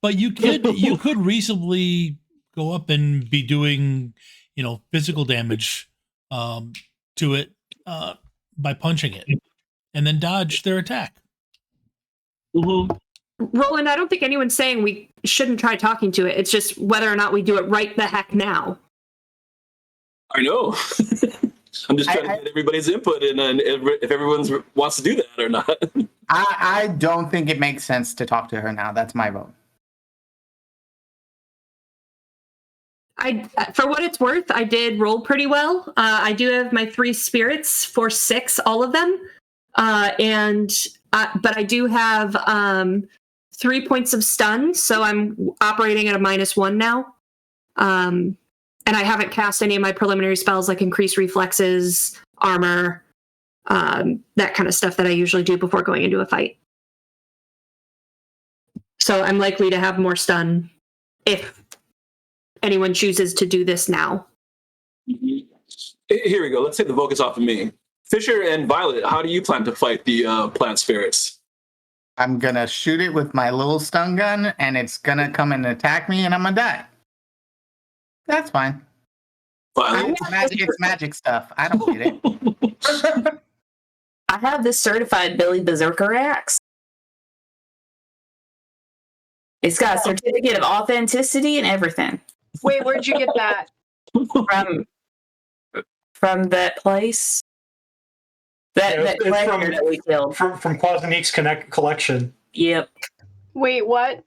But you could reasonably go up and be doing physical damage to it by punching it, and then dodge their attack. Mm-hmm. Roland, I don't think anyone's saying we shouldn't try talking to it. It's just whether or not we do it right the heck now. I know. I'm just trying to get everybody's input in, and if everyone wants to do that or not. I don't think it makes sense to talk to her now. That's my vote. For what it's worth, I did roll pretty well. I do have my 3 spirits for 6, all of them, but I do have 3 points of stun, so I'm operating at a -1 now. And I haven't cast any of my preliminary spells like increase reflexes, armor, that kind of stuff that I usually do before going into a fight. So I'm likely to have more stun if anyone chooses to do this now. Here we go. Let's take the focus off of me. Fisher and Violet, how do you plan to fight the plant spirits? I'm gonna shoot it with my little stun gun, and it's gonna come and attack me, and I'm gonna die. That's fine. It's magic stuff. I don't get it. I have this certified Billy Berserker axe. It's got a certificate of authenticity and everything. Wait, where'd you get that? From that place. That treasure that we killed. From Quasinique's collection. Yep. Wait, what?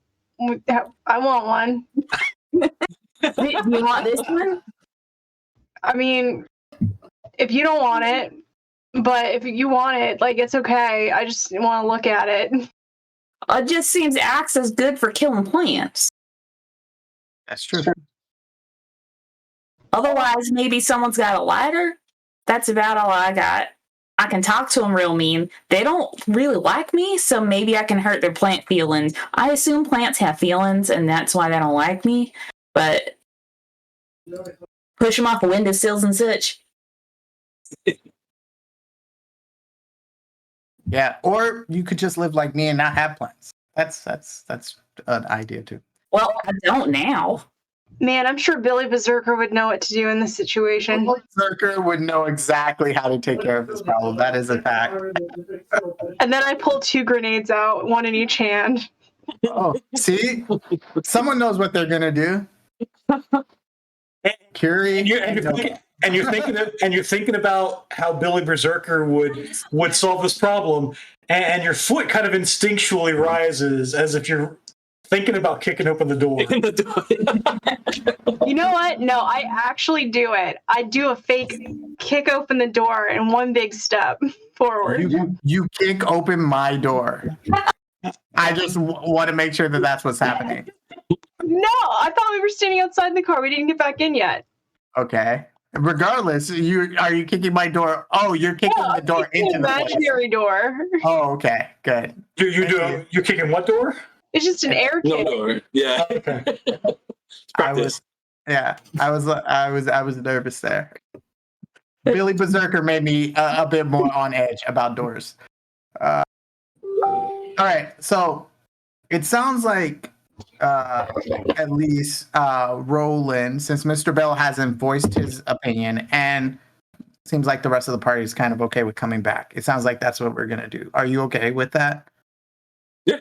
I want one. Do you want this one? I mean, if you don't want it, but if you want it, like, it's okay. I just want to look at it. It just seems axe is good for killing plants. That's true. Otherwise, maybe someone's got a lighter. That's about all I got. I can talk to them real mean. They don't really like me, so maybe I can hurt their plant feelings. I assume plants have feelings, and that's why they don't like me. But push them off the windowsills and such. Yeah, or you could just live like me and not have plants. That's an idea too. Well, I don't now. Man, I'm sure Billy Berserker would know what to do in this situation. Berserker would know exactly how to take care of this problem. That is a fact. And then I pull 2 grenades out, one in each hand. Oh, see, someone knows what they're gonna do. Curie, and you're thinking about how Billy Berserker would solve this problem, and your foot kind of instinctually rises as if you're thinking about kicking open the door. You know what? No, I actually do it. I do a fake kick open the door and one big step forward. You kick open my door. I just want to make sure that that's what's happening. No, I thought we were standing outside the car. We didn't get back in yet. Okay. Regardless, are you kicking my door? Oh, you're kicking the door into the place. Imaginary door. Oh, okay, good. You're kicking what door? It's just an air kick. No, yeah. Okay. I was nervous there. Billy Berserker made me a bit more on edge about doors. All right, so it sounds like at least Roland, since Mr. Bell hasn't voiced his opinion, and seems like the rest of the party is kind of okay with coming back. It sounds like that's what we're gonna do. Are you okay with that? Yeah.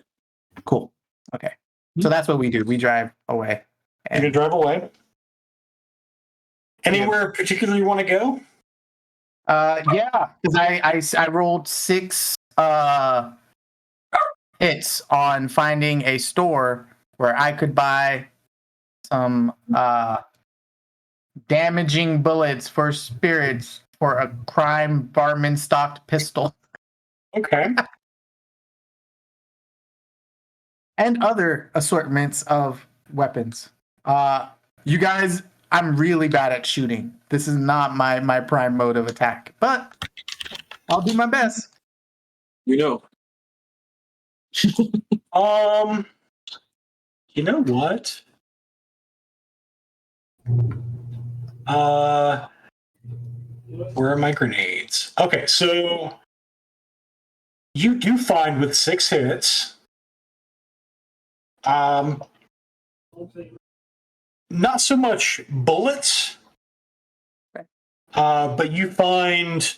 Cool. Okay. So that's what we do. We drive away. You're gonna drive away. Anywhere particular you want to go? Yeah, because I rolled 6 hits on finding a store where I could buy some damaging bullets for spirits for a crime barman stocked pistol. Okay. And other assortments of weapons. You guys, I'm really bad at shooting. This is not my prime mode of attack, but I'll do my best. You know. You know what? Where are my grenades? Okay, so you do find with 6 hits, not so much bullets, but you find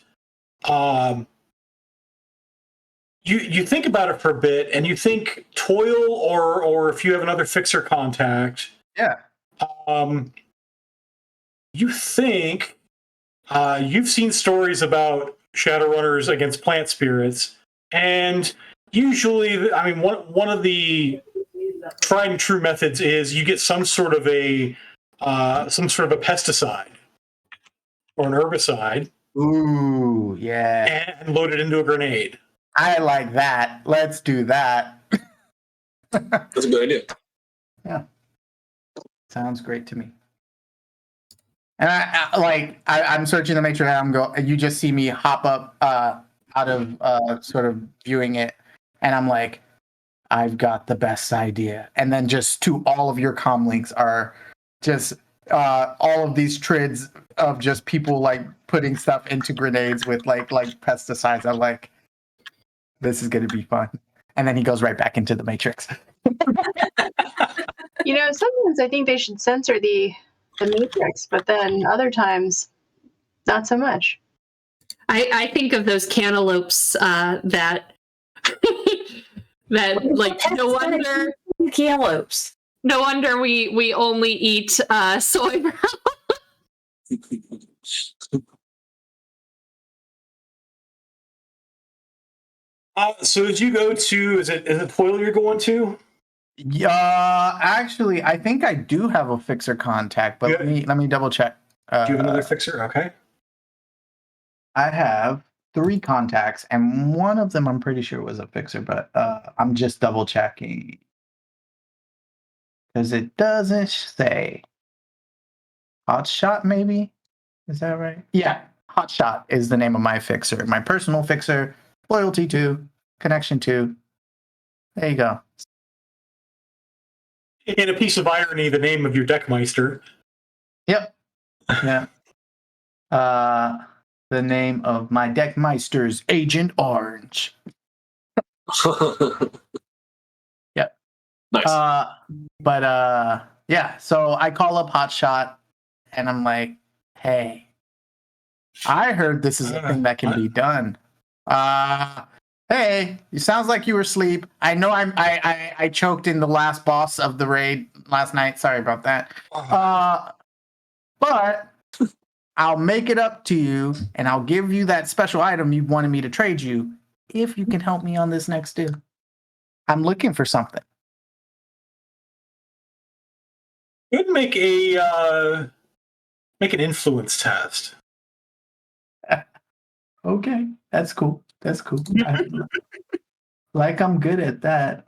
you think about it for a bit, and you think toil, or if you have another fixer contact. Yeah. You think you've seen stories about Shadowrunners against plant spirits, and usually, I mean, one of the tried and true methods is you get some sort of a pesticide or an herbicide. Ooh, yeah. And load it into a grenade. I like that. Let's do that. That's a good idea. Yeah. Sounds great to me. And I'm searching to make sure that you just see me hop up out of sort of viewing it, and I'm like, I've got the best idea. And then just to all of your comm links are just all of these trids of just people like putting stuff into grenades with like pesticides. I'm like, this is gonna be fun. And then he goes right back into the Matrix. You know, sometimes I think they should censor the Matrix, but then other times, not so much. I think of those cantaloupes that like no wonder cantaloupes. No wonder we only eat soy brown. So as you go to, is it Foil you're going to? Yeah, actually, I think I do have a fixer contact, but let me double check. Do you have another fixer? Okay. I have 3 contacts, and one of them I'm pretty sure was a fixer, but I'm just double checking because it doesn't say. Hot shot, maybe? Is that right? Yeah, Hotshot is the name of my fixer. My personal fixer, loyalty to, connection to. There you go. In a piece of irony, the name of your Deckmeister. Yep. Yeah. The name of my Deckmeister's Agent Orange. Yep. Nice. Yeah, so I call up Hotshot and I'm like, hey, I heard this is a thing that can be done. Hey, it sounds like you were asleep. I know I choked in the last boss of the raid last night. Sorry about that. But I'll make it up to you and I'll give you that special item you wanted me to trade you if you can help me on this next deal. I'm looking for something. Could make an influence test. Okay, that's cool. That's cool. Like I'm good at that.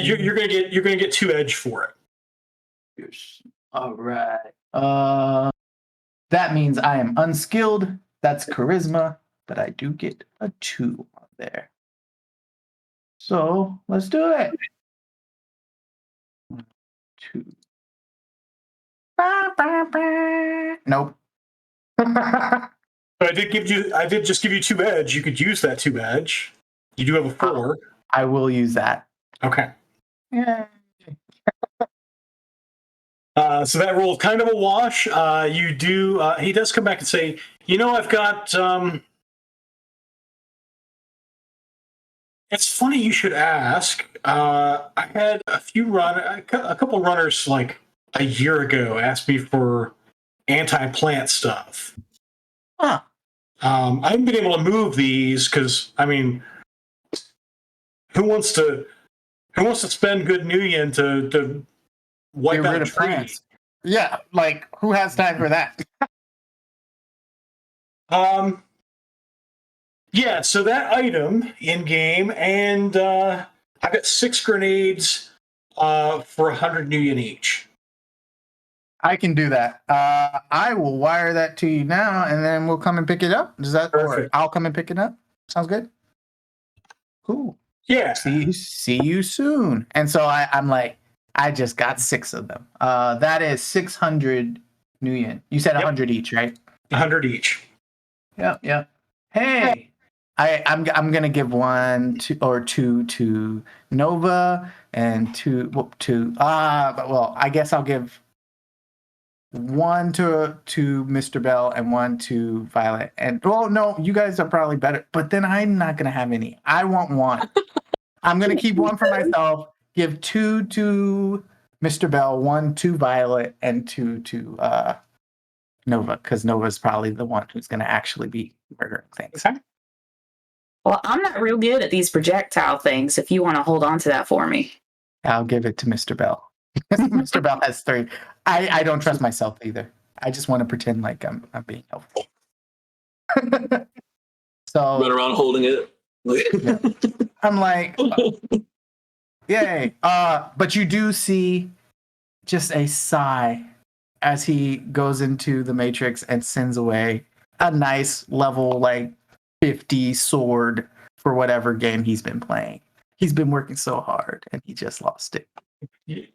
You're gonna get 2 edge for it. All right. That means I am unskilled. That's charisma, but I do get a 2 on there. So let's do it. 2. Nope. But I did just give you 2 edge. You could use that 2 edge. You do have a 4. I will use that. Okay. Yeah. So that roll is kind of a wash. You do. He does come back and say, I've got. It's funny you should ask. I had a couple runners like a year ago ask me for anti-plant stuff. Huh. I haven't been able to move these because who wants to spend good new yen to wipe Get out rid a of tree? plants. Yeah, like who has time for that? Yeah, so that item in game, and I got 6 grenades for 100 new yen each. I can do that. I will wire that to you now, and then we'll come and pick it up. Does that? Perfect. Or I'll come and pick it up. Sounds good. Cool. Yeah. See you soon. And so I'm like, I just got 6 of them. That is 600 new yen. You said 100 each, right? 100 each. Yep. Hey, I'm gonna give 1 or 2 to Nova and 2 to I guess I'll give 1 to Mr. Bell and 1 to Violet. And no, you guys are probably better, but then I'm not gonna have any. I want 1. I'm gonna keep 1 for myself. Give 2 to Mr. Bell, 1 to Violet, and 2 to Nova, because Nova's probably the one who's gonna actually be murdering things. Okay. Well, I'm not real good at these projectile things. If you want to hold on to that for me, I'll give it to Mr. Bell. Mr. Bell has 3. I don't trust myself either. I just want to pretend like I'm being helpful. So Run around holding it. I'm like, yay. But you do see just a sigh as he goes into the Matrix and sends away a nice level like 50 sword for whatever game he's been playing. He's been working so hard and he just lost it. You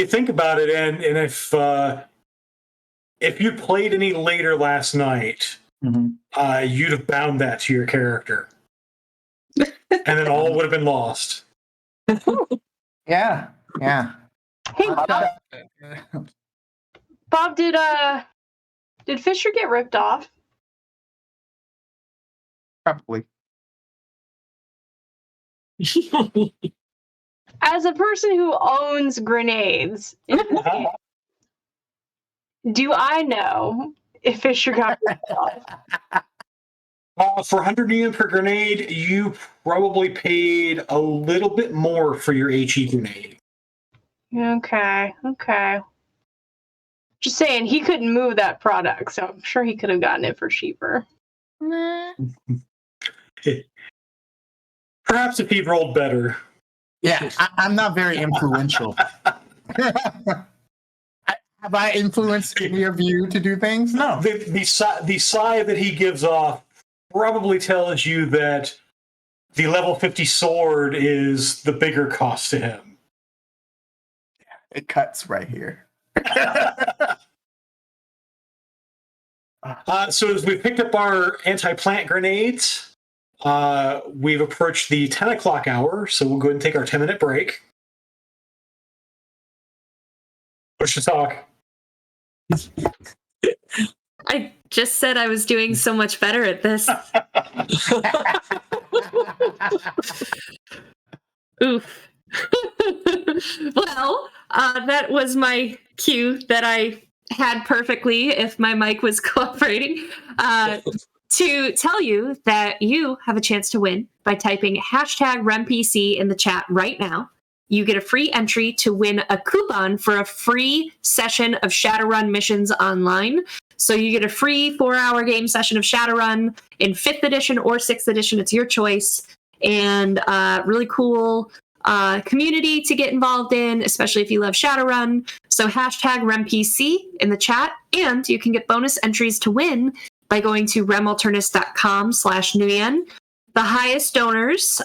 think about it, and if you played any later last night, you'd have bound that to your character, and then all would have been lost. Yeah. Hey, Bob, did Fisher get ripped off? Probably. As a person who owns grenades, do I know if Fisher got ripped off? For 100 yen per grenade, you probably paid a little bit more for your HE grenade. Okay. Just saying, he couldn't move that product, so I'm sure he could have gotten it for cheaper. Perhaps if he'd rolled better. Yeah, I'm not very influential. Have I influenced any of you to do things? No. The sigh that he gives off probably tells you that the level 50 sword is the bigger cost to him. It cuts right here. So as we picked up our anti-plant grenades, we've approached the 10 o'clock hour, so we'll go ahead and take our 10-minute break. Push to talk. I just said I was doing so much better at this. Oof. Well, that was my cue that I had perfectly if my mic was cooperating to tell you that you have a chance to win by typing hashtag RemPC in the chat right now. You get a free entry to win a coupon for a free session of Shadowrun missions online. So you get a free 4-hour game session of Shadowrun in 5th edition or 6th edition. It's your choice. And really cool community to get involved in, especially if you love Shadowrun. So hashtag RemPC in the chat. And you can get bonus entries to win by going to remulternus.com/Nguyen. The highest donors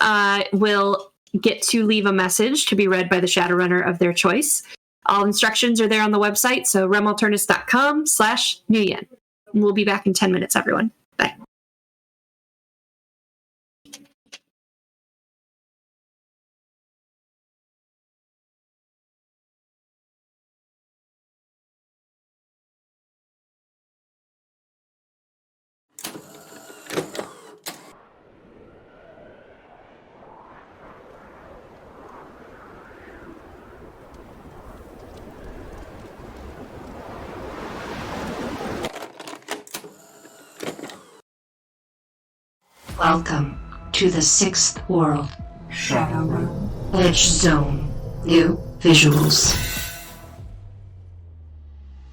will get to leave a message to be read by the Shadowrunner of their choice. All instructions are there on the website, so remulternus.com/Nguyen. We'll be back in 10 minutes, everyone. Bye. Welcome to the 6th world, Shadowrun. Edge Zone. New visuals.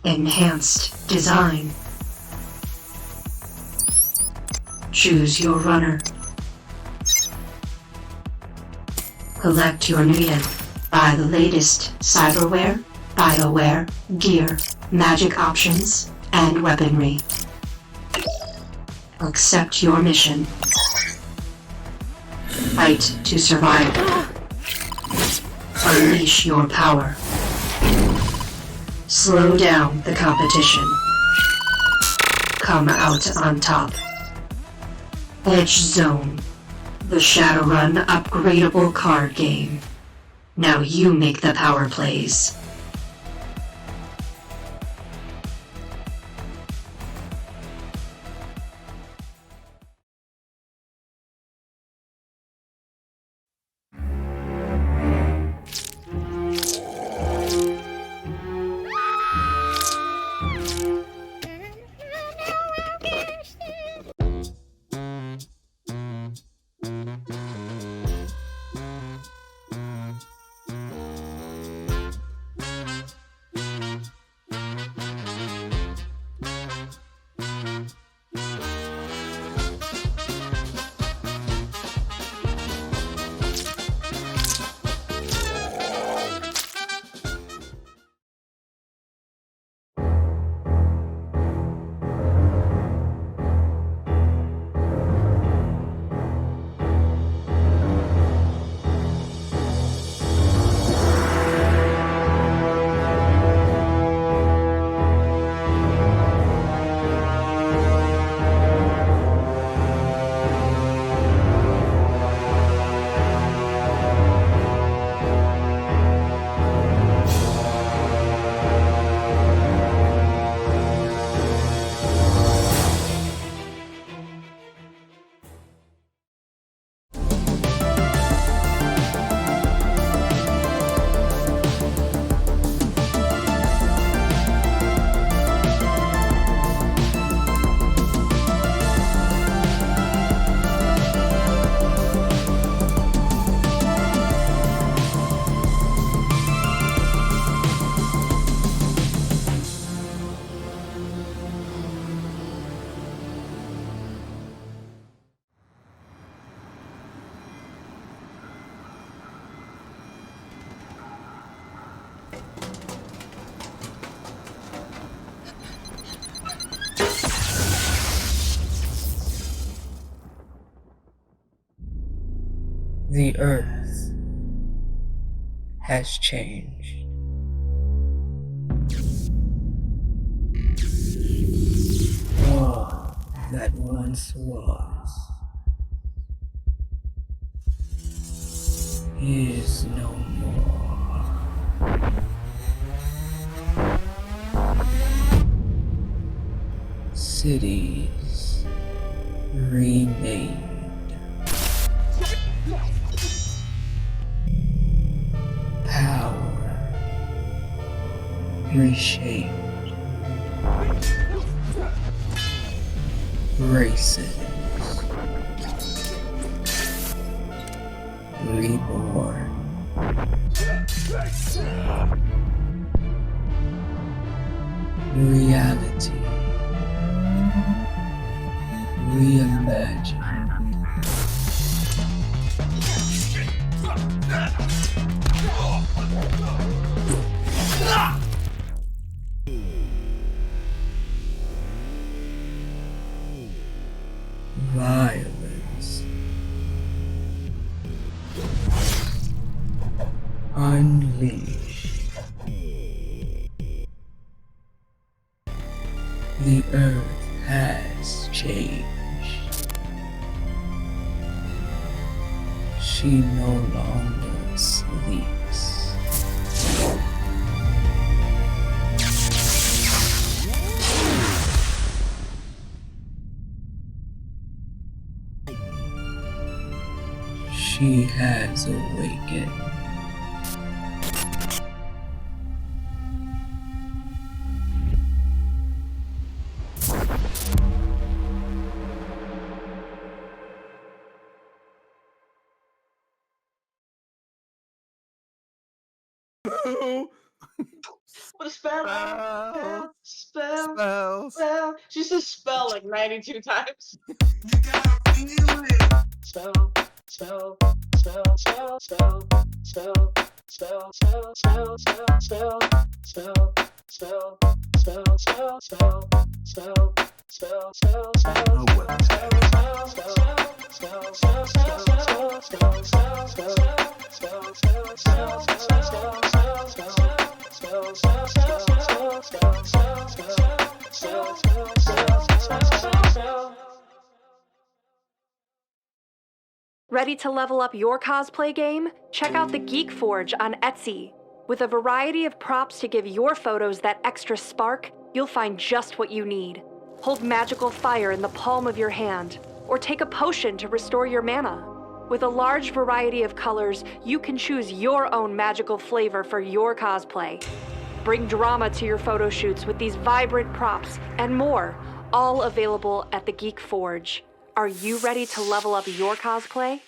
Enhanced design. Choose your runner. Collect your Nguyen. Buy the latest cyberware, bioware, gear, magic options, and weaponry. Accept your mission. Fight to survive. Unleash your power. Slow down the competition. Come out on top. Edge Zone, the Shadowrun upgradable card game. Now you make the power plays. The earth has changed. All that once was is no more. Cities remade. Power reshaped. Races reborn. Reality reimagined. Violence unleashed. The earth has changed. She no longer sleeps. She has awakened. What a spell. She says spell like 92 times. Spell. Ready to level up your cosplay game? Check out the Geek Forge on Etsy. With a variety of props to give your photos that extra spark, you'll find just what you need. Hold magical fire in the palm of your hand, or take a potion to restore your mana. With a large variety of colors, you can choose your own magical flavor for your cosplay. Bring drama to your photo shoots with these vibrant props and more, all available at the Geek Forge. Are you ready to level up your cosplay?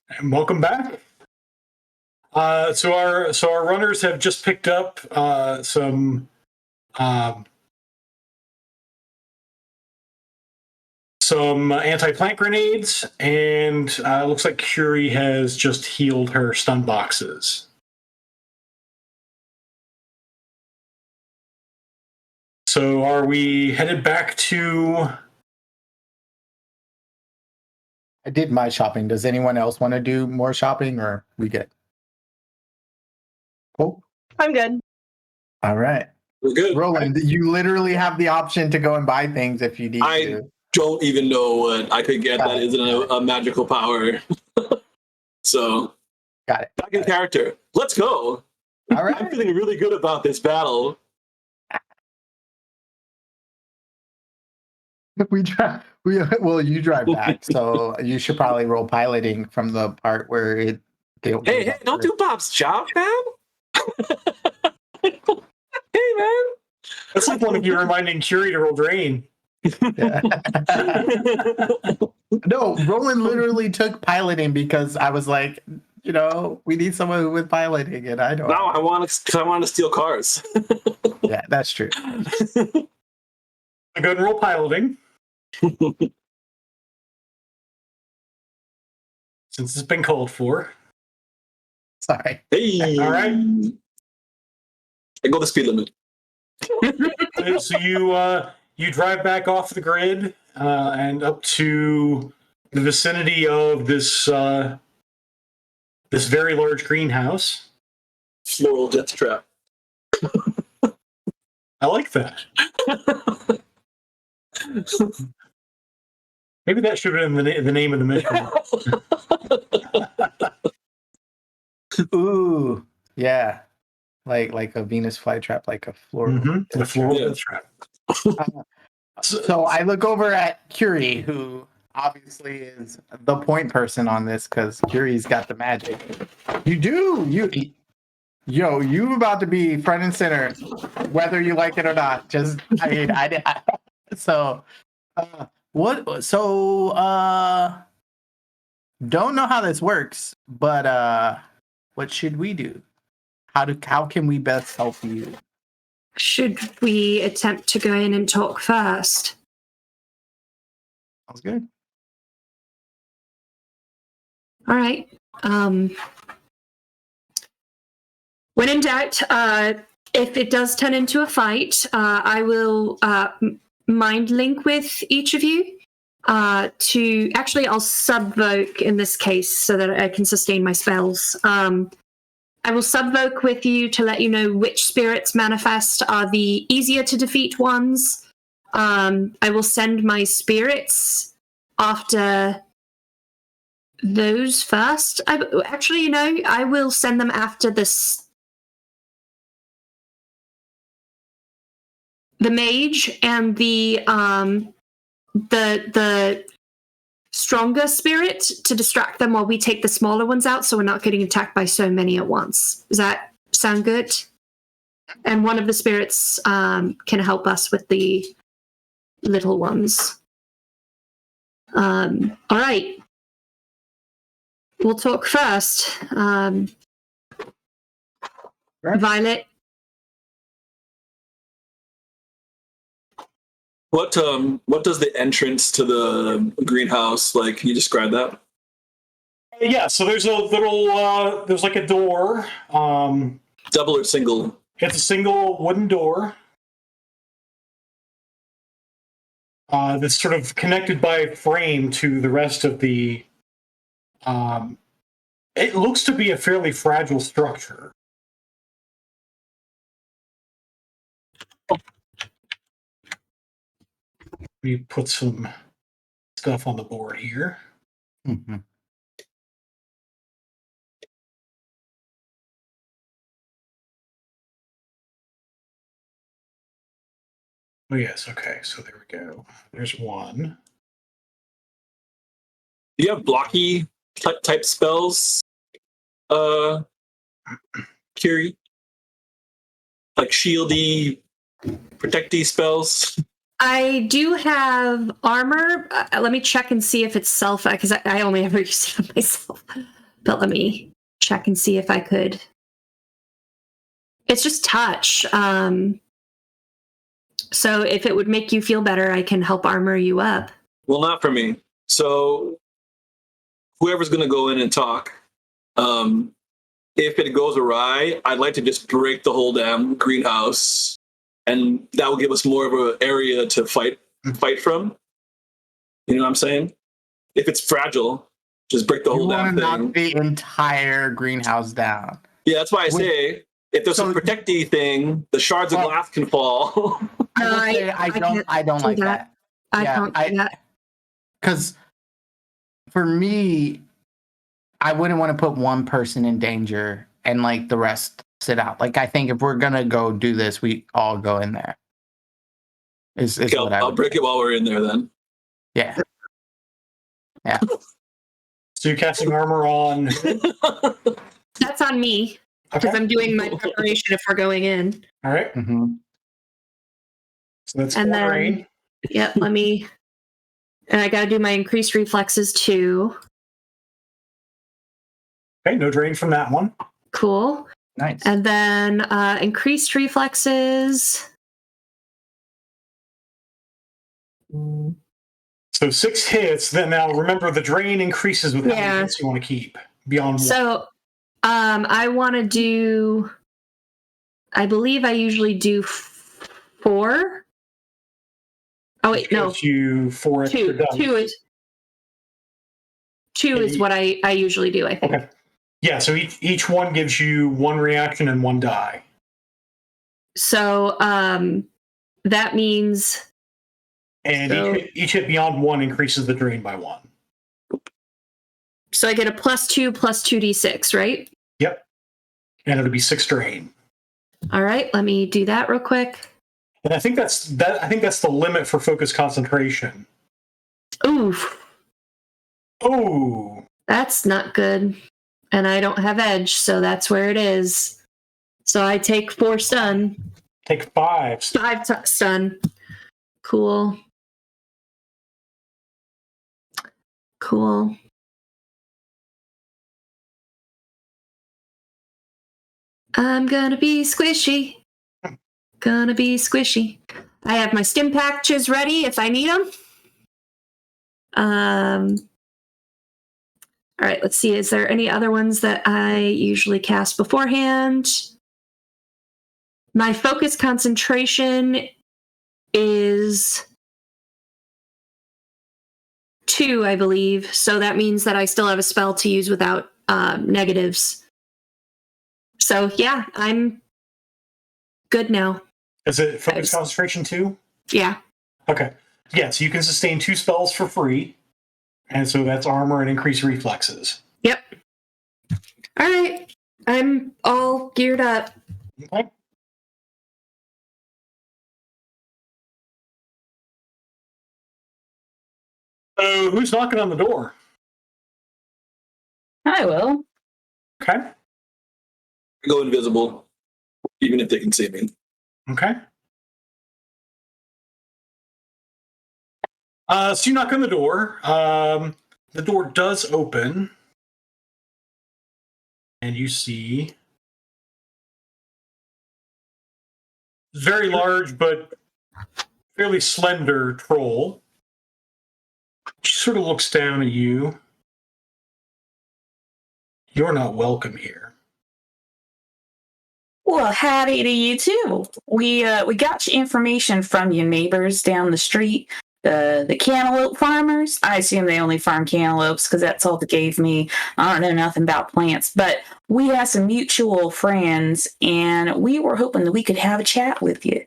And welcome back. So our runners have just picked up some anti-plant grenades, and looks like Curie has just healed her stun boxes. So are we headed back to... I did my shopping. Does anyone else want to do more shopping, or we good? Cool. I'm good. All right. We're good. Roland, you literally have the option to go and buy things if you need to. Don't even know what I could get that isn't a magical power. So, got it. Back in character. Let's go. All right. I'm feeling really good about this battle. You drive back, so you should probably roll piloting from the part where it. Hey, don't do Bob's job, man. Hey, man. That's like one of you reminding Curie to roll drain. Yeah. No, Roland literally took piloting because I was like, we need someone with piloting, and I don't. No, I want to steal cars. Yeah, that's true. So go ahead and roll piloting. Since it's been called for. Sorry. Hey. All right. I go the speed limit. So you drive back off the grid and up to the vicinity of this this very large greenhouse. Floral death trap. I like that. Maybe that should have been the name of the mission. Ooh, yeah, like a Venus flytrap, like a floral. The floral death trap. So I look over at Curie, who obviously is the point person on this because Curie's got the magic. You about to be front and center, whether you like it or not. Just, what? So, don't know how this works, but what should we do? How can we best help you? Should we attempt to go in and talk first? Sounds good. All right. When in doubt, if it does turn into a fight, I will mind link with each of you I'll subvoke in this case so that I can sustain my spells. I will subvoke with you to let you know which spirits manifest are the easier to defeat ones. I will send my spirits after those first. I will send them after the mage and the stronger spirit to distract them while we take the smaller ones out so we're not getting attacked by so many at once. Does that sound good? And one of the spirits can help us with the little ones. All right. We'll talk first. Violet. What does the entrance to the greenhouse like? Can you describe that? Yeah, so there's a little there's like a door. Double or single? It's a single wooden door. That's sort of connected by a frame to the rest of the it looks to be a fairly fragile structure. We put some stuff on the board here. Mm-hmm. Oh yes, okay, so there we go. There's one. Do you have blocky type spells, Kiri? Like shieldy, protecty spells? I do have armor. Let me check and see if it's self, because I only ever use it on myself. but let me check and see if I could. It's just touch. So if it would make you feel better, I can help armor you up. Well, not for me. So whoever's going to go in and talk, if it goes awry, I'd like to just break the whole damn greenhouse, and that will give us more of an area to fight from. You know what I'm saying? If it's fragile, just break the whole damn thing. Knock the entire greenhouse down. Yeah, that's why I say if there's a protecty thing, the shards of glass can fall. I don't like that. I can't do that. Because for me, I wouldn't want to put one person in danger and like the rest sit out. Like I think if we're gonna go do this, we all go in there. Is Okay, what I'll break it while we're in there then. Yeah. Yeah. So you're casting armor on. That's on me because I'm doing my preparation if we're going in. All right. Mm-hmm. So that's and then, rain. Yep. Let me. And I got to do my increased reflexes too. Okay, no drain from that one. Cool. Nice. And then increased reflexes. So 6 hits. Then now remember the drain increases with how many hits you want to keep beyond one. So I want to do. I believe I usually do 4. Oh wait, no. You 4 extra dice. Two is what I usually do, I think. Okay. Yeah, so each one gives you 1 reaction and 1 die. So that means. And each hit beyond 1 increases the drain by 1. So I get a +2 plus 2d6, right? Yep. And it'll be 6 drain. All right, let me do that real quick. And I think that's the limit for focus concentration. Oof. Oh. That's not good. And I don't have edge, so that's where it is. So I take 4 stun. Take 5. 5 stun. Cool. Cool. I'm gonna be squishy. Gonna be squishy. I have my stim patches ready if I need them. All right, let's see. Is there any other ones that I usually cast beforehand? My focus concentration is 2, I believe. So that means that I still have a spell to use without negatives. So yeah, I'm good now. Is it focus concentration 2? Yeah. Okay. Yeah, so you can sustain 2 spells for free. And so that's armor and increased reflexes. Yep. All right. I'm all geared up. Okay. So who's knocking on the door? I will. Okay. I go invisible, even if they can see me. Okay. So you knock on the door. The door does open. And you see very large but fairly slender troll. She sort of looks down at you. You're not welcome here. Well, howdy to you too. We got your information from your neighbors down the street, the cantaloupe farmers. I assume they only farm cantaloupes because that's all they gave me. I don't know nothing about plants, but we have some mutual friends, and we were hoping that we could have a chat with you.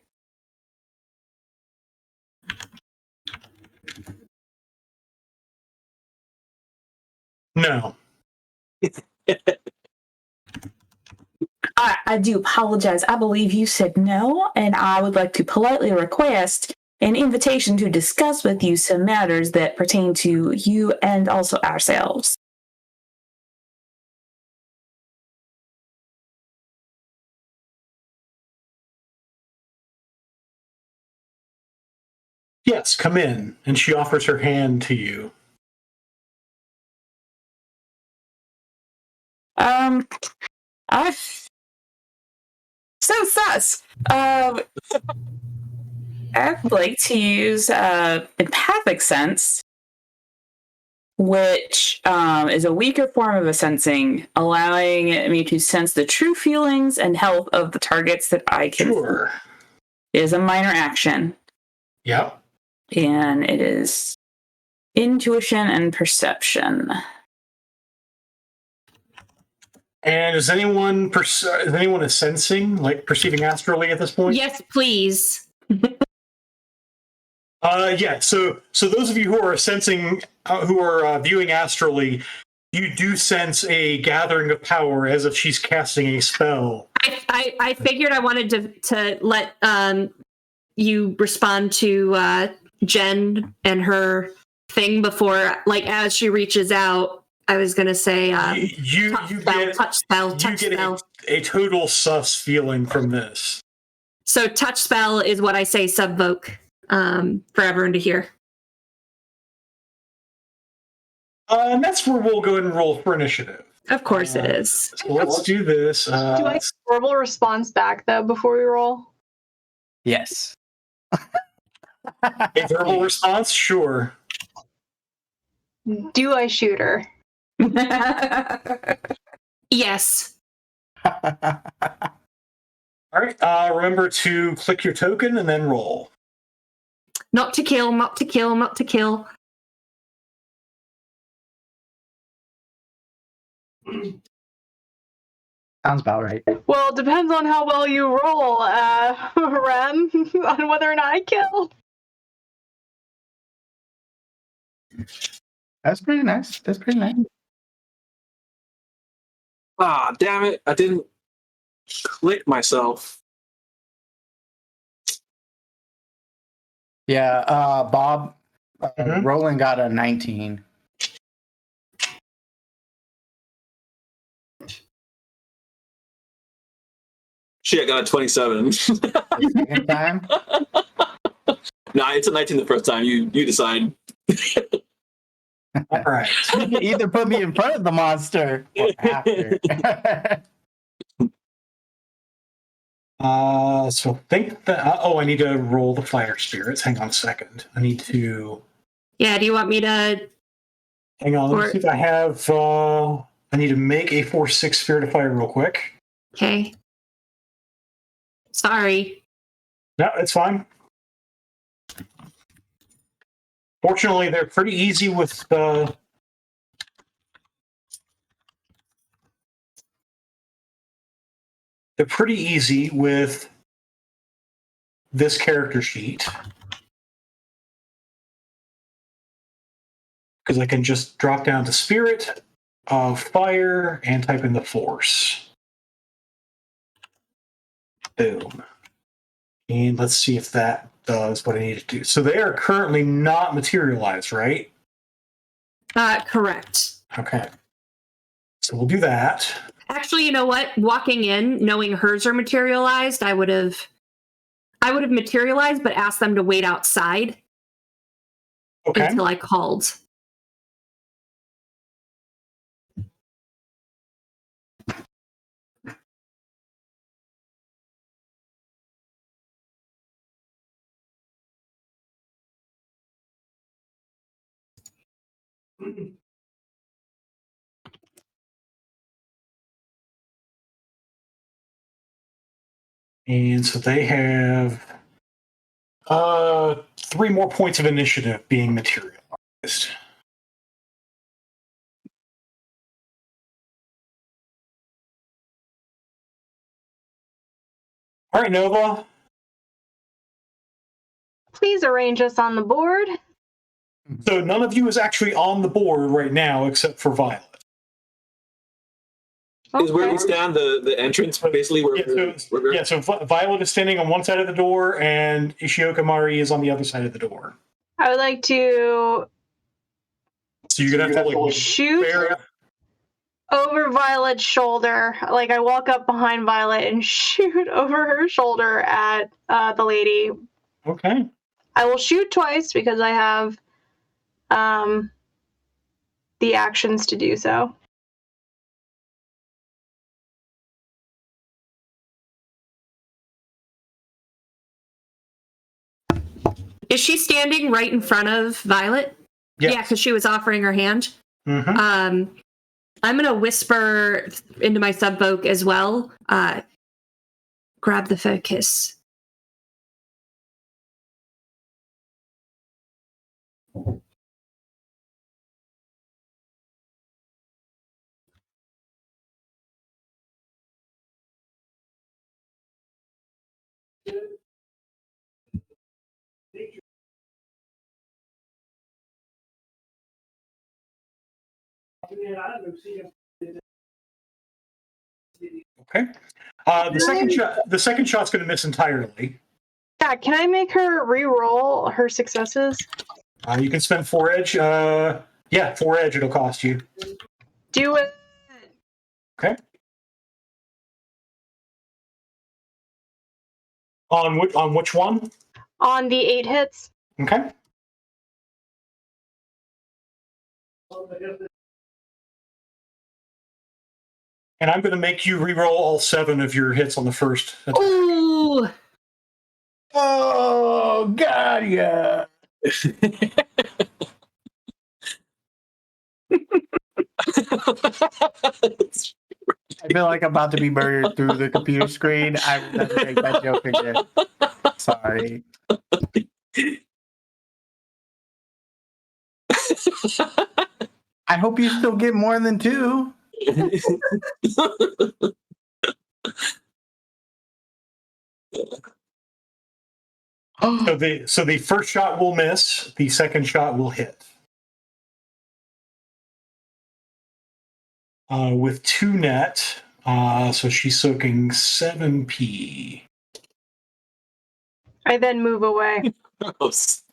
No. I do apologize. I believe you said no, and I would like to politely request an invitation to discuss with you some matters that pertain to you and also ourselves. Yes, come in. And she offers her hand to you. I so sus. I'd like to use empathic sense, which is a weaker form of a sensing, allowing me to sense the true feelings and health of the targets that I can. Sure. It is a minor action. Yep. And it is intuition and perception. And is anyone sensing, like perceiving astrally at this point? Yes, please. Yeah. So those of you who are sensing, who are viewing astrally, you do sense a gathering of power as if she's casting a spell. I figured I wanted to let you respond to Jen and her thing before, like, as she reaches out. I was gonna say, you get touch spell. A total sus feeling from this. So touch spell is what I say subvoke for everyone to hear. And that's where we'll go ahead and roll for initiative. Of course it is. So let's do this. Do I get a verbal response back, though, before we roll? Yes. A verbal response? Sure. Do I shoot her? Yes. All right. Remember to click your token and then roll. Not to kill, not to kill, not to kill. Sounds about right. Well, it depends on how well you roll, Rem, on whether or not I kill. That's pretty nice. That's pretty nice. Ah, damn it. I didn't click myself. Yeah, Bob, Roland got a 19. Shit, I got a 27. Second time? Nah, it's a 19 the first time. You decide. All right. You can either put me in front of the monster or after. So think that. I need to roll the fire spirits. Hang on a second. I need to. Yeah, do you want me to? Hang on. Let me see if I have. I need to make a 4/6 spirit of fire real quick. Okay. Sorry. No, it's fine. Fortunately, they're pretty easy with They're pretty easy with this character sheet. Because I can just drop down to Spirit of Fire and type in the Force. Boom. And let's see if that does what I need to do. So they are currently not materialized, right? Correct. Okay. So we'll do that. Actually, you know what? Walking in, knowing hers are materialized, I would have materialized, but asked them to wait outside until I called. And so they have 3 more points of initiative being materialized. All right, Nova. Please arrange us on the board. So none of you is actually on the board right now except for Violet. Is where we stand the entrance, basically? So Violet is standing on one side of the door, and Ishioka Mari is on the other side of the door. I would like to. So you're gonna have to shoot over Violet's shoulder. Like, I walk up behind Violet and shoot over her shoulder at the lady. Okay. I will shoot twice because I have the actions to do so. Is she standing right in front of Violet? Yes. Yeah, because she was offering her hand. Mm-hmm. I'm going to whisper into my subvoke as well. Grab the focus. Okay. The second shot's going to miss entirely. Yeah, can I make her re-roll her successes? You can spend 4 edge. 4 edge it'll cost you. Do it. Okay. On which one? On the 8 hits. Okay. And I'm going to make you re-roll all 7 of your hits on the first attack. Ooh! Oh, God, yeah. I feel like I'm about to be murdered through the computer screen. I will never make that joke again. Sorry. I hope you still get more than 2. So the first shot will miss. The second shot will hit. With 2 net, so she's soaking 7p. I then move away. Gross.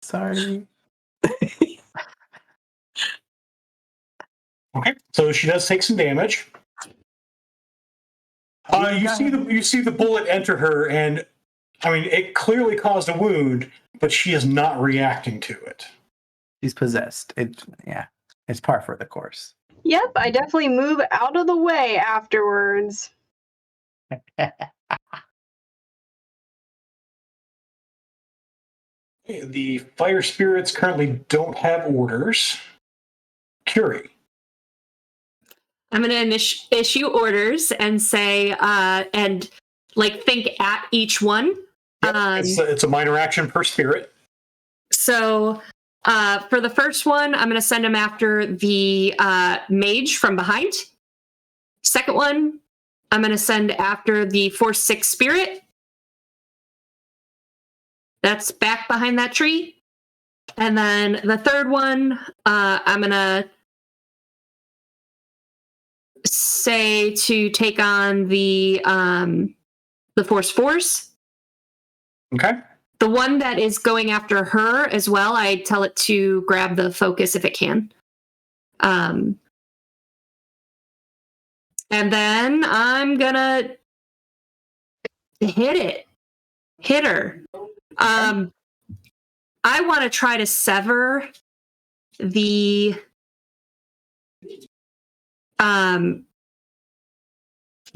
Sorry. Okay, so she does take some damage. You see the bullet enter her, and I mean it clearly caused a wound, but she is not reacting to it. She's possessed. It's par for the course. Yep, I definitely move out of the way afterwards. The fire spirits currently don't have orders. Curie. I'm going to issue orders and say, and like think at each one. It's a minor action per spirit. So for the first one, I'm going to send him after the mage from behind. Second one, I'm going to send after the Force 6 spirit. That's back behind that tree. And then the third one, I'm going to say to take on the Force. Okay. The one that is going after her as well, I tell it to grab the focus if it can. And then I'm gonna hit her. I want to try to sever the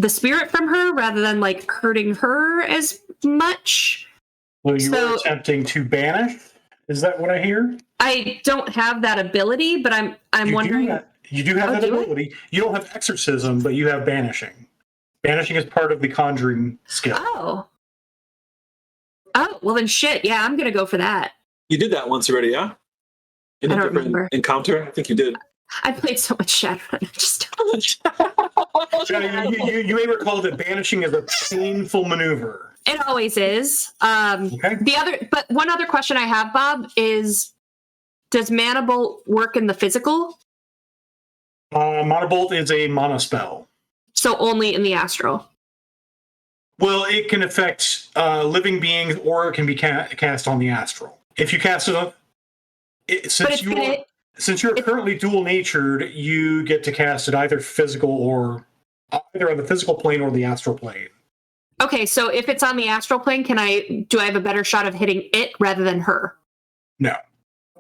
spirit from her rather than like hurting her as much. Well, you were attempting to banish? Is that what I hear? I don't have that ability, but I'm wondering. You do have that ability. You don't have exorcism, but you have banishing. Banishing is part of the conjuring skill. Oh, well then shit. Yeah, I'm gonna go for that. You did that once already, yeah? In I a don't different remember. encounter? I think you did. I played so much Shadowrun. I just You may recall that banishing is a painful maneuver. It always is. But one other question I have, Bob, is does Mana Bolt work in the physical? Mana Bolt is a mana spell. So only in the astral? Well, it can affect living beings, or it can be cast on the astral. If you cast it on... Since you're currently dual-natured, you get to cast it either on the physical plane or the astral plane. Okay, so if it's on the astral plane, do I have a better shot of hitting it rather than her? No.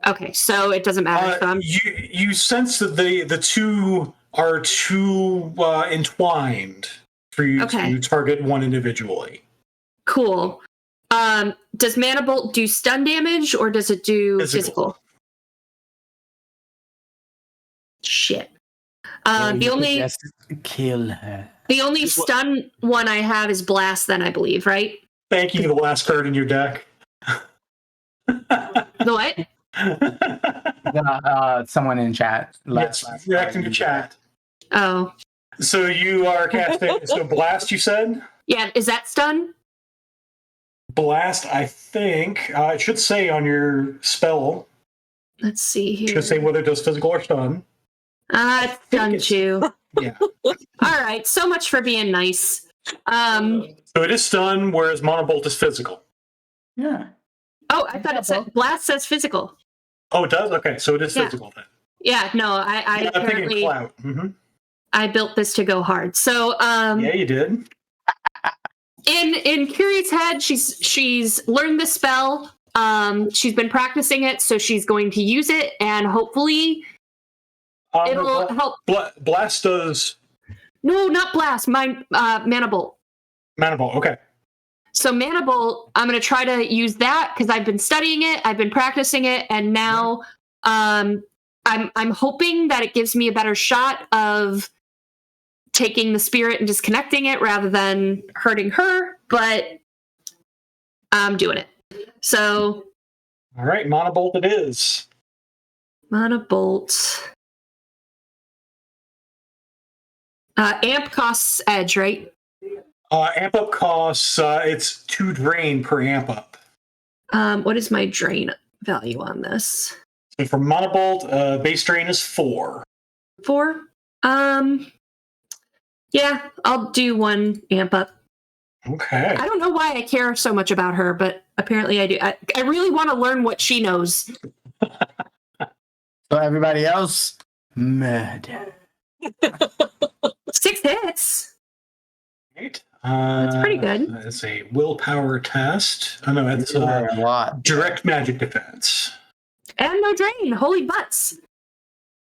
Okay, so it doesn't matter. You sense that the two are too entwined for you to target one individually. Cool. Does Mana Bolt do stun damage or does it do physical? Shit. The only just kill her. The only stun one I have is Blast, then I believe, right? Thank you, the last card in your deck. The what? Someone in chat. Yes, reacting to chat. Oh. So you are casting. So Blast, you said? Yeah, is that stun? Blast, I think. It should say on your spell. Let's see here. It should say whether it does physical or stun. It's stun too. Yeah. All right, so much for being nice. So it is stun, whereas Monobolt is physical. Yeah. Oh, I thought it said Blast says physical. Oh, it does? Okay, so it is physical then. Yeah, no, I apparently I built this to go hard. So yeah, you did. In Curie's head, she's learned the spell. She's been practicing it, so she's going to use it, and hopefully it'll help. Blast does. No, not Blast. My Mana Bolt. Mana Bolt. Okay. So Mana Bolt, I'm going to try to use that because I've been studying it, I've been practicing it, and now I'm hoping that it gives me a better shot of taking the spirit and disconnecting it rather than hurting her, but I'm doing it. So all right, Mana Bolt it is. Mana Bolt. Amp costs edge, right? Amp up costs, it's 2 drain per amp up. What is my drain value on this? So for Mana Bolt, base drain is 4. 4? Yeah, I'll do 1 amp up. Okay. I don't know why I care so much about her, but apparently I do. I really want to learn what she knows. So everybody else, murder. 6 hits. Right. That's pretty good. That's a willpower test. Oh no, it's a lot. Direct magic defense. And no drain. Holy butts.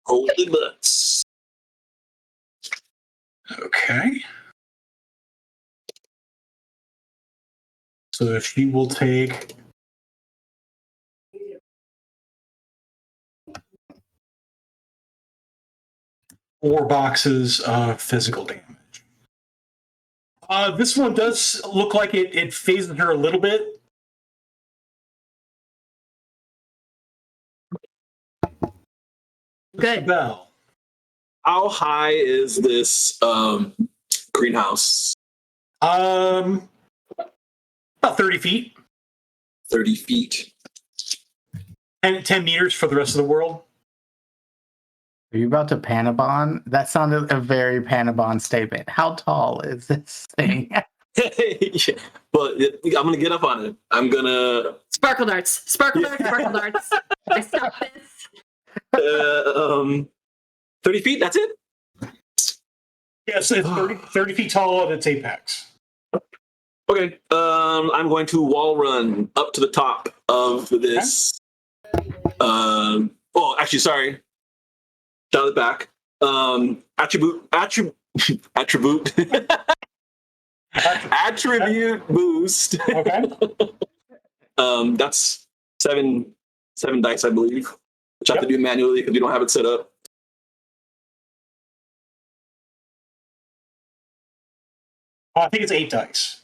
Holy butts. Okay. So she will take 4 boxes of physical damage. This one does look like it phases her a little bit. Good. Bell. How high is this greenhouse? About 30 feet. 30 feet. And 10 meters for the rest of the world. Are you about to Panabon? That sounded a very Panabon statement. How tall is this thing? But I'm gonna get up on it. I'm gonna Sparkle darts. Sparkle darts. Sparkle darts. I stop this. 30 feet. That's it. Yes, it's 30 feet tall at its apex. Okay. I'm going to wall run up to the top of this. Oh, actually, sorry. Dial it back. Attribute boost. Okay. That's seven dice, I believe, which I have to do manually because we don't have it set up. I think it's 8 dice.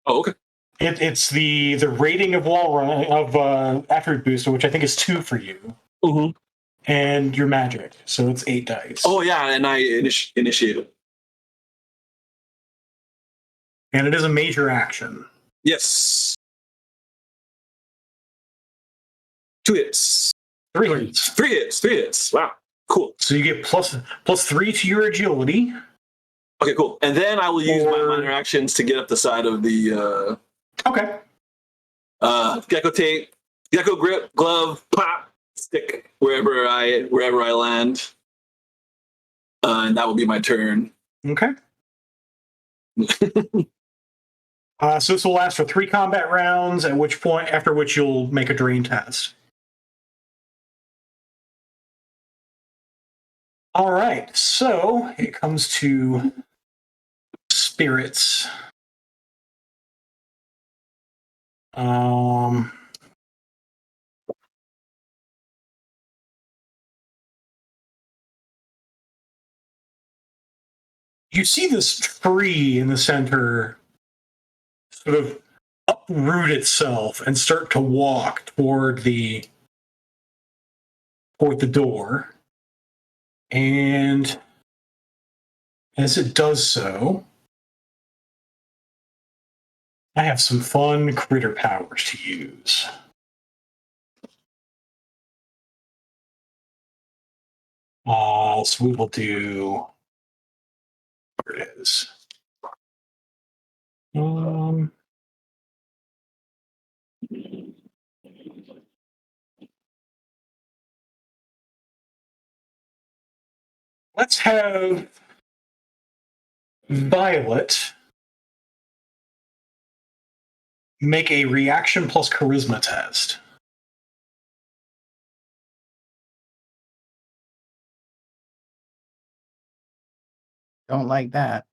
Oh, okay. It's the rating of wall run of attribute booster, which I think is 2 for you. Mm-hmm. And your magic, so it's 8 dice. Oh yeah, and I initiate it. And it is a major action. Yes. 2 hits. 3 hits. 3 hits. 3 hits. Wow. Cool. So you get plus 3 to your agility. Okay, cool. And then I will use my minor actions to get up the side of the Okay. Gecko tape, gecko grip, glove, pop, stick wherever I land. And that will be my turn. Okay. So this will last for 3 combat rounds, after which you'll make a drain test. All right, so it comes to spirits. You see this tree in the center sort of uproot itself and start to walk toward the door. And as it does so, I have some fun critter powers to use. So we will do. Where it is. Let's have Violet make a reaction plus charisma test. Don't like that.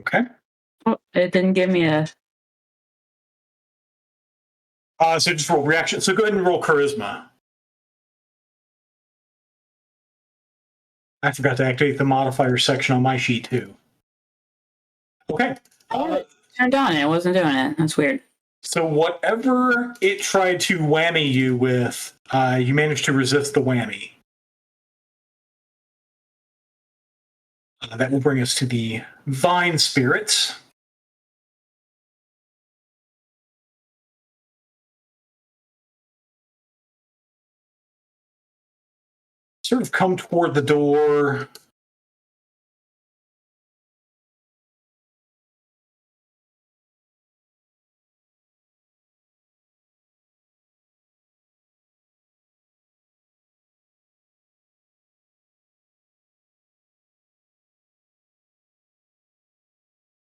Okay. Oh, it didn't give me a. So just roll reaction. So go ahead and roll charisma. I forgot to activate the modifier section on my sheet too. Okay. Turned on it. It wasn't doing it. That's weird. So whatever it tried to whammy you with, you managed to resist the whammy. That will bring us to the Vine Spirits. Sort of come toward the door.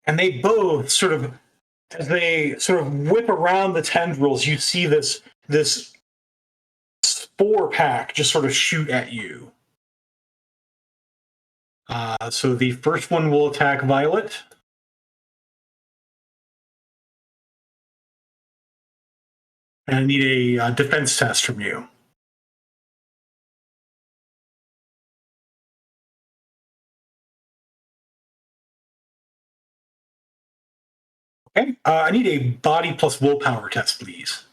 And they both sort of, as they sort of whip around the tendrils, you see this spore pack just sort of shoot at you. So the first one will attack Violet. And I need a defense test from you. Okay. I need a body plus willpower test, please.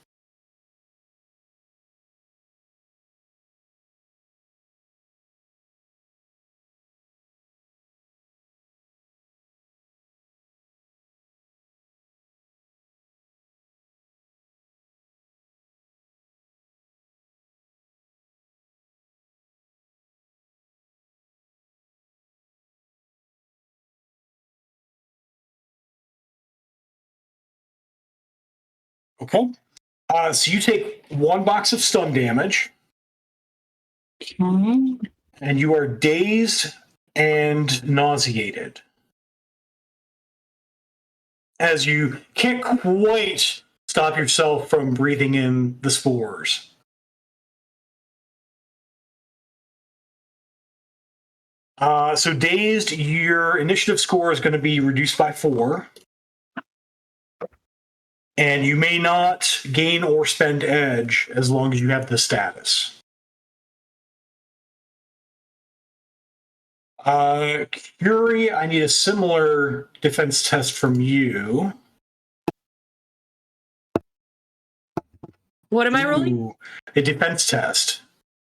Okay. So you take 1 box of stun damage. Okay. And you are dazed and nauseated. As you can't quite stop yourself from breathing in the spores. So dazed, your initiative score is going to be reduced by 4. And you may not gain or spend edge as long as you have the status. Curie, I need a similar defense test from you. What am I rolling? Ooh, a defense test.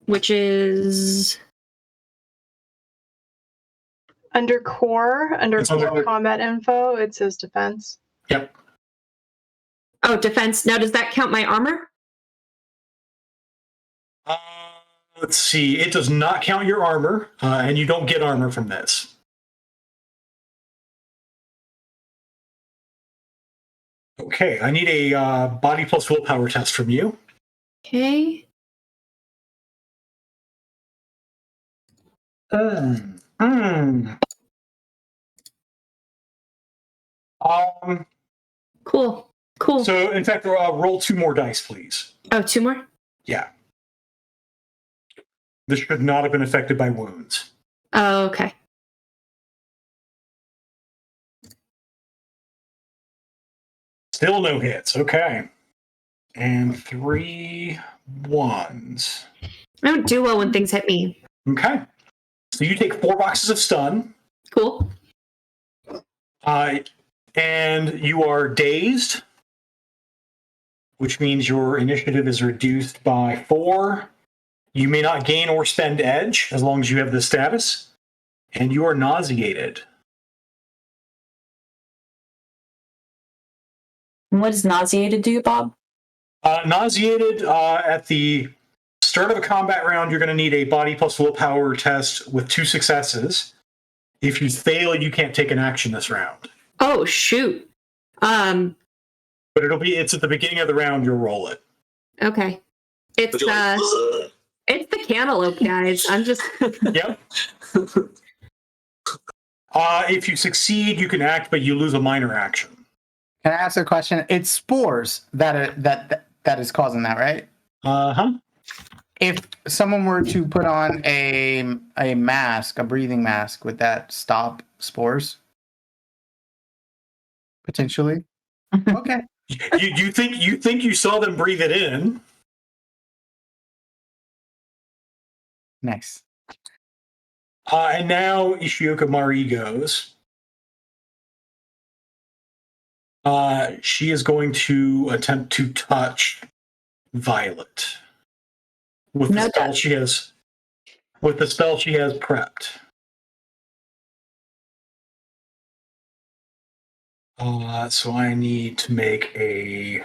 Which is Under core, under It's under- combat info, it says defense. Yep. oh defense. Now does that count my armor? Let's see. It does not count your armor, and you don't get armor from this. Okay, I need a body plus willpower test from you. Okay. Cool. Cool. So, in fact, roll 2 more dice, please. Oh, 2 more? Yeah. This should not have been affected by wounds. Oh, okay. Still no hits. Okay. And 3 1s. I don't do well when things hit me. Okay. So you take 4 boxes of stun. Cool. And you are dazed, which means your initiative is reduced by 4. You may not gain or spend edge as long as you have this status. And you are nauseated. And what does nauseated do, Bob? Nauseated, at the start of a combat round, you're going to need a body plus willpower test with 2 successes. If you fail, you can't take an action this round. Oh, shoot. But it's at the beginning of the round, you'll roll it. Okay. It's it's the cantaloupe, guys. I'm just Yep. If you succeed, you can act, but you lose a minor action. Can I ask a question? It's spores that is causing that, right? Uh-huh. If someone were to put on a mask, a breathing mask, would that stop spores? Potentially. Okay. You think you saw them breathe it in? Nice. And now Ishioka Mari goes. She is going to attempt to touch Violet with the spell she has. With the spell she has prepped. So I need to make a.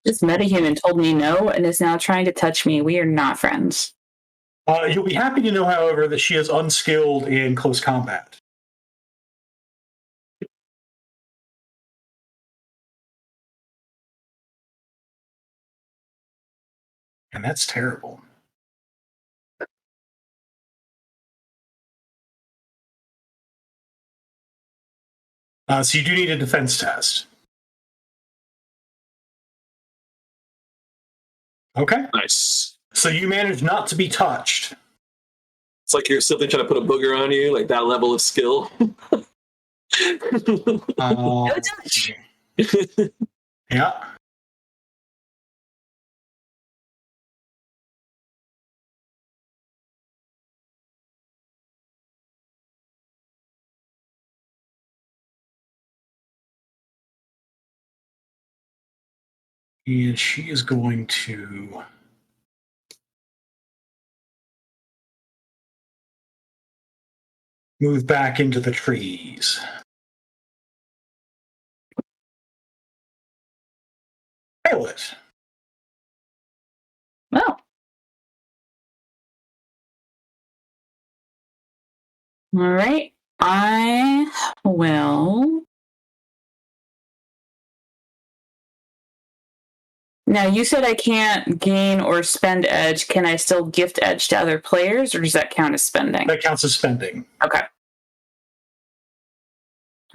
This metahuman told me no and is now trying to touch me. We are not friends. You'll be happy to know, however, that she is unskilled in close combat. And that's terrible. So you do need a defense test. Okay. Nice. So you manage not to be touched. It's like you're simply trying to put a booger on you, like that level of skill. No touch. Yeah. And she is going to move back into the trees. Violet. Oh. All right. I will. Now, you said I can't gain or spend edge. Can I still gift edge to other players, or does that count as spending? That counts as spending. Okay.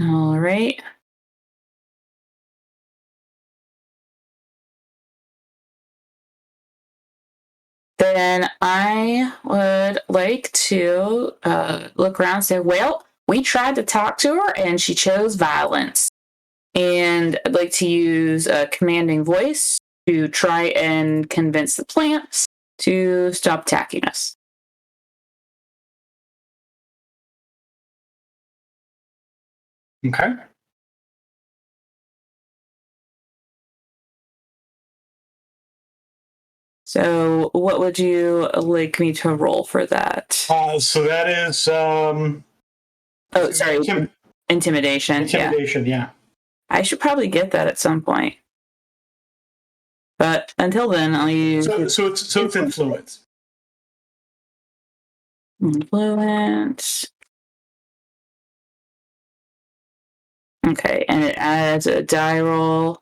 All right. Then I would like to look around and say, well, we tried to talk to her and she chose violence. And I'd like to use a commanding voice to try and convince the plants to stop attacking us. Okay. So what would you like me to roll for that? So that is oh, sorry. Intimidation. Intimidation, yeah. I should probably get that at some point. But until then, I'll use... So it's influence. Influence. Okay, and it adds a die roll.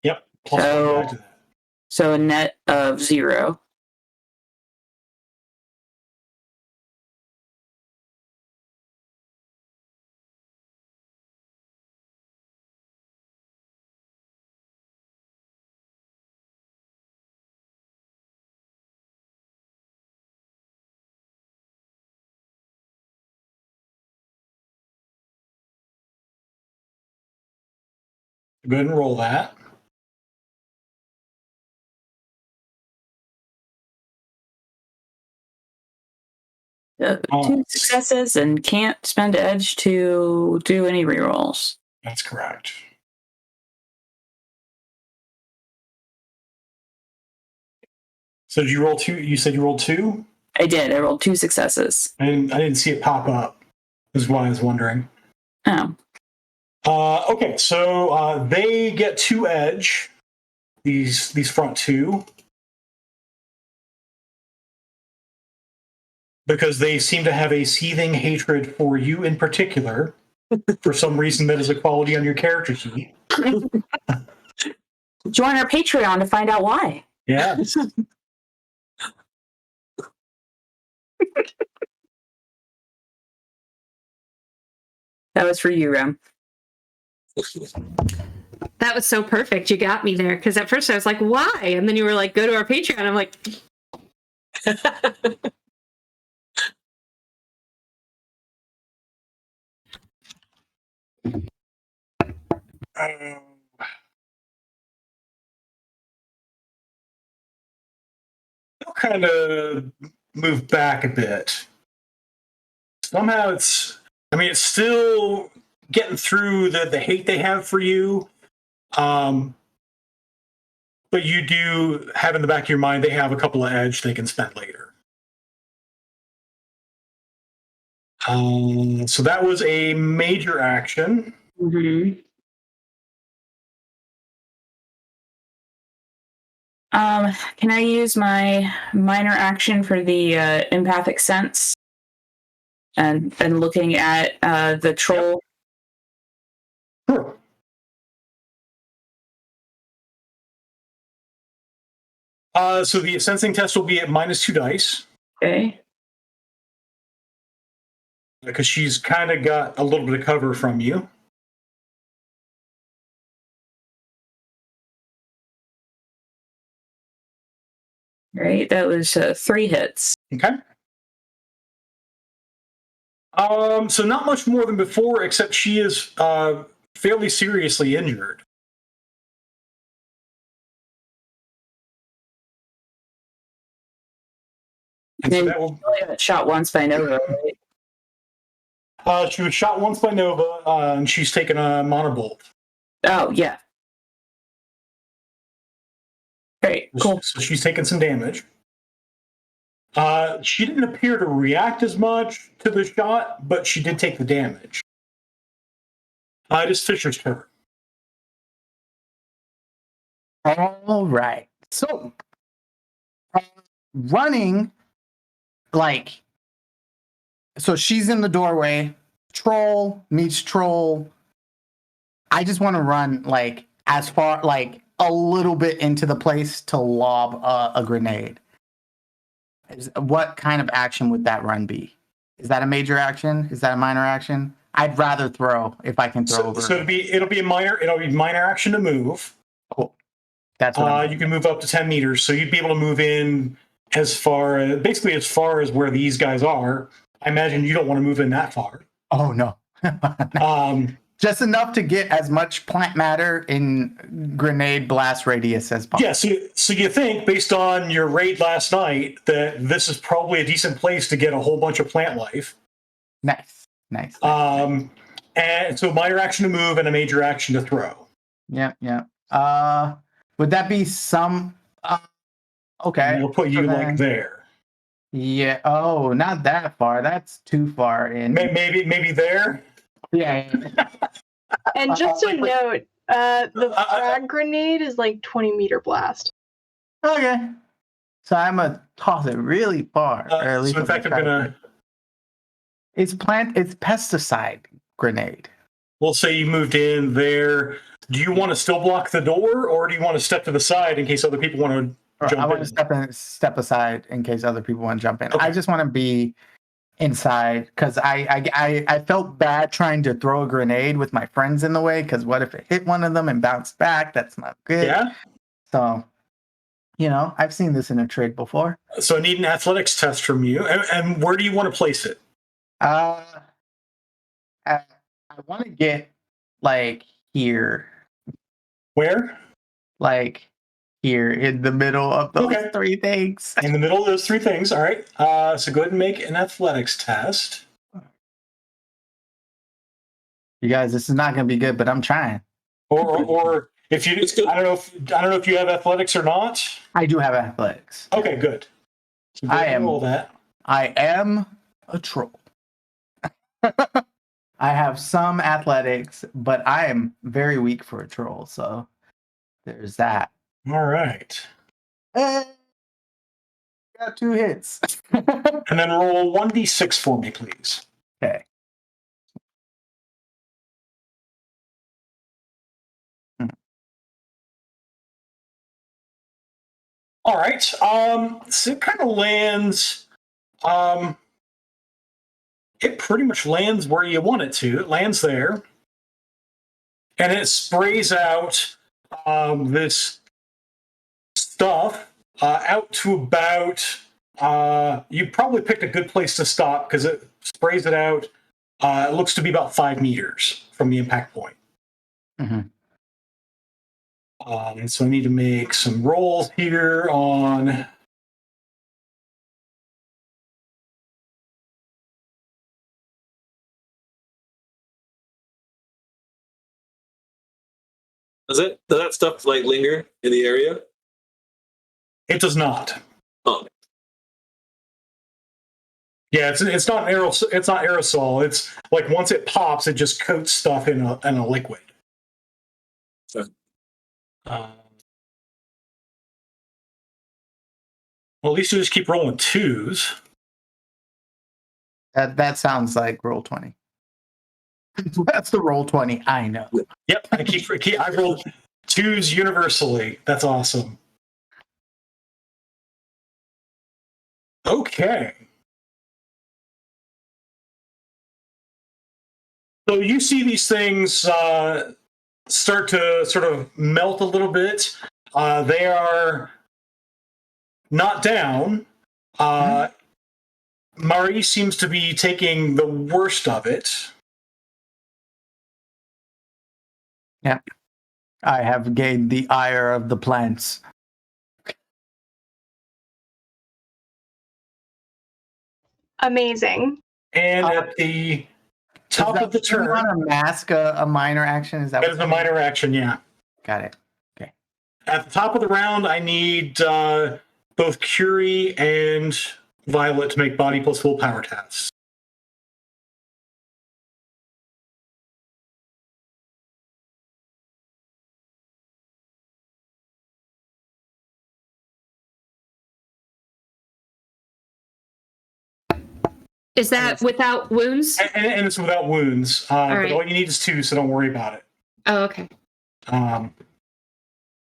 Yep. Plus one die to that. So a net of 0. Go ahead and roll that. Two successes and can't spend edge to do any rerolls. That's correct. So did you roll two? You said you rolled two? I did. I rolled 2 successes. I didn't see it pop up. Is why I was wondering. Oh. Okay, so they get 2 edge. These front 2. Because they seem to have a seething hatred for you in particular. For some reason, that is a quality on your character sheet. Join our Patreon to find out why. Yeah. That was for you, Rem. That was so perfect. You got me there. Because at first I was like, why? And then you were like, go to our Patreon. I'm like, I'll kind of move back a bit. Somehow it's still getting through the hate they have for you. But you do have in the back of your mind they have a couple of edge they can spend later. So that was a major action. Mm-hmm. Can I use my minor action for the empathic sense and looking at the troll? Sure. So the sensing test will be at -2 dice. Okay. Because she's kind of got a little bit of cover from you. Right, that was 3 hits. Okay. So not much more than before, except she is fairly seriously injured. And then only got shot once by Nova, right? She was shot once by Nova, and she's taken a monobolt. Oh, yeah. Great, cool. So she's taken some damage. She didn't appear to react as much to the shot, but she did take the damage. It is Fisher's turn. All right. So, running, so she's in the doorway. Troll meets troll. I just want to run, as far, a little bit into the place to lob a grenade. What kind of action would that run be? Is that a major action? Is that a minor action? I'd rather throw if I can throw. So it'll be minor action to move. Cool. That's what you can move up to 10 meters, so you'd be able to move in as far as where these guys are. I imagine you don't want to move in that far. Oh no. Just enough to get as much plant matter in grenade blast radius as possible. Yeah, so you think, based on your raid last night, that this is probably a decent place to get a whole bunch of plant life. Nice. And so minor action to move and a major action to throw. Yeah. Would that be some... okay. And it'll put you there. Yeah. Oh, not that far. That's too far in. Maybe there? Yeah. And just a note, the frag grenade is 20-meter blast. Okay. So I'm going to toss it really far. Or at least so in fact, I'm going to... It's pesticide grenade. We'll say you moved in there. Do you want to still block the door, or do you want to step to the side in case other people want to jump in? I want to step aside in case other people want to jump in. Okay. I just want to be inside because I felt bad trying to throw a grenade with my friends in the way, because what if it hit one of them and bounced back? That's not good. Yeah. So, I've seen this in a trade before. So I need an athletics test from you. And where do you want to place it? I want to get here. Where? Like here in the middle of those Okay. three things. In the middle of those three things. All right. So go ahead and make an athletics test. You guys, this is not going to be good, but I'm trying. Or if you, I don't know if you have athletics or not. I do have athletics. Okay, good. So go ahead and roll that. I am a troll. I have some athletics, but I am very weak for a troll. So there's that. All right. Got 2 hits. And then roll 1d6 for me, please. Okay. All right. So it kind of lands. It pretty much lands where you want it to. It lands there, and it sprays out this stuff out to about. You probably picked a good place to stop because it sprays it out. It looks to be about 5 meters from the impact point. Mm-hmm. And so I need to make some rolls here on. Does that stuff like linger in the area? It does not. Oh. Yeah, it's not it's not aerosol. It's like once it pops, it just coats stuff in a liquid. So. Well, at least you just keep rolling 2s. That sounds like roll 20. That's the roll 20. I know. Yep, I rolled 2s universally. That's awesome. Okay. So you see these things start to sort of melt a little bit. They are not down. Marie seems to be taking the worst of it. Yeah. I have gained the ire of the plants. Amazing. And at the top of the turn, want to mask a minor action? Is that is a minor action? Yeah. Got it. Okay. At the top of the round, I need both Curie and Violet to make body plus full power tests. Is that without wounds? And it's without wounds. right. But all you need is 2, so don't worry about it. Oh, okay.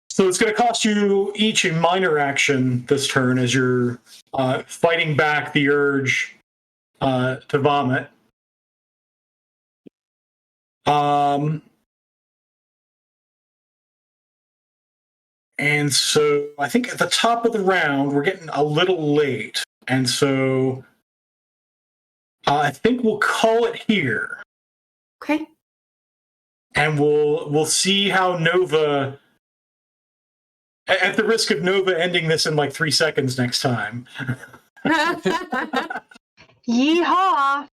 So it's going to cost you each a minor action this turn as you're fighting back the urge to vomit. And so I think at the top of the round, we're getting a little late. And so I think we'll call it here. Okay. And we'll see how Nova, at the risk of Nova ending this in like 3 seconds next time. Yeehaw!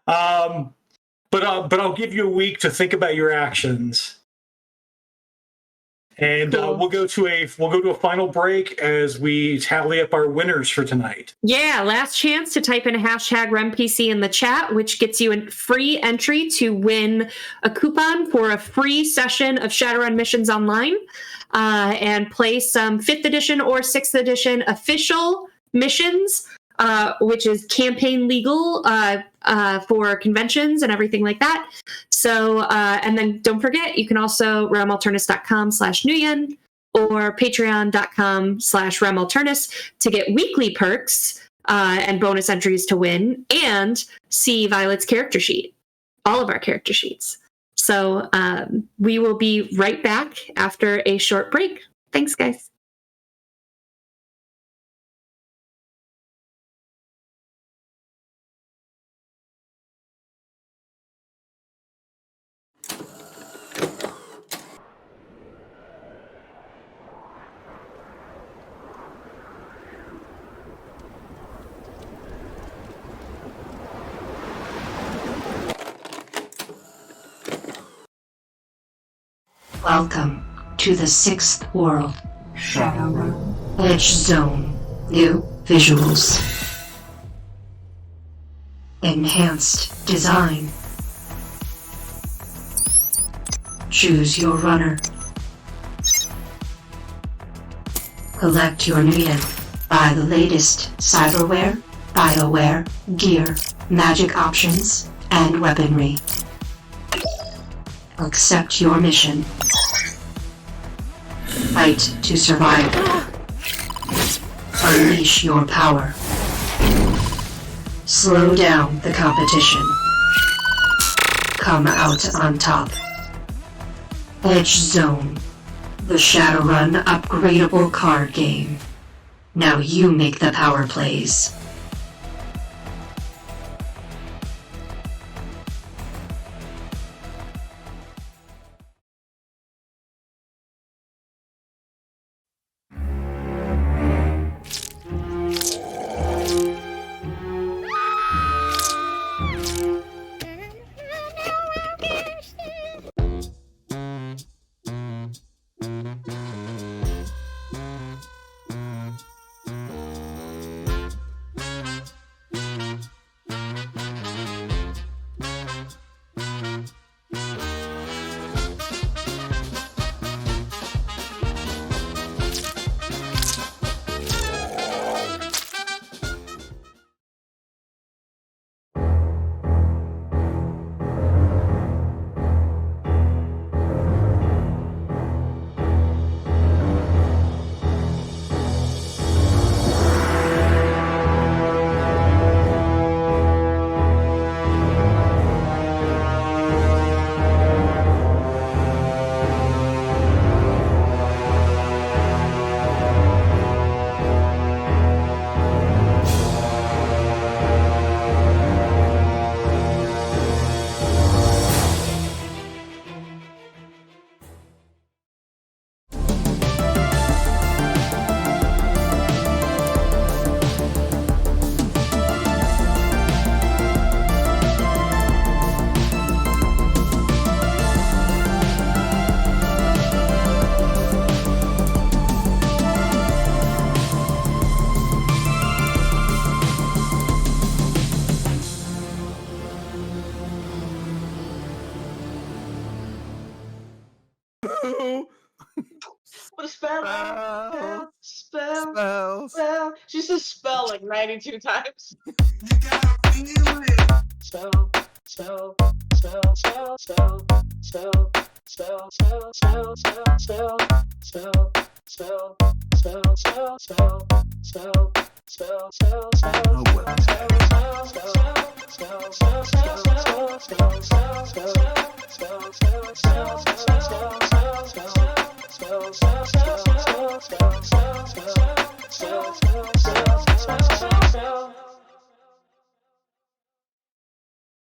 But I'll give you a week to think about your actions. And Cool. we'll go to a final break as we tally up our winners for tonight. Yeah, last chance to type in hashtag RemPC in the chat, which gets you a free entry to win a coupon for a free session of Shadowrun missions online and play some 5th edition or 6th edition official missions, which is campaign legal for conventions and everything like that. So, and then don't forget, you can also realmalternus.com/Nuyen or patreon.com/realmalternus to get weekly perks and bonus entries to win and see Violet's character sheet, all of our character sheets. So we will be right back after a short break. Thanks, guys. Welcome to the 6th world, Shadowrun. Edge Zone. New visuals. Enhanced design. Choose your runner. Collect your needle. Buy the latest cyberware, bioware, gear, magic options, and weaponry. Accept your mission. Fight to survive. Unleash your power. Slow down the competition. Come out on top. Edge Zone, the Shadowrun upgradable card game. Now you make the power plays. What a spell. She says spell like 92 times. You gotta feel it. Spell.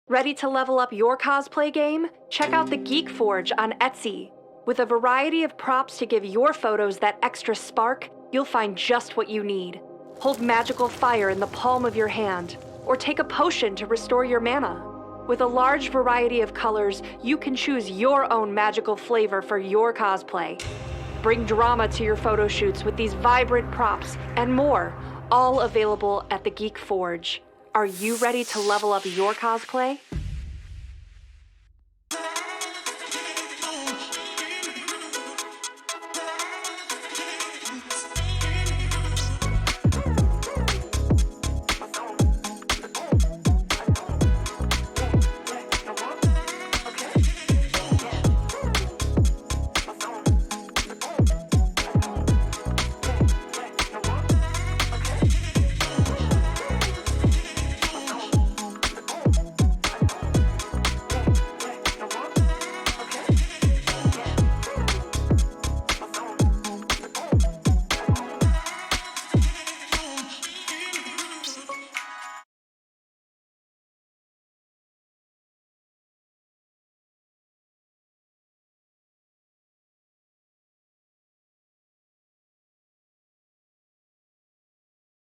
Ready to level up your cosplay game? Check out the Geek Forge on Etsy. With a variety of props to give your photos that extra spark, you'll find just what you need. Hold magical fire in the palm of your hand, or take a potion to restore your mana. With a large variety of colors, you can choose your own magical flavor for your cosplay. Bring drama to your photo shoots with these vibrant props and more, all available at the Geek Forge. Are you ready to level up your cosplay?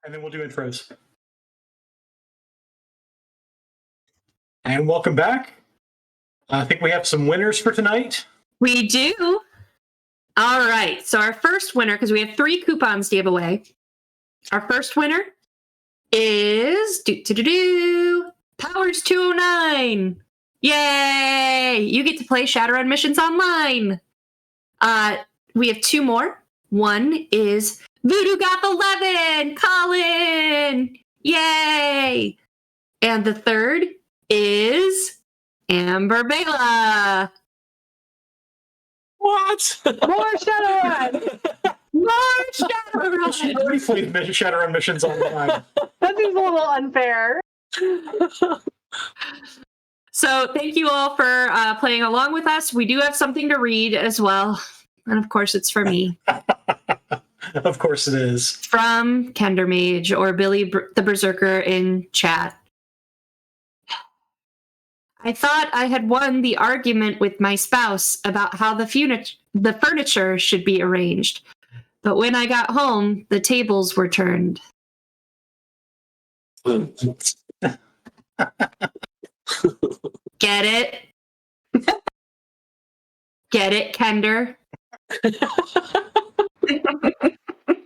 And then we'll do intros. And welcome back. I think we have some winners for tonight. We do. All right. So our first winner, because we have 3 coupons to give away. Our first winner is Powers 209. Yay! You get to play Shadowrun missions online. We have 2 more. One is Voodoo Goth 11, Colin. Yay! And the third is Amber Bela. What? More Shadowrun! More Shadowrun! She already played Shadowrun missions online. That seems a little unfair. So thank you all for playing along with us. We do have something to read as well. And of course, it's for me. Of course it is. From Kendermage or Billy the Berserker in chat. I thought I had won the argument with my spouse about how the furniture should be arranged. But when I got home, the tables were turned. Get it? Get it, Kender?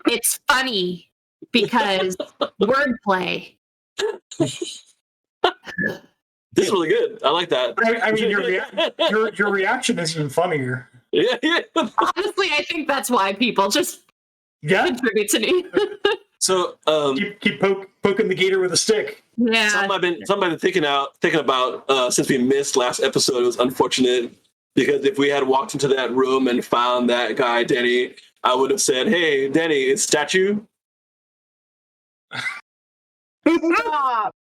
It's funny because wordplay. This is really good. I like that. I mean, your reaction is even funnier. Yeah. Honestly, I think that's why people just contribute to me. So keep poking the gator with a stick. Yeah. Something I've been thinking about since we missed last episode. It was unfortunate because if we had walked into that room and found that guy Danny, I would have said, "Hey, Danny, it's statue." Stop.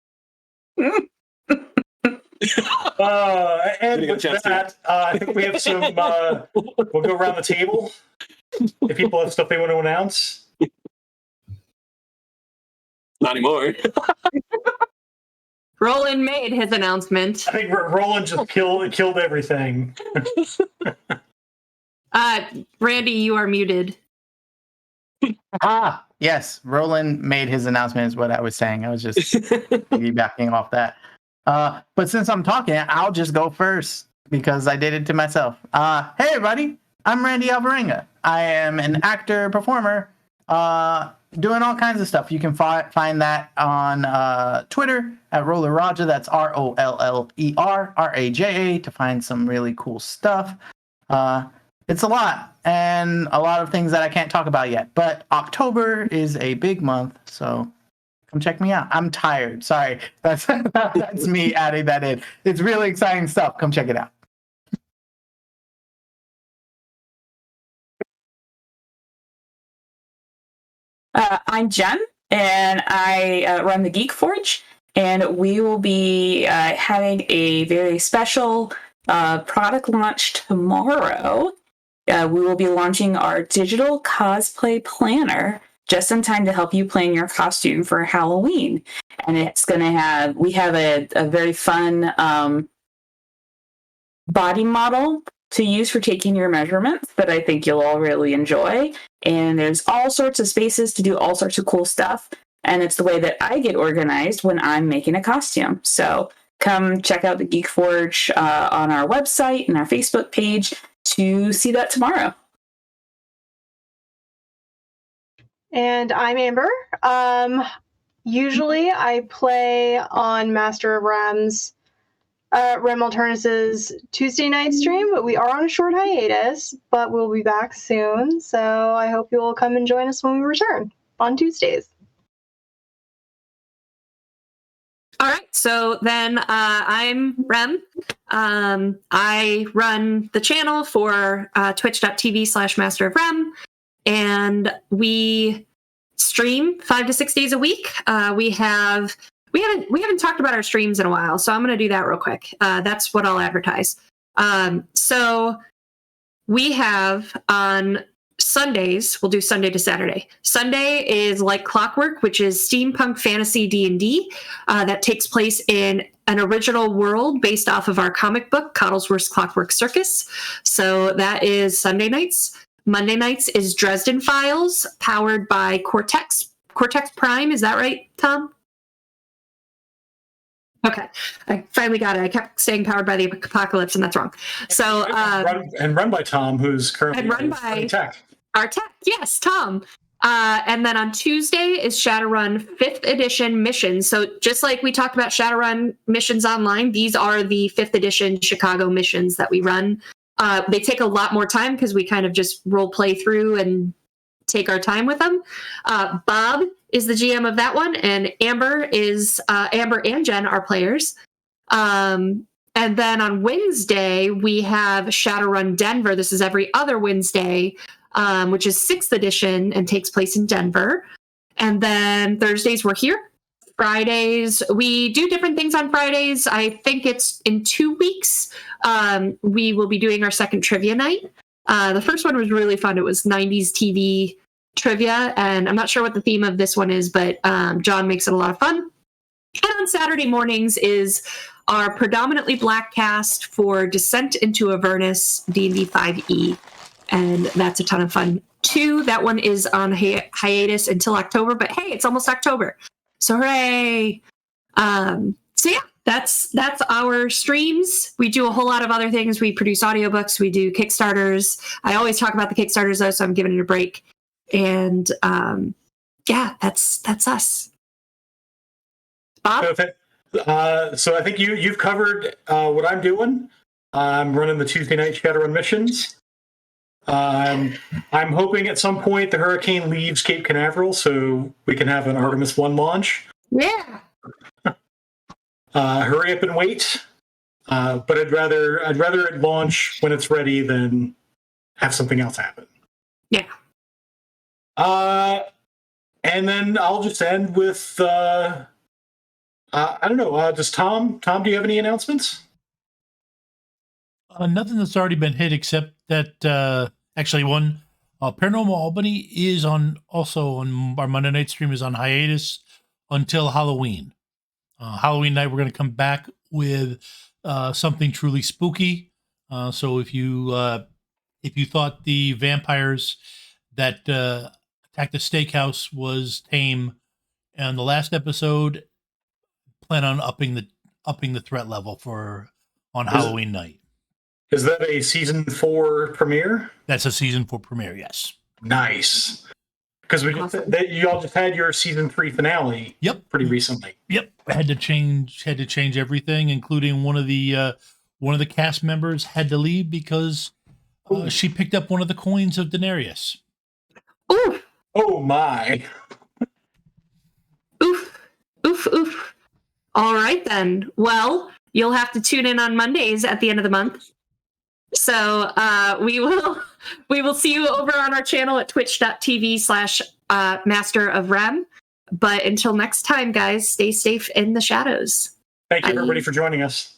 And with that, I think we have some. We'll go around the table. If people have stuff they want to announce. Not anymore. Roland made his announcement. I think Roland just killed everything. Randy, you are muted. Yes, Roland made his announcement is what I was saying. I was just piggybacking off that. But since I'm talking, I'll just go first because I did it to myself. Hey, everybody. I'm Randy Alvarenga. I am an actor, performer, doing all kinds of stuff. You can find that on Twitter at Roller Raja. That's ROLLER to find some really cool stuff. It's a lot and a lot of things that I can't talk about yet. But October is a big month, so come check me out. I'm tired. Sorry. That's me adding that in. It's really exciting stuff. Come check it out. I'm Jen, and I run the Geek Forge, and we will be having a very special product launch tomorrow. We will be launching our digital cosplay planner just in time to help you plan your costume for Halloween. And it's going to we have a very fun body model to use for taking your measurements that I think you'll all really enjoy. And there's all sorts of spaces to do all sorts of cool stuff. And it's the way that I get organized when I'm making a costume. So come check out the Geek Forge on our website and our Facebook page to see that tomorrow. And I'm Amber. Usually I play on Master of Rem's Rem Alternus's Tuesday night stream, but we are on a short hiatus, but we'll be back soon. So I hope you'll come and join us when we return on Tuesdays. All right, so then I'm Rem. I run the channel for twitch.tv/Master of Rem, and we stream 5 to 6 days a week. We haven't talked about our streams in a while, so I'm going to do that real quick. That's what I'll advertise. So we have on Sundays, we'll do Sunday to Saturday. Sunday is Like Clockwork, which is steampunk fantasy D&D that takes place in an original world based off of our comic book, Coddlesworth's Clockwork Circus. So that is Sunday nights. Monday nights is Dresden Files, powered by Cortex Prime. Is that right, Tom? Okay, I finally got it. I kept staying powered by the apocalypse, and that's wrong. So run by Tom, who's currently and run by tech. Our tech, yes, Tom. And then on Tuesday is Shadowrun 5th edition missions. So just like we talked about Shadowrun missions online, these are the 5th edition Chicago missions that we run. They take a lot more time because we kind of just role play through and take our time with them. Bob is the GM of that one, and Amber and Jen are players. And then on Wednesday, we have Shadowrun Denver. This is every other Wednesday, which is 6th edition and takes place in Denver. And then Thursdays, we're here. Fridays, we do different things on Fridays. I think it's in 2 weeks. We will be doing our second trivia night. The first one was really fun. It was 90s TV trivia, and I'm not sure what the theme of this one is, but John makes it a lot of fun. And on Saturday mornings is our predominantly Black cast for Descent into Avernus D&D 5e, and that's a ton of fun too. That one is on hiatus until October, but hey, it's almost October, so hooray! So yeah, that's our streams. We do a whole lot of other things. We produce audiobooks, we do Kickstarters. I always talk about the Kickstarters though, so I'm giving it a break. And yeah, that's us. Bob? So I think you've covered what I'm doing. I'm running the Tuesday night Shadowrun missions. I'm hoping at some point the hurricane leaves Cape Canaveral so we can have an Artemis 1 launch. Yeah. Hurry up and wait. But I'd rather it launch when it's ready than have something else happen. Yeah. And then I'll just end with I don't know. Does Tom, do you have any announcements? Nothing that's already been hit, except that actually one Paranormal Albany is also on our Monday night stream is on hiatus until Halloween. Halloween night we're going to come back with something truly spooky. So if you thought the vampires that attacked the steakhouse was tame in the last episode, plan on upping the threat level on Halloween night. Is that a season 4 premiere? That's a season 4 premiere, yes. Nice. Because you all just had your season 3 finale. Yep. Pretty recently. Yep. Had to change everything, including one of the cast members had to leave because she picked up one of the coins of Daenerys. Ooh. Oh my. Oof. All right then. Well, you'll have to tune in on Mondays at the end of the month. So we will see you over on our channel at twitch.tv/Master of Rem. But until next time, guys, stay safe in the shadows. Thank you, everybody, for joining us.